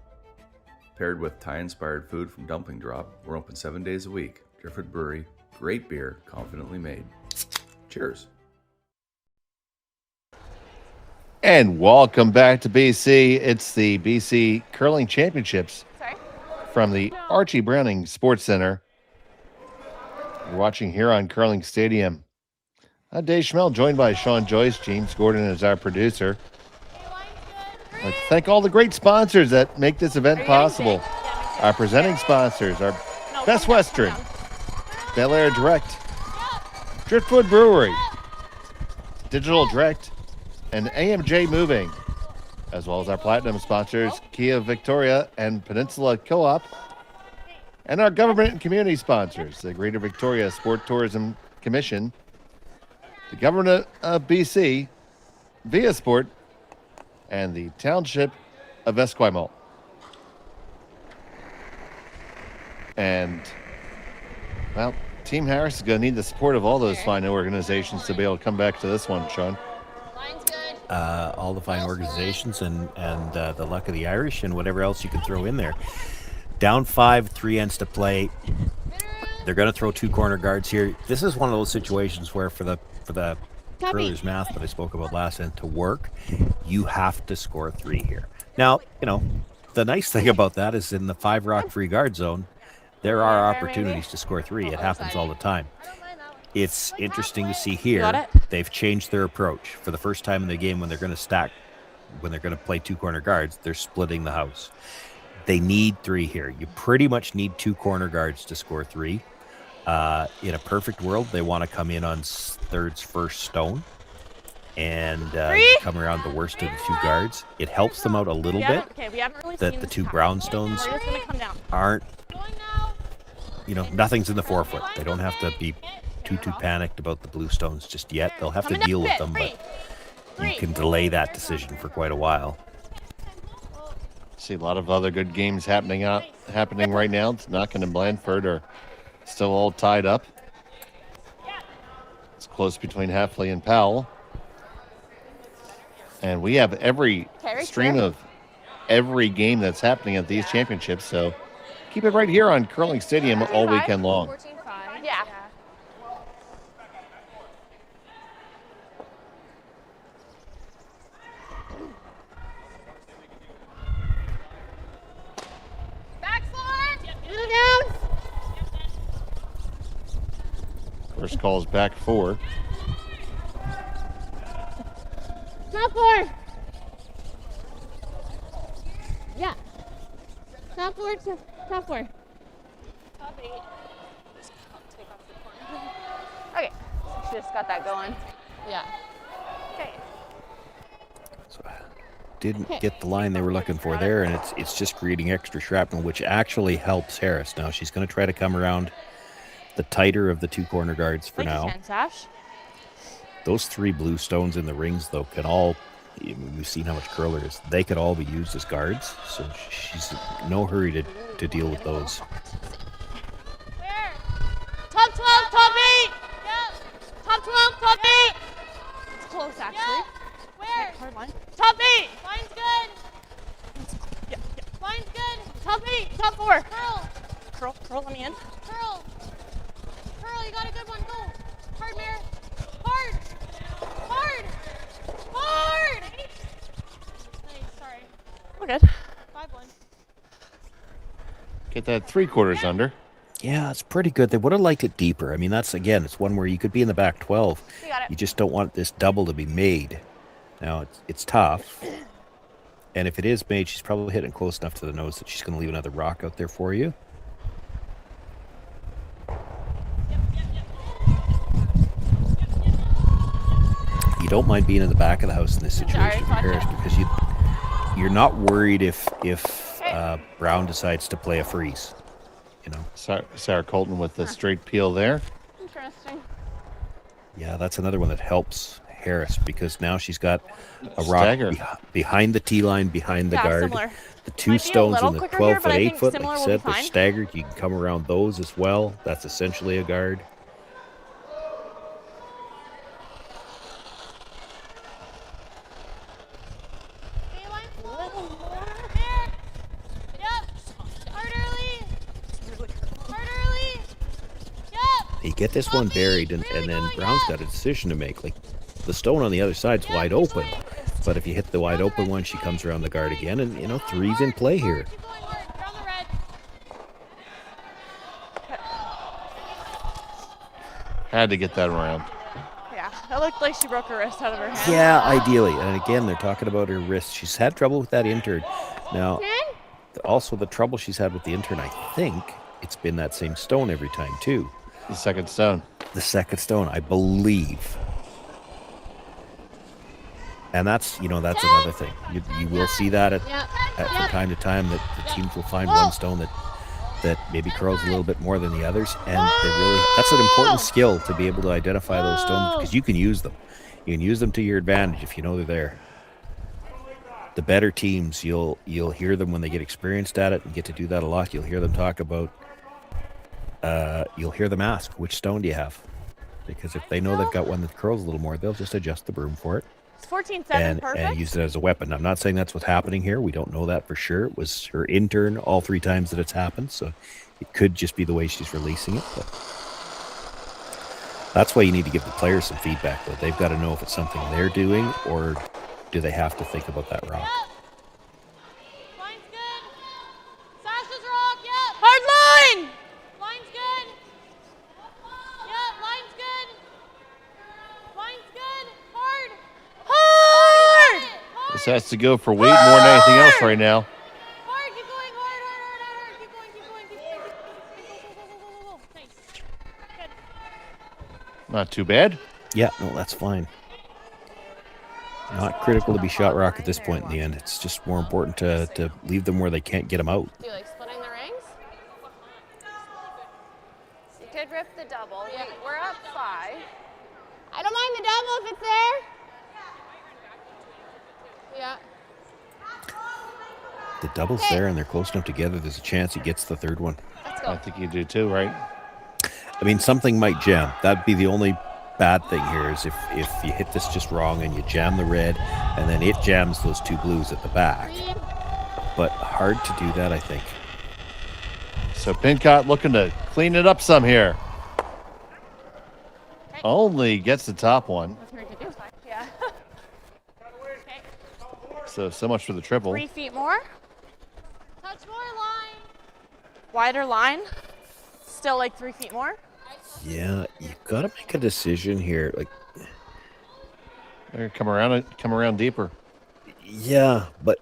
Paired with Thai-inspired food from Dumpling Drop, we're open 7 days a week. Driftwood Brewery, great beer, confidently made. Cheers. And welcome back to BC. It's the BC Curling Championships from the Archie Browning Sports Center. You're watching here on Curling Stadium. Dave Schmel, joined by Sean Joyce. James Gordon is our producer. I'd like to thank all the great sponsors that make this event possible. Our presenting sponsors are Best Western, Bel Air Direct, Driftwood Brewery, Digital Direct, and AMJ Moving, as well as our platinum sponsors, Kia Victoria and Peninsula Co-op, and our government and community sponsors, the Greater Victoria Sport Tourism Commission, the Government of BC, Via Sport, and the Township of Esquimalt. And, well, Team Harris is going to need the support of all those fine organizations to be able to come back to this one, Sean. All the fine organizations and the luck of the Irish and whatever else you can throw in there. Down 5, 3 ends to play. They're going to throw 2 corner guards here. This is one of those situations where for the curler's math that I spoke about last end to work, you have to score 3 here. Now, the nice thing about that is in the 5 rock free guard zone, there are opportunities to score 3. It happens all the time. It's interesting to see here, they've changed their approach. For the first time in the game, when they're going to play 2 corner guards, they're splitting the house. They need 3 here. You pretty much need 2 corner guards to score 3. In a perfect world, they want to come in on third's first stone and come around the worst of the two guards. It helps them out a little bit that the two brownstones aren't, nothing's in the forefoot. They don't have to be too panicked about the blue stones just yet. They'll have to deal with them, but you can delay that decision for quite a while. See a lot of other good games happening right now. It's Knockin and Blandford are still all tied up. It's close between Hafley and Powell. And we have every stream of every game that's happening at these championships. So keep it right here on Curling Stadium all weekend long. 14-5. Yeah. Down. First call is back 4. Top 4. Yeah. Top 4. Top 4. Top 8. Okay. She just got that going. Yeah. Okay. Didn't get the line they were looking for there, and it's just creating extra shrapnel, which actually helps Harris. Now she's going to try to come around the tighter of the two corner guards for now. Those 3 blue stones in the rings, though, can all, we've seen how much curler is, they could all be used as guards, so she's in no hurry to deal with those. Where? Top 12, top 8! Yep. Top 12, top 8! It's close, actually. Yep. Where? Hard line. Top 8! Line's good. Yeah. Line's good. Top 8, top 4. Curl, let me in. Curl, you got a good one. Go. Hard, Mare. Hard. Nice, sorry. We're good. 5-1. Get that 3/4 under. Yeah, it's pretty good. They would have liked it deeper. I mean, it's one where you could be in the back 12. You just don't want this double to be made. Now, it's tough. And if it is made, she's probably hitting close enough to the nose that she's going to leave another rock out there for you. You don't mind being in the back of the house in this situation for Harris because you're not worried if Brown decides to play a freeze. Sarah Colton with the straight peel there. Interesting. Yeah, that's another one that helps Harris because now she's got a rock behind the tee line, behind the guard. Similar. The 2 stones in the 12-foot, 8-foot, like I said, they're staggered. You can come around those as well. That's essentially a guard. You get this one buried, and then Brown's got a decision to make. Like, the stone on the other side's wide open, but if you hit the wide open one, she comes around the guard again, and 3's in play here. Had to get that around. Yeah, it looked like she broke her wrist out of her hand. Yeah, ideally. And again, they're talking about her wrist. She's had trouble with that intern. Now, also the trouble she's had with the intern, I think it's been that same stone every time, too. The second stone. The second stone, I believe. And that's another thing. You will see that from time to time that the teams will find one stone that maybe curls a little bit more than the others, and that's an important skill to be able to identify those stones because you can use them. You can use them to your advantage if you know they're there. The better teams, you'll hear them when they get experienced at it and get to do that a lot. You'll hear them talk about. You'll hear them ask, which stone do you have? Because if they know they've got one that curls a little more, they'll just adjust the broom for it. It's 14-7, perfect. And use it as a weapon. I'm not saying that's what's happening here. We don't know that for sure. It was her intern all 3 times that it's happened, so it could just be the way she's releasing it. But that's why you need to give the players some feedback, though. They've got to know if it's something they're doing or do they have to think about that rock. Line's good. Sasha's rock, yep. Hard line! Line's good. Yep, line's good. Line's good. Hard. Hard! This has to go for weight more than anything else right now. Hard, keep going, hard. Keep going. Go. Nice. Not too bad. Yeah, no, that's fine. Not critical to be shot rock at this point in the end. It's just more important to leave them where they can't get them out. Do you like splitting the rings? You could rip the double. Yeah. We're up 5. I don't mind the double if it's there. Yeah. The double's there and they're close enough together. There's a chance he gets the third one. Let's go. I think you do too, right? I mean, something might jam. That'd be the only bad thing here is if you hit this just wrong and you jam the red and then it jams those 2 blues at the back. But hard to do that, I think. So Pincott looking to clean it up some here. Only gets the top one. Yeah. So much for the triple. 3 feet more. Touch more line. Wider line. Still like 3 feet more. Yeah, you've got to make a decision here. Like, come around deeper. Yeah, but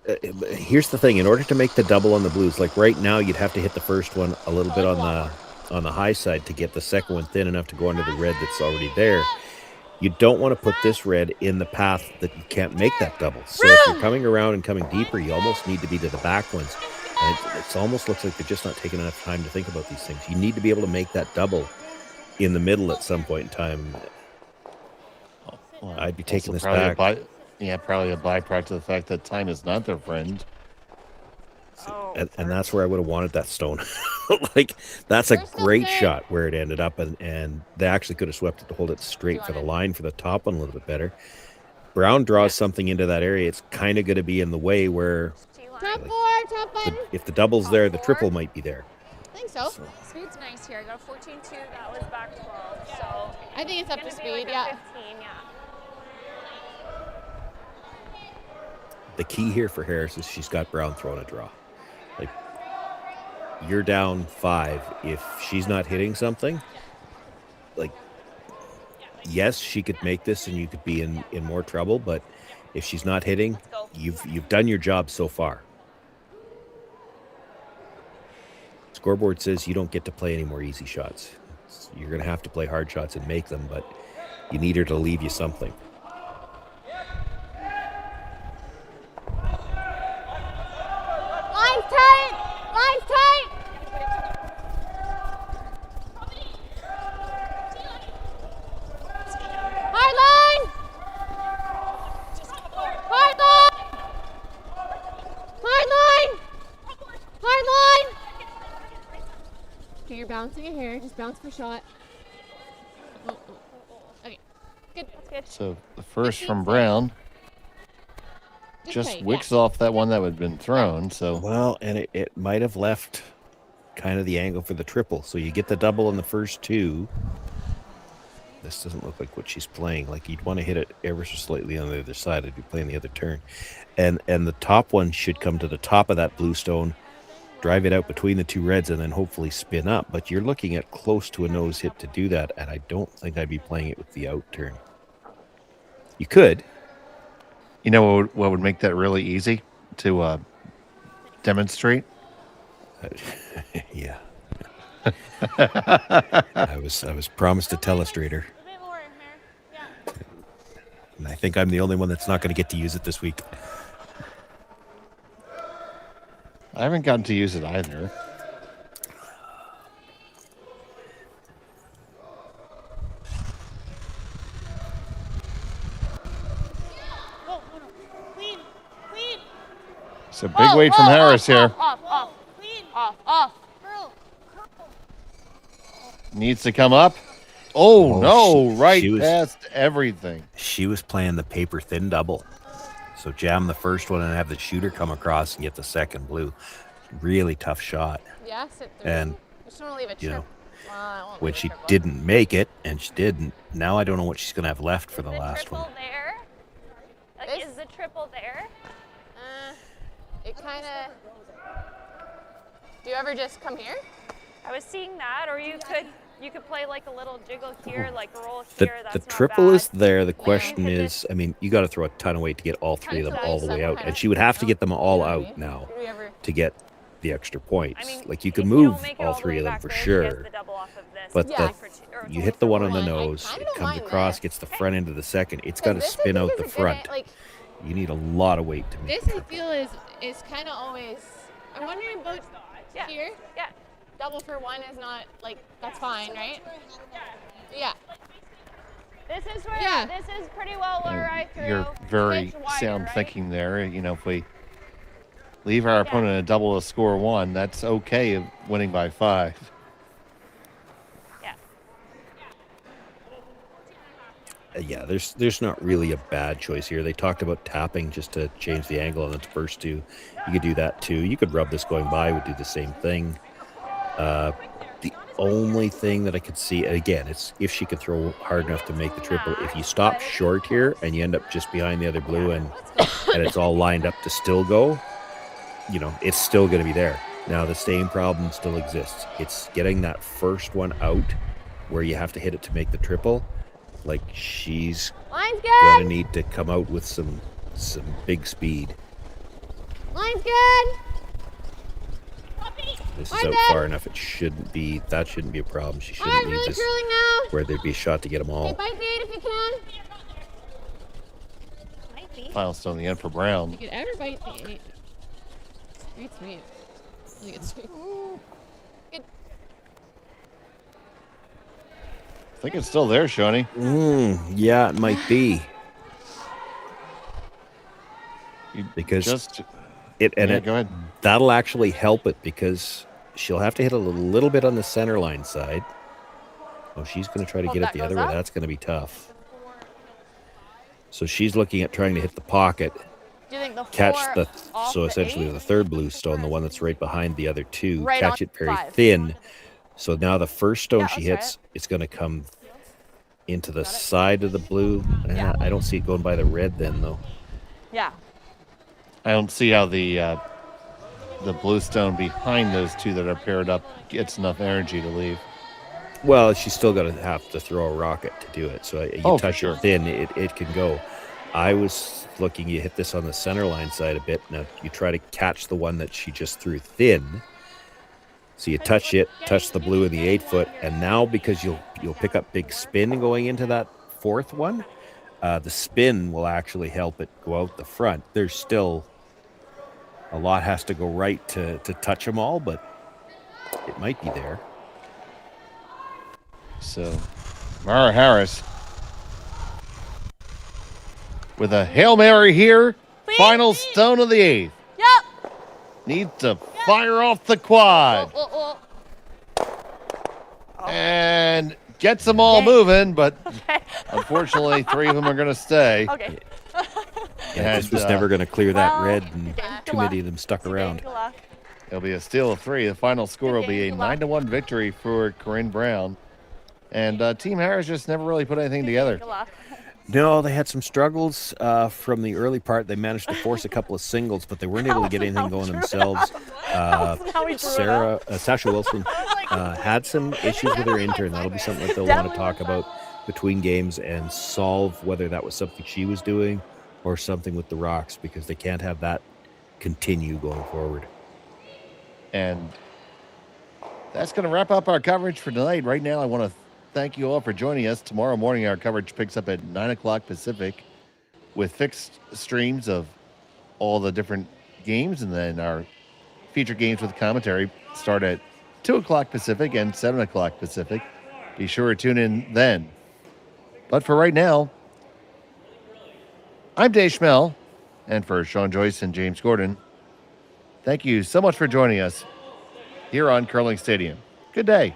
here's the thing: in order to make the double on the blues, like right now, you'd have to hit the first one a little bit on the high side to get the second one thin enough to go under the red that's already there. You don't want to put this red in the path that you can't make that double. So if you're coming around and coming deeper, you almost need to be to the back ones. And it almost looks like they're just not taking enough time to think about these things. You need to be able to make that double in the middle at some point in time. I'd be taking this back. Probably a byproduct of the fact that time is not their friend. And that's where I would have wanted that stone. Like, that's a great shot where it ended up, and they actually could have swept it to hold it straight for the line for the top one a little bit better. Brown draws something into that area. It's kind of going to be in the way where Top 4, top button. if the double's there, the triple might be there. I think so. Speed's nice here. I got a 14.2. That was back 12. So I think it's up to speed. Like Yeah. 15, yeah. The key here for Harris is she's got Brown throwing a draw. Like, you're down 5. If she's not hitting something, like, yes, she could make this and you could be in more trouble, but if she's not hitting, you've done your job so far. Scoreboard says you don't get to play any more easy shots. You're going to have to play hard shots and make them, but you need her to leave you something. Line's tight. Line's tight. Hard line. Hard line. Hard line. Hard line. Okay, you're bouncing it here. Just bounce for shot. Okay. Good. That's good. So the first from Brown just play, wicks off that one that had been thrown. So well, and it might have left kind of the angle for the triple. So you get the double on the first 2. This doesn't look like what she's playing. Like, you'd want to hit it ever so slightly on the other side. I'd be playing the other turn, and the top one should come to the top of that blue stone, drive it out between the 2 reds, and then hopefully spin up. But you're looking at close to a nose hit to do that, and I don't think I'd be playing it with the out turn. You could. You know what would make that really easy to demonstrate? Yeah. I was promised a telestrator. And I think I'm the only one that's not going to get to use it this week. I haven't gotten to use it either. So big weight from Harris here. Off. Needs to come up. Oh no, right she was, past everything. She was playing the paper thin double. So jam the first one and have the shooter come across and get the second blue. Really tough shot. Yeah, sit through. And, Just want to leave a you know, well, when she didn't make it, and she didn't, now I don't know what she's going to have left for the last one. There? Like, is the triple there? It kind of... Do you ever just come here? I was seeing that, or you could play like a little jiggle here, like a roll The, here. That's the not triple bad. is there. The question is, I mean, you got to throw a ton of weight to get all 3 of them all the way out. And she would have to get them all out now to get the extra points. Like, you can move all 3 of them for sure. But you hit the one on the nose, it comes across, gets the front end of the second, it's got to spin out the front. You need a lot of weight to make This I feel is kind of always. I'm wondering about here. Yeah. Double for one is not like that's fine, right? Yeah. This is where this is pretty well where I threw. You're very Pitch wider, sound right? thinking there. You know, if we leave our opponent a double to score 1, that's okay of winning by 5. Yeah, there's not really a bad choice here. They talked about tapping just to change the angle on its first two. You could do that too. You could rub this going by, would do the same thing. The only thing that I could see, again, it's if she could throw hard enough to make the triple. If you stop short here and you end up just behind the other blue and it's all lined up to still go, you know, it's still going to be there. Now, the same problem still exists. It's getting that first one out where you have to hit it to make the triple. Like, she's going to need to come out with some big speed. Line's good. This is out far enough. That shouldn't be a problem. She shouldn't need really this curling now. where there'd be a shot to get them all. Okay, bite the 8 if you can. Final stone in the end for Brown. You could ever bite the 8. Very sweet. Really good sweet. Good. I think it's still there, Shawnee. Yeah, it might be. Because go ahead. That'll actually help it because she'll have to hit a little bit on the center line side. Oh, she's going to try to get it the other way. That's going to be tough. So she's looking at trying to hit the pocket, Do you think the catch four the off so the essentially 8? the third blue stone, the one that's right behind the other two, Right catch on it very 5. thin. So now the first stone Yeah, she let's hits, it's going to come into the side of the blue. I don't see it going by the red then, though. Yeah. I don't see how the blue stone behind those two that are paired up gets enough energy to leave. Well, she's still going to have to throw a rocket to do it. So you for touch sure. it thin, it can go. I was looking, you hit this on the center line side a bit. Now you try to catch the one that she just threw thin. So you touch it, touch the blue in the 8-foot, and now because you'll pick up big spin going into that fourth one, the spin will actually help it go out the front. There's still a lot has to go right to touch them all, but it might be there. So, Mahra Harris with a Hail Mary here. Final stone of the 8th. Yep. Needs to fire off the quad. And gets them all moving, but unfortunately 3 of them are going to stay. Okay. Yeah, this was never going to clear that red, and too many of them stuck around. It'll be a steal of 3. The final score will be a 9-1 victory for Corryn Brown. And Team Harris just never really put anything together. No, they had some struggles from the early part. They managed to force a couple of singles, but they weren't able to get anything going themselves. Sasha Wilson had some issues with her intern. That'll be something that they'll want to talk about between games and solve whether that was something she was doing or something with the rocks, because they can't have that continue going forward. And that's going to wrap up our coverage for tonight. Right now, I want to thank you all for joining us. Tomorrow morning, our coverage picks up at 9 o'clock Pacific with fixed streams of all the different games. And then our feature games with commentary start at 2 o'clock Pacific and 7 o'clock Pacific. Be sure to tune in then. But for right now, I'm Dave Schmel, and for Sean Joyce and James Gordon, thank you so much for joining us here on Curling Stadium. Good day.